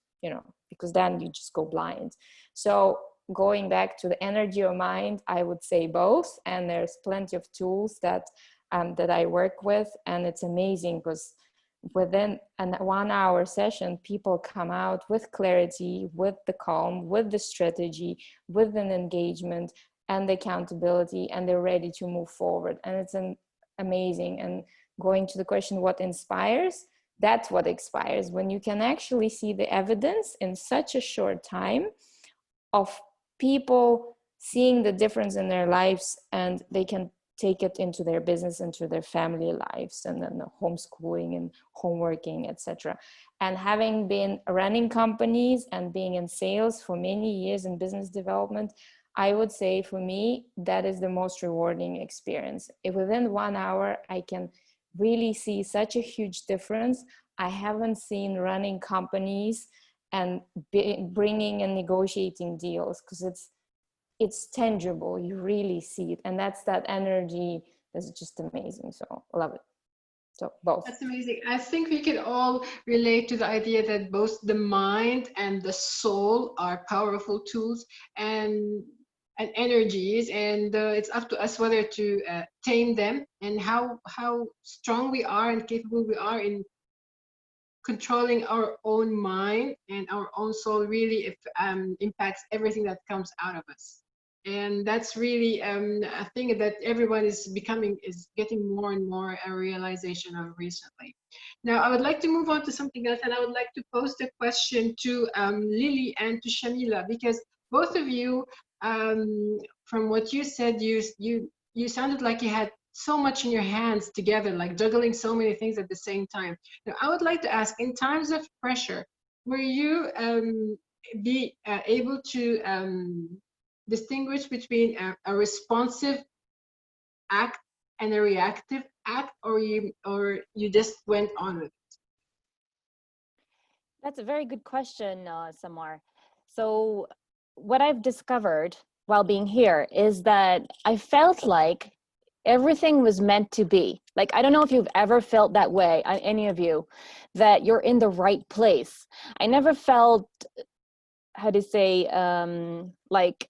because then you just go blind. So going back to the energy or mind, I would say both. And there's plenty of tools that I work with, and it's amazing because within a 1 hour session, people come out with clarity, with the calm, with the strategy, with an engagement and the accountability, and they're ready to move forward. And it's amazing. And going to the question, what inspires? That's what inspires, when you can actually see the evidence in such a short time of people seeing the difference in their lives, and they can take it into their business, into their family lives, and then the homeschooling and homeworking, etc. And having been running companies and being in sales for many years in business development, I would say for me, that is the most rewarding experience. If within 1 hour, I can really see such a huge difference. I haven't seen running companies and bringing and negotiating deals, because it's tangible. You really see it, and that's that energy that's just amazing. So I love it. So both. That's amazing. I think we can all relate to the idea that both the mind and the soul are powerful tools and energies, and it's up to us whether to tame them, and how strong we are and capable we are in controlling our own mind and our own soul. Really impacts everything that comes out of us. And that's really a thing that everyone is getting more and more a realization of recently. Now, I would like to move on to something else, and I would like to pose a question to Lily and to Shamila, because both of you, from what you said, you sounded like you had so much in your hands together, like juggling so many things at the same time. Now, I would like to ask, in times of pressure, were you able to distinguish between a responsive act and a reactive act, or you just went on with it? That's a very good question, Samar. So what I've discovered while being here is that I felt like everything was meant to be. Like, I don't know if you've ever felt that way, any of you, that you're in the right place. I never felt, how to say, like,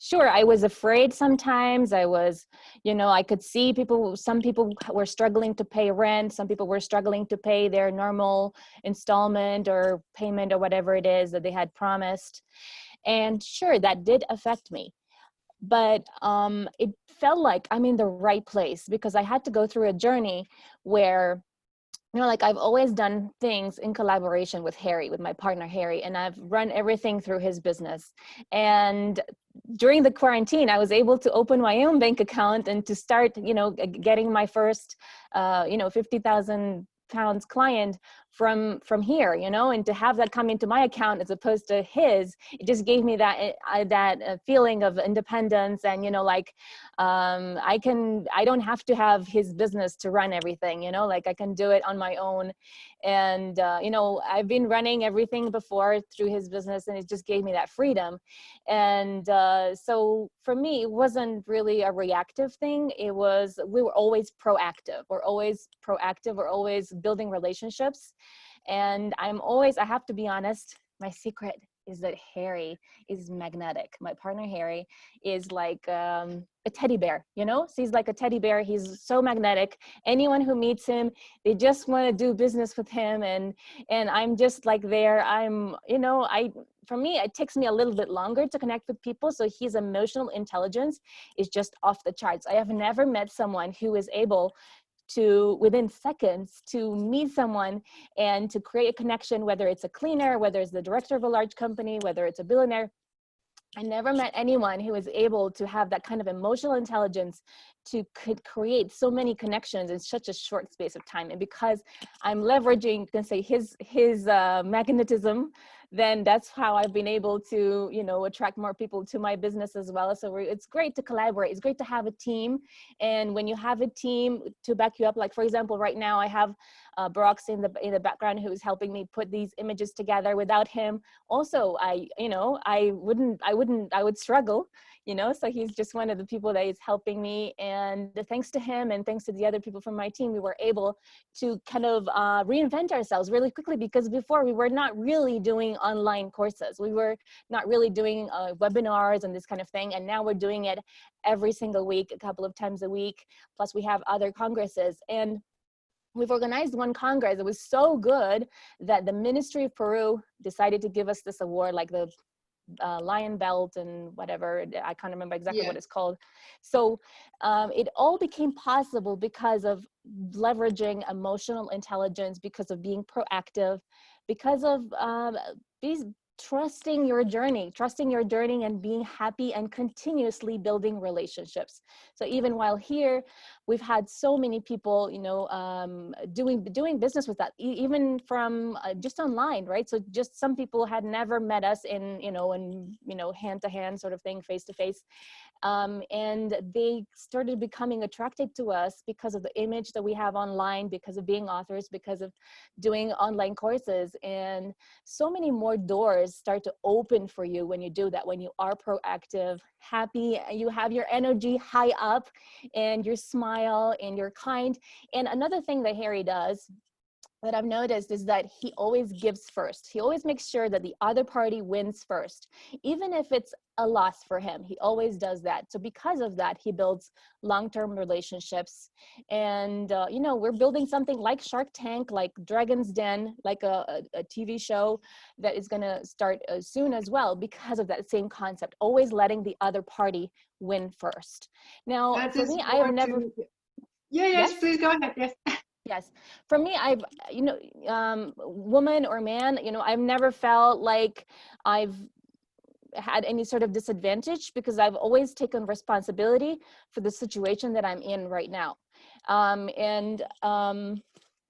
sure, I was afraid sometimes. I was, I could see some people were struggling to pay rent. Some people were struggling to pay their normal installment or payment or whatever it is that they had promised. And sure, that did affect me. But it felt like I'm in the right place because I had to go through a journey where, like, I've always done things in collaboration with Harry, with my partner Harry, and I've run everything through his business. And during the quarantine, I was able to open my own bank account and to start, getting my first, 50,000 pounds client from here, and to have that come into my account as opposed to his, it just gave me that feeling of independence. And I don't have to have his business to run everything, like I can do it on my own. And I've been running everything before through his business, and it just gave me that freedom. And so for me, it wasn't really a reactive thing. We were always proactive. We're always building relationships. And I have to be honest, my secret is that Harry is magnetic. My partner Harry is like a teddy bear, So he's like a teddy bear. He's so magnetic. Anyone who meets him, they just want to do business with him. And I'm just like there. For me, it takes me a little bit longer to connect with people. So his emotional intelligence is just off the charts. I have never met someone who is able to, within seconds, to meet someone and to create a connection, whether it's a cleaner, whether it's the director of a large company, whether it's a billionaire. I never met anyone who was able to have that kind of emotional intelligence to create so many connections in such a short space of time. And because I'm leveraging, you can say, his magnetism, then that's how I've been able to, attract more people to my business as well. So it's great to collaborate. It's great to have a team. And when you have a team to back you up, like for example, right now I have Brox in the background who's helping me put these images together. Without him, also, I would struggle, so he's just one of the people that is helping me. And thanks to him and thanks to the other people from my team, we were able to kind of reinvent ourselves really quickly, because before we were not really doing online courses. We were not really doing webinars and this kind of thing. And now we're doing it every single week, a couple of times a week. Plus we have other congresses. And we've organized one congress. It was so good that the Ministry of Peru decided to give us this award, like the Lion Belt and whatever. I can't remember exactly what it's called. So it all became possible because of leveraging emotional intelligence, because of being proactive, because of trusting your journey and being happy and continuously building relationships. So even while here, we've had so many people, doing business with that, even from just online, right? So just some people had never met us in hand to hand sort of thing, face to face. And they started becoming attracted to us because of the image that we have online, because of being authors, because of doing online courses. And so many more doors start to open for you when you do that, when you are proactive, happy, you have your energy high up and your smile and you're kind. And another thing that Harry does that I've noticed is that he always gives first. He always makes sure that the other party wins first, even if it's a loss for him. He always does that. So because of that, he builds long-term relationships. And, we're building something like Shark Tank, like Dragon's Den, like a TV show that is going to start soon as well, because of that same concept, always letting the other party win first. Now, That for is me, I have never... Yes, please go ahead. Yes. Yes. For me, I've, woman or man, I've never felt like I've had any sort of disadvantage because I've always taken responsibility for the situation that I'm in right now.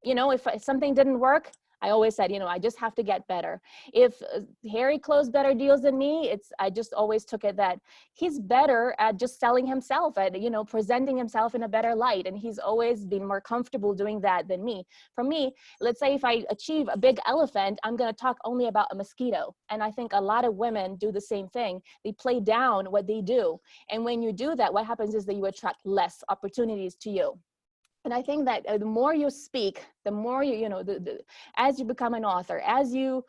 You know, if something didn't work, I always said, you know, I just have to get better. If Harry closed better deals than me, I just always took it that he's better at just selling himself, at, you know, presenting himself in a better light. And he's always been more comfortable doing that than me. For me, let's say if I achieve a big elephant, I'm going to talk only about a mosquito. And I think a lot of women do the same thing. They play down what they do. And when you do that, what happens is that you attract less opportunities to you. And I think that the more you speak, the more you know, as you become an author, as you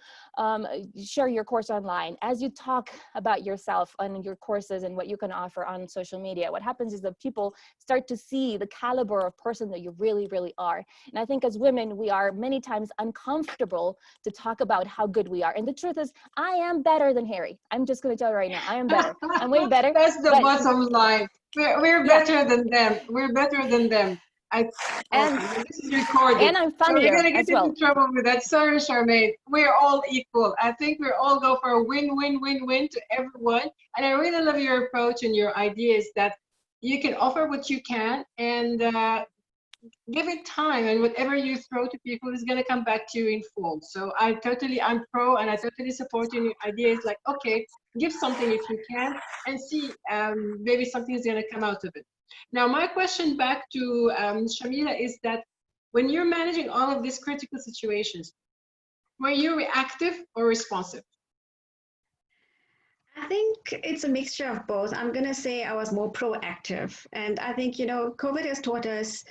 share your course online, as you talk about yourself and your courses and what you can offer on social media, what happens is that people start to see the caliber of person that you really, really are. And I think as women, we are many times uncomfortable to talk about how good we are. And the truth is, I am better than Harry. I'm just going to tell you right now, I am better. I'm way better. That's the bottom line. We're Yeah. better than them. We're better than them. Okay, this is recorded. And I'm So we're funnier gonna get as well. into trouble with that. Sorry, Charmaine. We're all equal. I think we all go for a win-win-win-win to everyone. And I really love your approach and your ideas that you can offer what you can and give it time, and whatever you throw to people is gonna come back to you in full. So I'm pro, and I totally support your ideas. Like, okay, give something if you can, and see maybe something is gonna come out of it. Now, my question back to Shamila is that when you're managing all of these critical situations, were you reactive or responsive? I think it's a mixture of both. I'm going to say I was more proactive. And I think, you know, COVID has taught us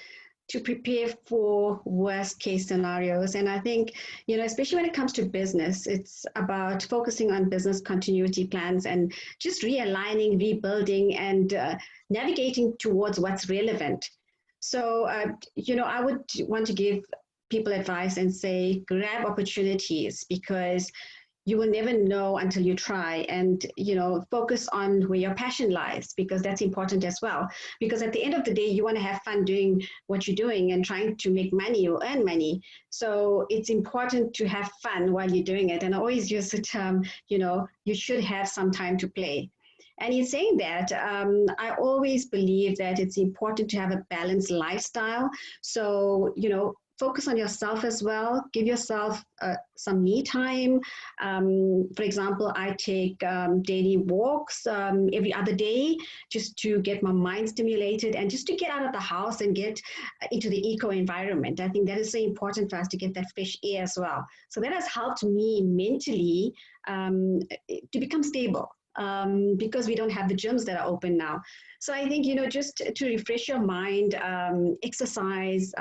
to prepare for worst case scenarios. And I think, you know, especially when it comes to business, it's about focusing on business continuity plans and just realigning, rebuilding, and navigating towards what's relevant. So, you know, I would want to give people advice and say, grab opportunities, because you will never know until you try, and, you know, focus on where your passion lies, because that's important as well. Because at the end of the day, you want to have fun doing what you're doing and trying to make money or earn money. So it's important to have fun while you're doing it. And I always use the term, you know, you should have some time to play. And in saying that, I always believe that it's important to have a balanced lifestyle. So, you know, focus on yourself as well. Give yourself some me time. For example, I take daily walks every other day just to get my mind stimulated and just to get out of the house and get into the eco environment. I think that is so important for us to get that fresh air as well. So that has helped me mentally to become stable. Because we don't have the gyms that are open now. So I think, you know, just to refresh your mind, exercise,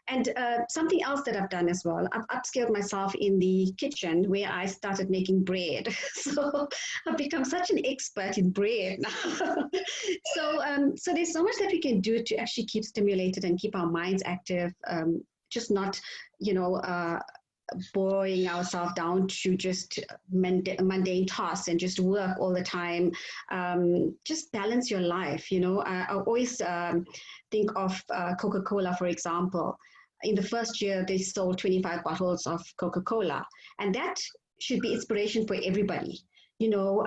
and something else that I've done as well, I've upskilled myself in the kitchen where I started making bread. So I've become such an expert in bread now. So there's so much that we can do to actually keep stimulated and keep our minds active, just not, you know, boring ourselves down to just mundane tasks and just work all the time. Just balance your life, you know. I always think of Coca-Cola, for example. In the first year, they sold 25 bottles of Coca-Cola, and that should be inspiration for everybody. You know,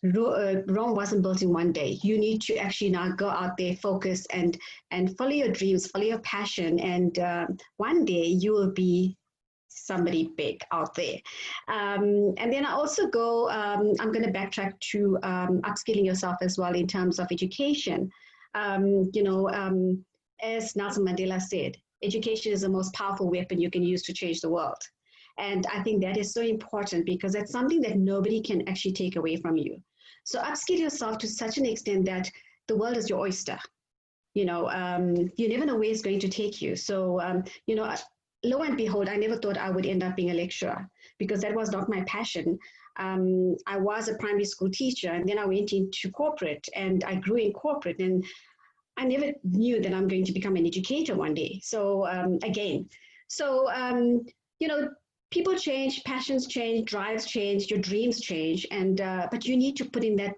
Rome wasn't built in one day. You need to actually now go out there, focus, and follow your dreams, follow your passion, and one day you will be somebody big out there. And then I also go, I'm going to backtrack to upskilling yourself as well in terms of education. You know, as Nelson Mandela said, education is the most powerful weapon you can use to change the world. And I think that is so important because that's something that nobody can actually take away from you. So upskill yourself to such an extent that the world is your oyster. You know, you never know where it's going to take you. So, you know, lo and behold, I never thought I would end up being a lecturer because that was not my passion. I was a primary school teacher, and then I went into corporate and I grew in corporate, and I never knew that I'm going to become an educator one day. So you know, people change, passions change, drives change, your dreams change, and but you need to put in that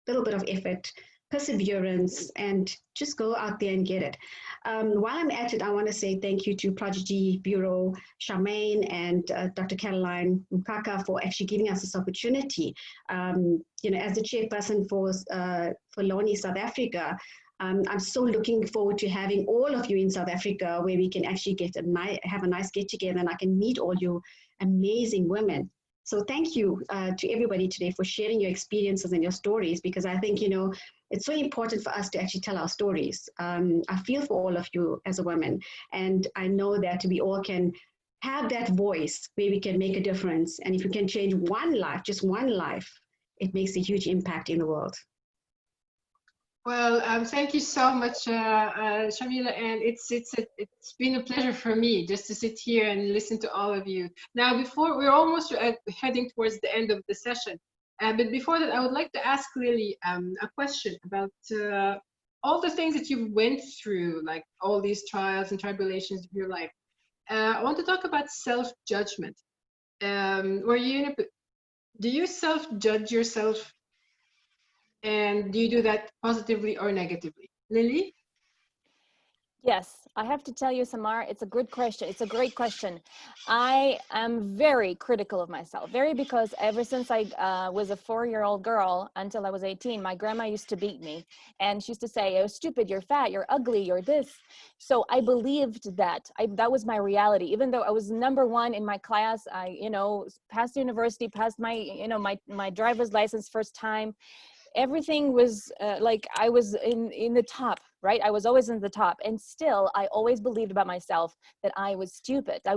little bit of effort, perseverance, and just go out there and get it. While I'm at it, I want to say thank you to Prodigy Bureau, Charmaine, and Dr. Caroline Mkaka for actually giving us this opportunity. As the chairperson for Loani South Africa, I'm so looking forward to having all of you in South Africa, where we can actually have a nice get together, and I can meet all you amazing women. So thank you to everybody today for sharing your experiences and your stories, because I think, it's so important for us to actually tell our stories. I feel for all of you as a woman, and I know that we all can have that voice where we can make a difference. And if we can change one life, just one life, it makes a huge impact in the world. Well, thank you so much, Shamila, and it's been a pleasure for me just to sit here and listen to all of you. Now, before we're almost heading towards the end of the session, but before that, I would like to ask Lily a question about all the things that you went through, like all these trials and tribulations of your life. I want to talk about self-judgment. Do you self-judge yourself? And do you do that positively or negatively? Lily? Yes, I have to tell you, Samar, it's a good question. It's a great question. I am very critical of myself, because ever since I was a 4-year-old girl until I was 18, my grandma used to beat me. And she used to say, "Oh, stupid, you're fat, you're ugly, you're this." So I believed that. That was my reality. Even though I was #1 in my class, I, passed university, passed my driver's license first time. Everything was like I was in the top, right? I was always in the top, and still I always believed about myself that I was stupid. I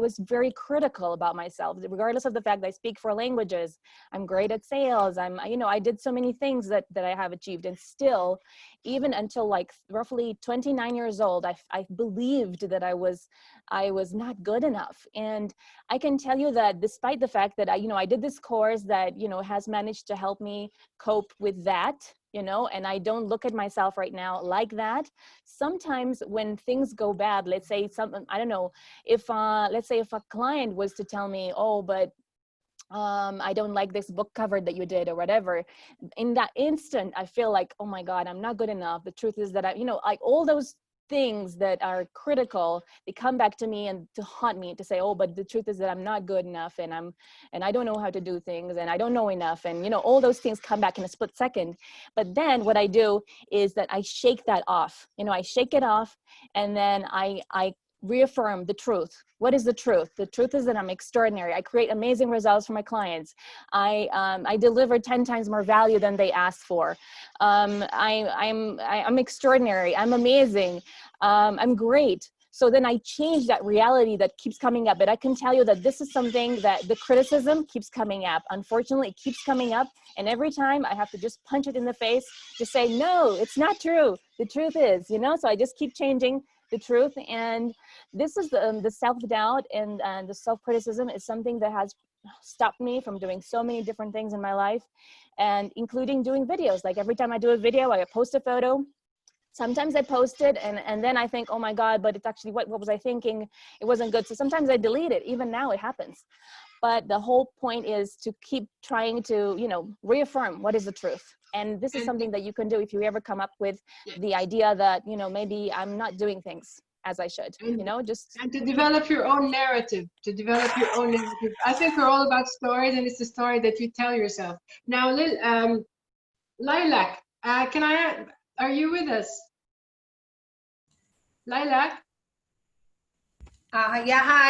was very critical about myself, regardless of the fact that I speak 4 languages. I'm great at sales. I did so many things that I have achieved, and still, even until like roughly 29 years old, I believed that I was not good enough. And I can tell you that despite the fact that I did this course that has managed to help me cope with that, and I don't look at myself right now like that. Sometimes when things go bad, let's say I don't know, if let's say if a client was to tell me, "Oh, but I don't like this book cover that you did," or whatever, in that instant I feel like, oh my God, I'm not good enough. The truth is that like all those things that are critical, they come back to me and to haunt me, to say, "Oh, but the truth is that I'm not good enough, and I don't know how to do things, and I don't know enough," and all those things come back in a split second. But then what I do is that I shake that off. I shake it off, and then I reaffirm the truth. What is the truth? The truth is that I'm extraordinary. I create amazing results for my clients. I deliver 10 times more value than they asked for. I'm extraordinary. I'm amazing. I'm great. So then I change that reality that keeps coming up. But I can tell you that this is something that the criticism keeps coming up. Unfortunately, it keeps coming up. And every time I have to just punch it in the face, just say, "No, it's not true. The truth is," so I just keep changing the truth. And this is the self-doubt and the self-criticism is something that has stopped me from doing so many different things in my life, and including doing videos. Like every time I do a video, I post a photo. Sometimes I post it and then I think, "Oh my God, but it's actually, what was I thinking? It wasn't good." So sometimes I delete it. Even now it happens. But the whole point is to keep trying to, reaffirm what is the truth. And this is something that you can do if you ever come up with the idea that, maybe I'm not doing things as I should, And to develop your own narrative, I think we're all about stories, and it's the story that you tell yourself. Now, Lilac, are you with us? Lilac? Yeah, hi.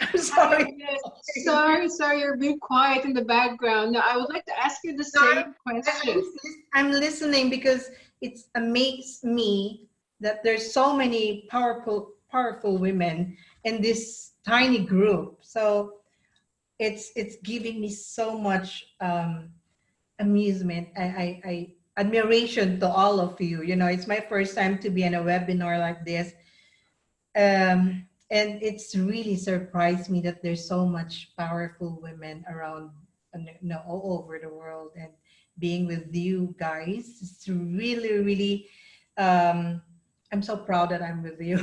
I'm sorry. Sorry, you're being quiet in the background. Now, I would like to ask you the same question. I'm listening because it's amazed me that there's so many powerful women in this tiny group. So it's giving me so much amusement. I admiration to all of you. It's my first time to be in a webinar like this. And it's really surprised me that there's so much powerful women around, all over the world. And being with you guys, it's really, really, I'm so proud that I'm with you.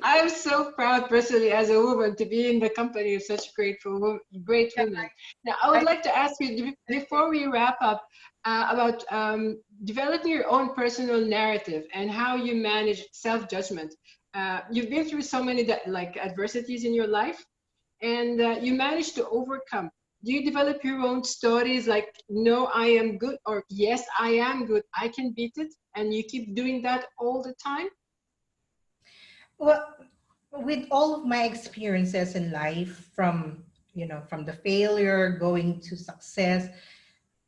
I'm so proud personally as a woman to be in the company of such great Yeah, women. Now, I would I, like to ask you before we wrap up about developing your own personal narrative and how you manage self-judgment. You've been through so many like adversities in your life, and you managed to overcome. Do you develop your own stories like, no, I am good, or yes, I am good, I can beat it, and you keep doing that all the time? well, with all of my experiences in life, from from the failure going to success,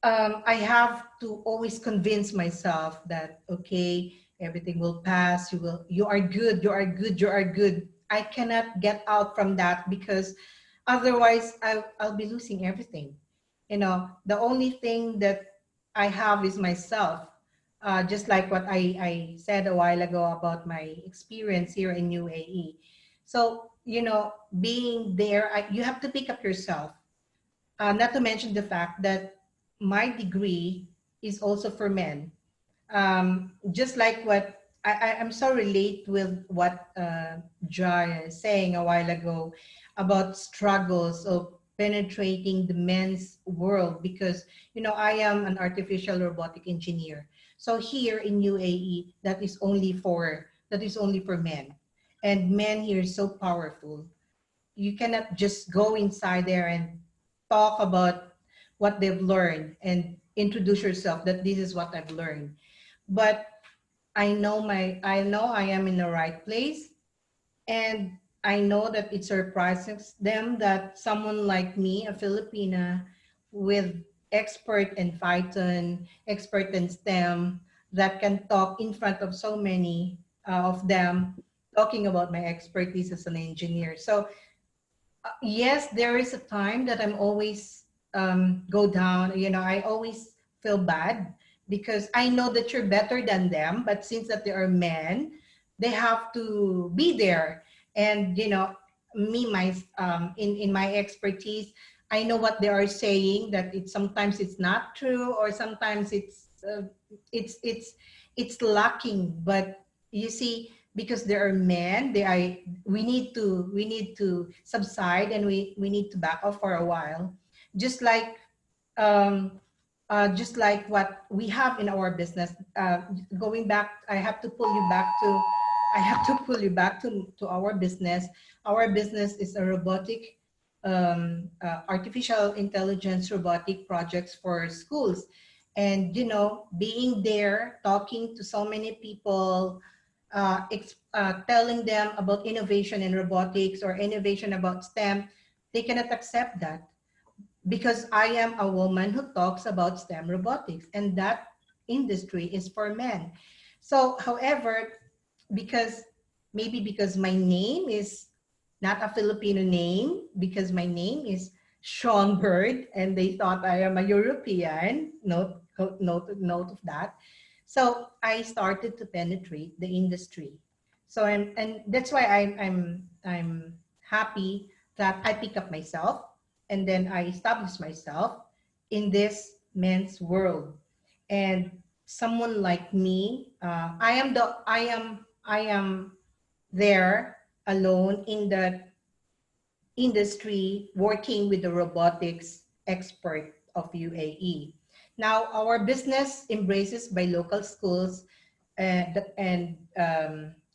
I have to always convince myself that okay, everything will pass. You are good. You are good. You are good. I cannot get out from that because otherwise I'll be losing everything. The only thing that I have is myself. Just like what I said a while ago about my experience here in UAE. So, being there, you have to pick up yourself. Not to mention the fact that my degree is also for men. Just like what I'm so relate with what Jai is saying a while ago about struggles of penetrating the men's world, because I am an artificial robotic engineer. So here in UAE, that is only for men, and men here is so powerful. You cannot just go inside there and talk about what they've learned and introduce yourself that this is what I've learned. But I know I am in the right place, and I know that it surprises them that someone like me, a Filipina with expert in Python, expert in STEM, that can talk in front of so many of them, talking about my expertise as an engineer. So yes, there is a time that I'm always go down. I always feel bad because I know that you're better than them, but since that they are men, they have to be there. And me, in my expertise, I know what they are saying. That sometimes it's not true, or sometimes it's it's lacking. But you see, because there are men, we need to subside, and we need to back off for a while, just like um just like what we have in our business. Going back, I have to pull you back to our business. Our business is a robotic artificial intelligence robotic projects for schools. And being there, talking to so many people, telling them about innovation in robotics or innovation about STEM, they cannot accept that because I am a woman who talks about STEM robotics, and that industry is for men. So, however, because maybe because my name is not a Filipino name, because my name is Sean Bird, and they thought I am a European. Note of that. So I started to penetrate the industry. So and that's why I'm happy that I pick up myself, and then I establish myself in this men's world. And someone like me, I am there alone in the industry, working with the robotics expert of UAE. Now, our business embraces by local schools, and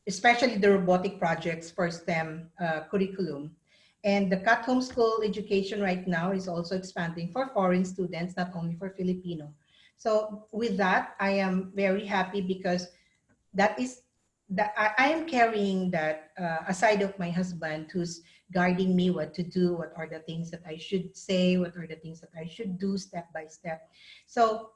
especially the robotic projects for STEM curriculum. And the cut homeschool education right now is also expanding for foreign students, not only for Filipino. So with that, I am very happy because that is that I am carrying that aside of my husband, who's guiding me what to do, what are the things that I should say, what are the things that I should do step by step. So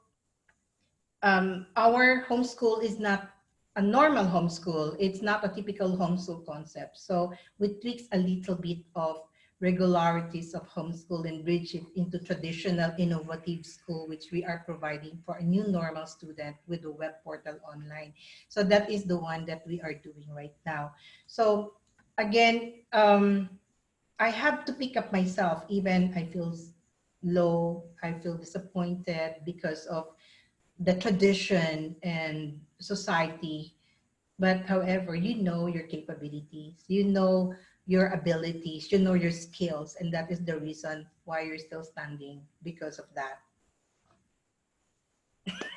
our homeschool is not a normal homeschool. It's not a typical homeschool concept. So we tweaks a little bit of regularities of homeschool and bridge it into traditional innovative school, which we are providing for a new normal student with the web portal online. So that is the one that we are doing right now. So again, I have to pick up myself. Even I feel low, I feel disappointed because of the tradition and society. But however, you know your capabilities, you know your abilities, you know your skills, and that is the reason why you're still standing because of that.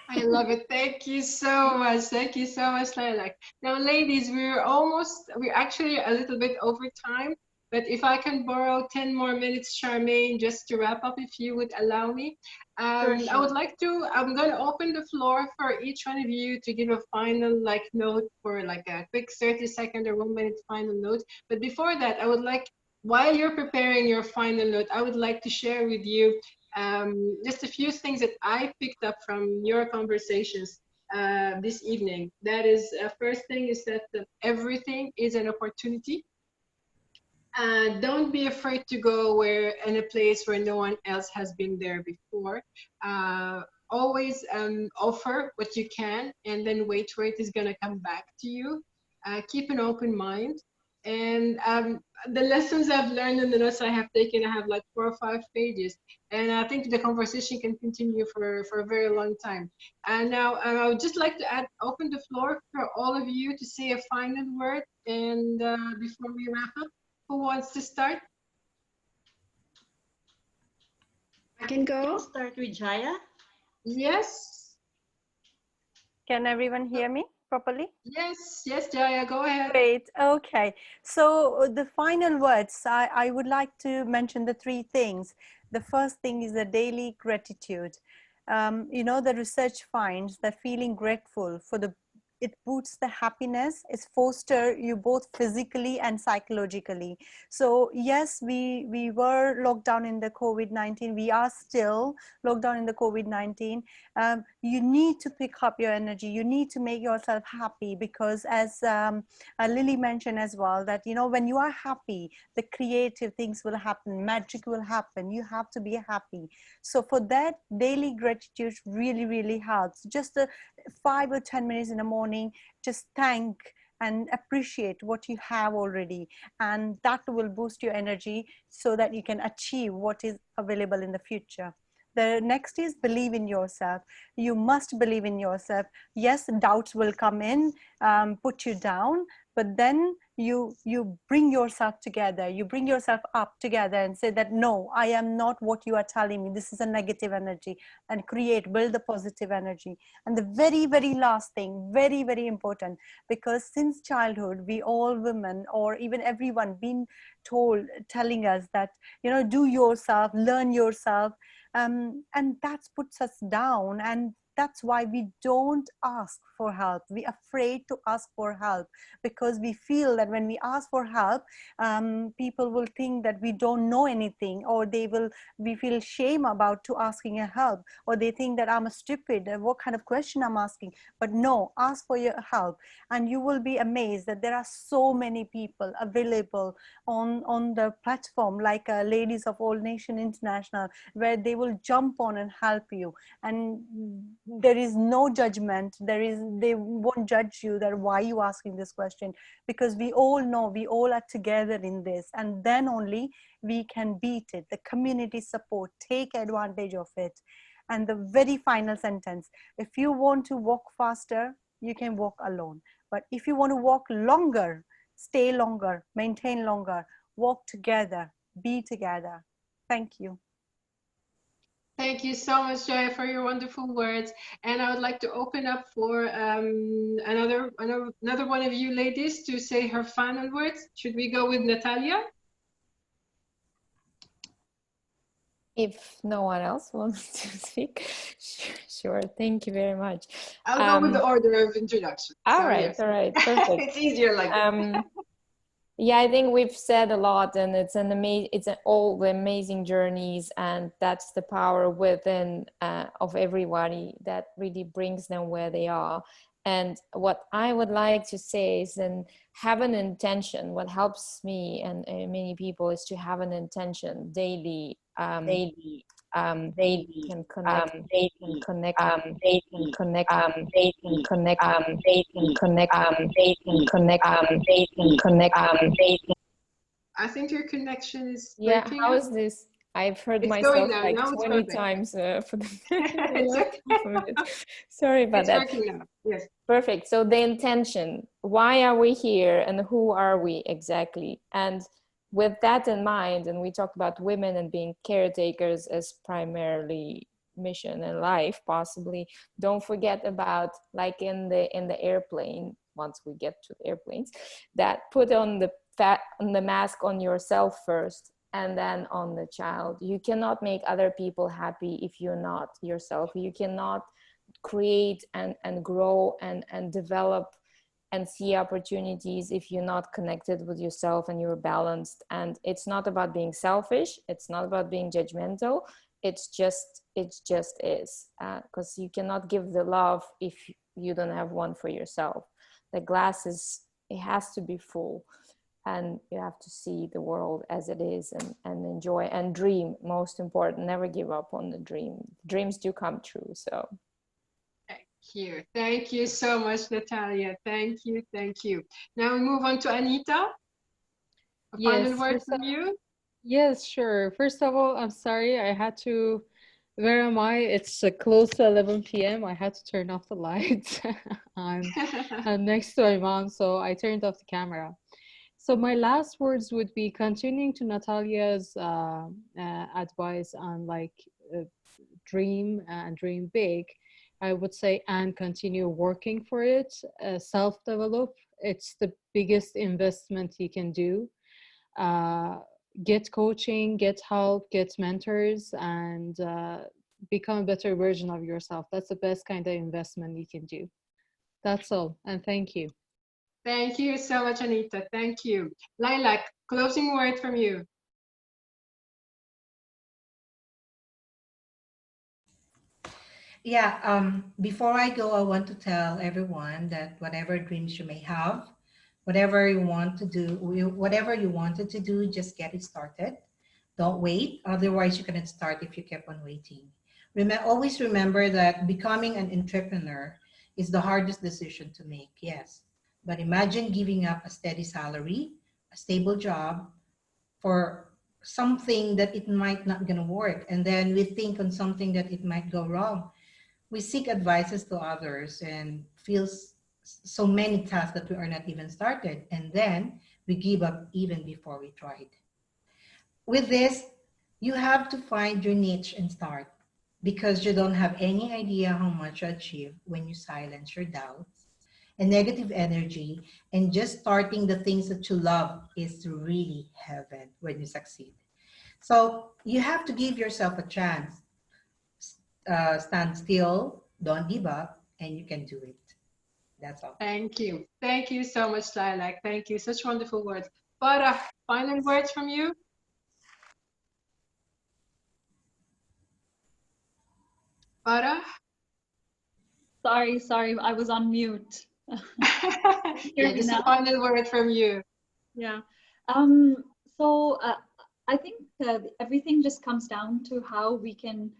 I love it. Thank you so much. Thank you so much, Lilac. Now, ladies, we're actually a little bit over time, but if I can borrow 10 more minutes, Charmaine, just to wrap up, if you would allow me. Sure, sure. I'm going to open the floor for each one of you to give a final note for like a quick 30-second or 1 minute final note. But before that, while you're preparing your final note, I would like to share with you just a few things that I picked up from your conversations this evening. That is, first thing is that everything is an opportunity. Don't be afraid to go in a place where no one else has been there before. Always offer what you can, and then wait for it is gonna come back to you. Keep an open mind. And the lessons I've learned and the notes I have taken, I have like 4 or 5 pages. And I think the conversation can continue for a very long time. And now I would just like to open the floor for all of you to say a final word. And before we wrap up, who wants to start? I can go. Let's start with Jaya. Yes. Can everyone hear me properly? Yes, Jaya, go ahead. Great. Okay. So the final words, I would like to mention the 3 things. The first thing is the daily gratitude. The research finds that feeling grateful it boosts the happiness, it fosters you both physically and psychologically. So yes, we were locked down in the COVID-19. We are still locked down in the COVID-19. You need to pick up your energy. You need to make yourself happy, because as Lily mentioned as well, that when you are happy, the creative things will happen, magic will happen. You have to be happy. So for that, daily gratitude really, really helps. Just 5 or 10 minutes in the morning, just thank and appreciate what you have already, and that will boost your energy so that you can achieve what is available in the future. The next is believe in yourself. You must believe in yourself. Yes, doubts will come in, put you down, but then you bring yourself together. You bring yourself up together and say that, no, I am not what you are telling me. This is a negative energy, and build the positive energy. And the very, very last thing, very, very important, because since childhood, we all women, or even everyone, been telling us that, do yourself, learn yourself. And that puts us down, and that's why we don't ask for help. We're afraid to ask for help, because we feel that when we ask for help, people will think that we don't know anything, or we feel shame about to asking a help, or they think that I'm a stupid, what kind of question I'm asking. But no, ask for your help, and you will be amazed that there are so many people available on the platform, like Ladies of All Nation International, where they will jump on and help you. And there is no judgment. They won't judge you that why you asking this question, because we all know we all are together in this, and then only we can beat it. The community support, take advantage of it. And the very final sentence, if you want to walk faster, you can walk alone. But if you want to walk longer, stay longer, maintain longer, walk together, be together. Thank you. Thank you so much, Jaya, for your wonderful words. And I would like to open up for another one of you ladies to say her final words. Should we go with Natalia? If no one else wants to speak, sure. Thank you very much. I'll go with the order of introduction. All right, perfect. It's easier like that. Yeah, I think we've said a lot, and it's all the amazing journeys, and that's the power within of everybody that really brings them where they are. And what I would like to say is, and have an intention. What helps me and many people is to have an intention daily, daily can connect, can connect, can connect, can connect, can connect, can connect, can connect. I think your connection is breaking. How is this? I've heard myself like 20 times for the Sorry about that. It's working now. Yes. Perfect. So the intention, why are we here and who are we exactly? And with that in mind, and we talked about women and being caretakers as primarily mission in life, possibly, don't forget about, like in the airplane, once we get to the airplanes, that put on the mask on yourself first and then on the child. You cannot make other people happy if you're not yourself. You cannot create and grow and develop and see opportunities if you're not connected with yourself and you're balanced. And it's not about being selfish, it's not about being judgmental, it just is, because you cannot give the love if you don't have one for yourself. The glass it has to be full, and you have to see the world as it is, and enjoy and dream. Most important, never give up on the dream. Dreams do come true. So thank you so much, Natalia. Thank you. Now we move on to Anita. A final word from you. Yes, sure. First of all, I'm sorry I had to, where am I? It's close to 11 p.m. I had to turn off the lights. I'm next to my mom, so I turned off the camera. So my last words would be continuing to Natalia's advice on like dream and dream big. I would say, and continue working for it, self-develop. It's the biggest investment you can do. Get coaching, get help, get mentors, and become a better version of yourself. That's the best kind of investment you can do. That's all, and thank you. Thank you so much, Anita. Thank you. Lilac, closing word from you. Yeah, before I go, I want to tell everyone that whatever dreams you may have, whatever you want to do, whatever you wanted to do, just get it started. Don't wait, otherwise you cannot start if you kept on waiting. Always remember that becoming an entrepreneur is the hardest decision to make, yes. But imagine giving up a steady salary, a stable job for something that it might not gonna work. And then we think on something that it might go wrong. We seek advices to others and feels so many tasks that we are not even started. And then we give up even before we tried. With this, you have to find your niche and start, because you don't have any idea how much you achieve when you silence your doubts and negative energy, and just starting the things that you love is really heaven when you succeed. So you have to give yourself a chance. Stand still, don't give up, and you can do it. That's all. Thank you. Thank you so much, Lilac. Thank you. Such wonderful words. Farah, final words from you? Farah? Sorry, I was on mute. Yeah, just a final word from you. Yeah. So I think that everything just comes down to how we can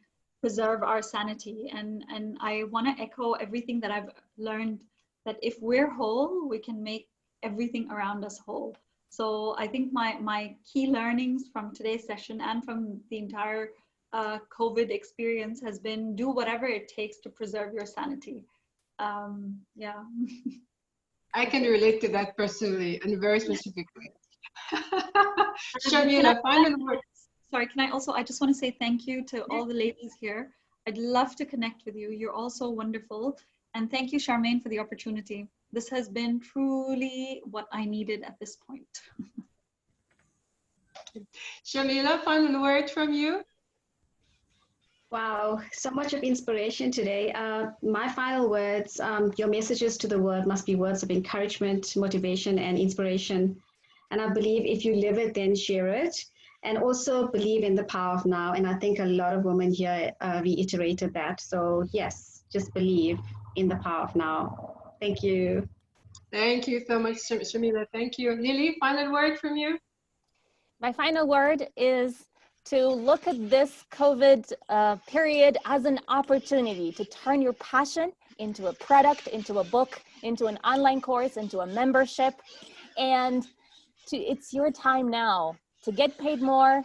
preserve our sanity. And I want to echo everything that I've learned, that if we're whole, we can make everything around us whole. So I think my key learnings from today's session and from the entire COVID experience has been do whatever it takes to preserve your sanity. Yeah. I can relate to that personally in a very specific way. Shamila, final word. Sorry, I just want to say thank you to all the ladies here. I'd love to connect with you. You're all so wonderful. And thank you, Charmaine, for the opportunity. This has been truly what I needed at this point. Shamila, final word from you? Wow, so much of inspiration today. My final words, your messages to the world must be words of encouragement, motivation, and inspiration. And I believe if you live it, then share it. And also believe in the power of now. And I think a lot of women here reiterated that. So yes, just believe in the power of now. Thank you. Thank you so much, Shamila. Thank you. Lily, final word from you? My final word is to look at this COVID period as an opportunity to turn your passion into a product, into a book, into an online course, into a membership. And it's your time now to get paid more,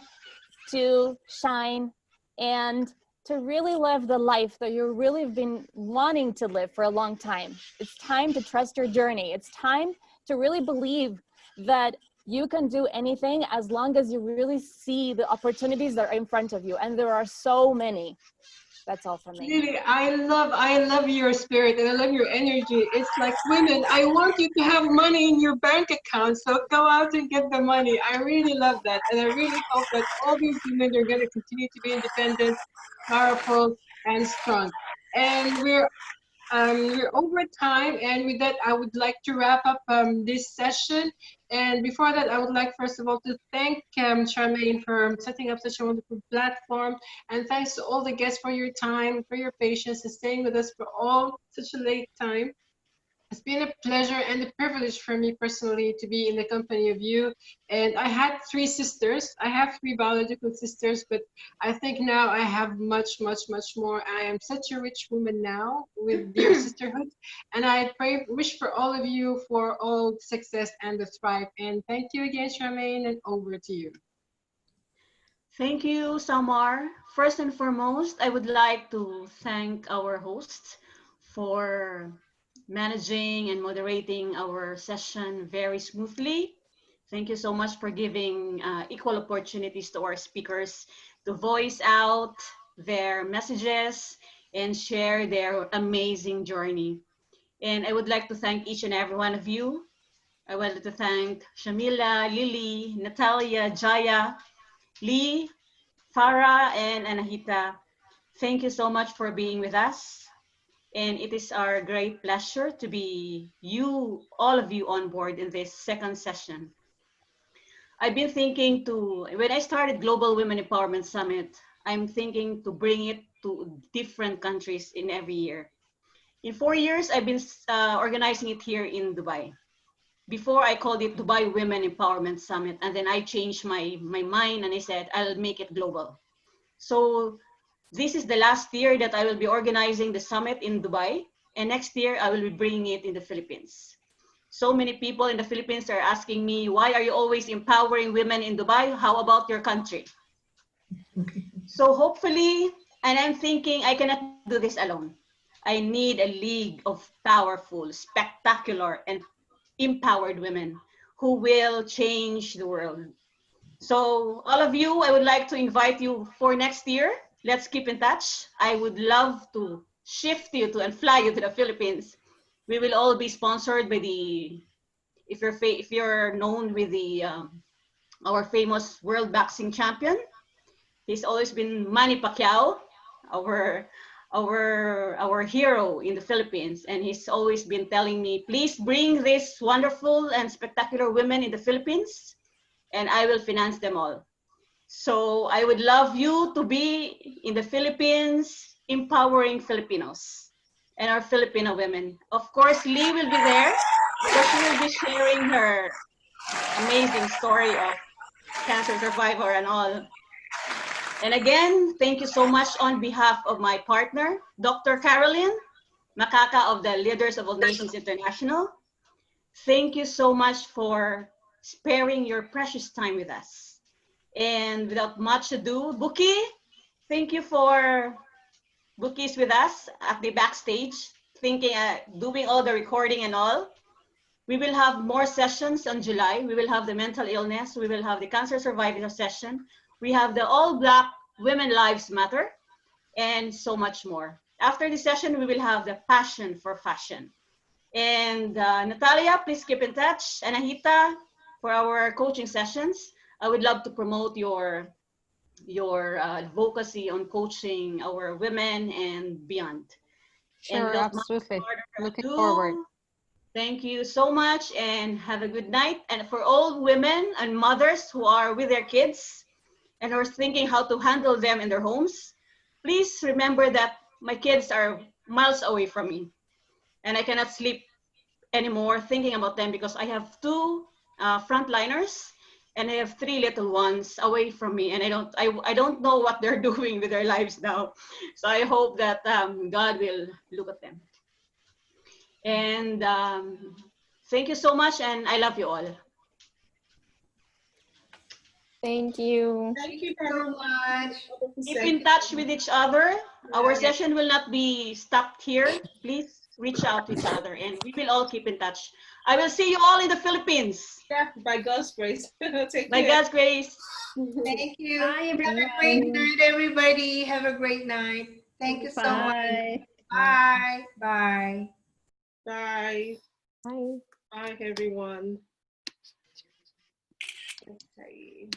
to shine, and to really live the life that you've really been wanting to live for a long time. It's time to trust your journey. It's time to really believe that you can do anything as long as you really see the opportunities that are in front of you. And there are so many. That's all from me. Lily, I love your spirit and I love your energy. It's like, women, I want you to have money in your bank account, so go out and get the money. I really love that. And I really hope that all these women are going to continue to be independent, powerful, and strong. And we're over time, and with that, I would like to wrap up this session. And before that, I would like, first of all, to thank Charmaine for setting up such a wonderful platform. And thanks to all the guests for your time, for your patience, and staying with us for all such a late time. It's been a pleasure and a privilege for me personally to be in the company of you. And I had three sisters. I have three biological sisters, but I think now I have much, much, much more. I am such a rich woman now with your sisterhood. And I wish for all of you for all success and the thrive. And thank you again, Charmaine, and over to you. Thank you, Samar. First and foremost, I would like to thank our hosts for managing and moderating our session very smoothly. Thank you so much for giving equal opportunities to our speakers to voice out their messages and share their amazing journey. And I would like to thank each and every one of you. I would like to thank Shamila, Lily, Natalia, Jaya, Lee, Farah, and Anahita. Thank you so much for being with us. And it is our great pleasure to be all of you on board in this second session. I've been thinking when I started Global Women Empowerment Summit, I'm thinking to bring it to different countries in every year. In 4 years, I've been organizing it here in Dubai. Before I called it Dubai Women Empowerment Summit, and then I changed my mind and I said, I'll make it global. So this is the last year that I will be organizing the summit in Dubai, and next year I will be bringing it in the Philippines. So many people in the Philippines are asking me, why are you always empowering women in Dubai? How about your country? So hopefully, and I'm thinking I cannot do this alone. I need a league of powerful, spectacular, and empowered women who will change the world. So all of you, I would like to invite you for next year. Let's keep in touch. I would love to shift you to and fly you to the Philippines. We will all be sponsored by if you're known with our famous world boxing champion. He's always been Manny Pacquiao, our hero in the Philippines, and he's always been telling me, please bring these wonderful and spectacular women in the Philippines, and I will finance them all. So I would love you to be in the Philippines, empowering Filipinos and our Filipino women. Of course, Lee will be there because she will be sharing her amazing story of cancer survivor and all. And again, thank you so much on behalf of my partner, Dr. Caroline Makaka of the Leaders of All Nations International. Thank you so much for sparing your precious time with us. And without much ado, Buki, thank you for Buki's with us at the backstage, doing all the recording and all. We will have more sessions on July. We will have the mental illness. We will have the cancer survivor session. We have the All Black Women Lives Matter, and so much more. After the session, we will have the passion for fashion. And Natalia, please keep in touch. Anahita, for our coaching sessions, I would love to promote your advocacy on coaching our women and beyond. Sure, absolutely. Looking forward. Thank you so much and have a good night. And for all women and mothers who are with their kids and are thinking how to handle them in their homes, please remember that my kids are miles away from me and I cannot sleep anymore thinking about them because I have two frontliners and I have three little ones away from me, and I don't know what they're doing with their lives now. So I hope that God will look at them. And thank you so much, and I love you all. Thank you. Thank you so much. Keep in touch with each other. Our Yeah. session will not be stopped here. Please reach out to each other and we will all keep in touch. I will see you all in the Philippines. Yeah, by God's grace. Take By care. God's grace. Thank you. Bye, Have a everyone. great night, everybody. Have a great night. Thank you so much. Bye. Bye. Bye. Bye. Bye. Bye, everyone. Okay.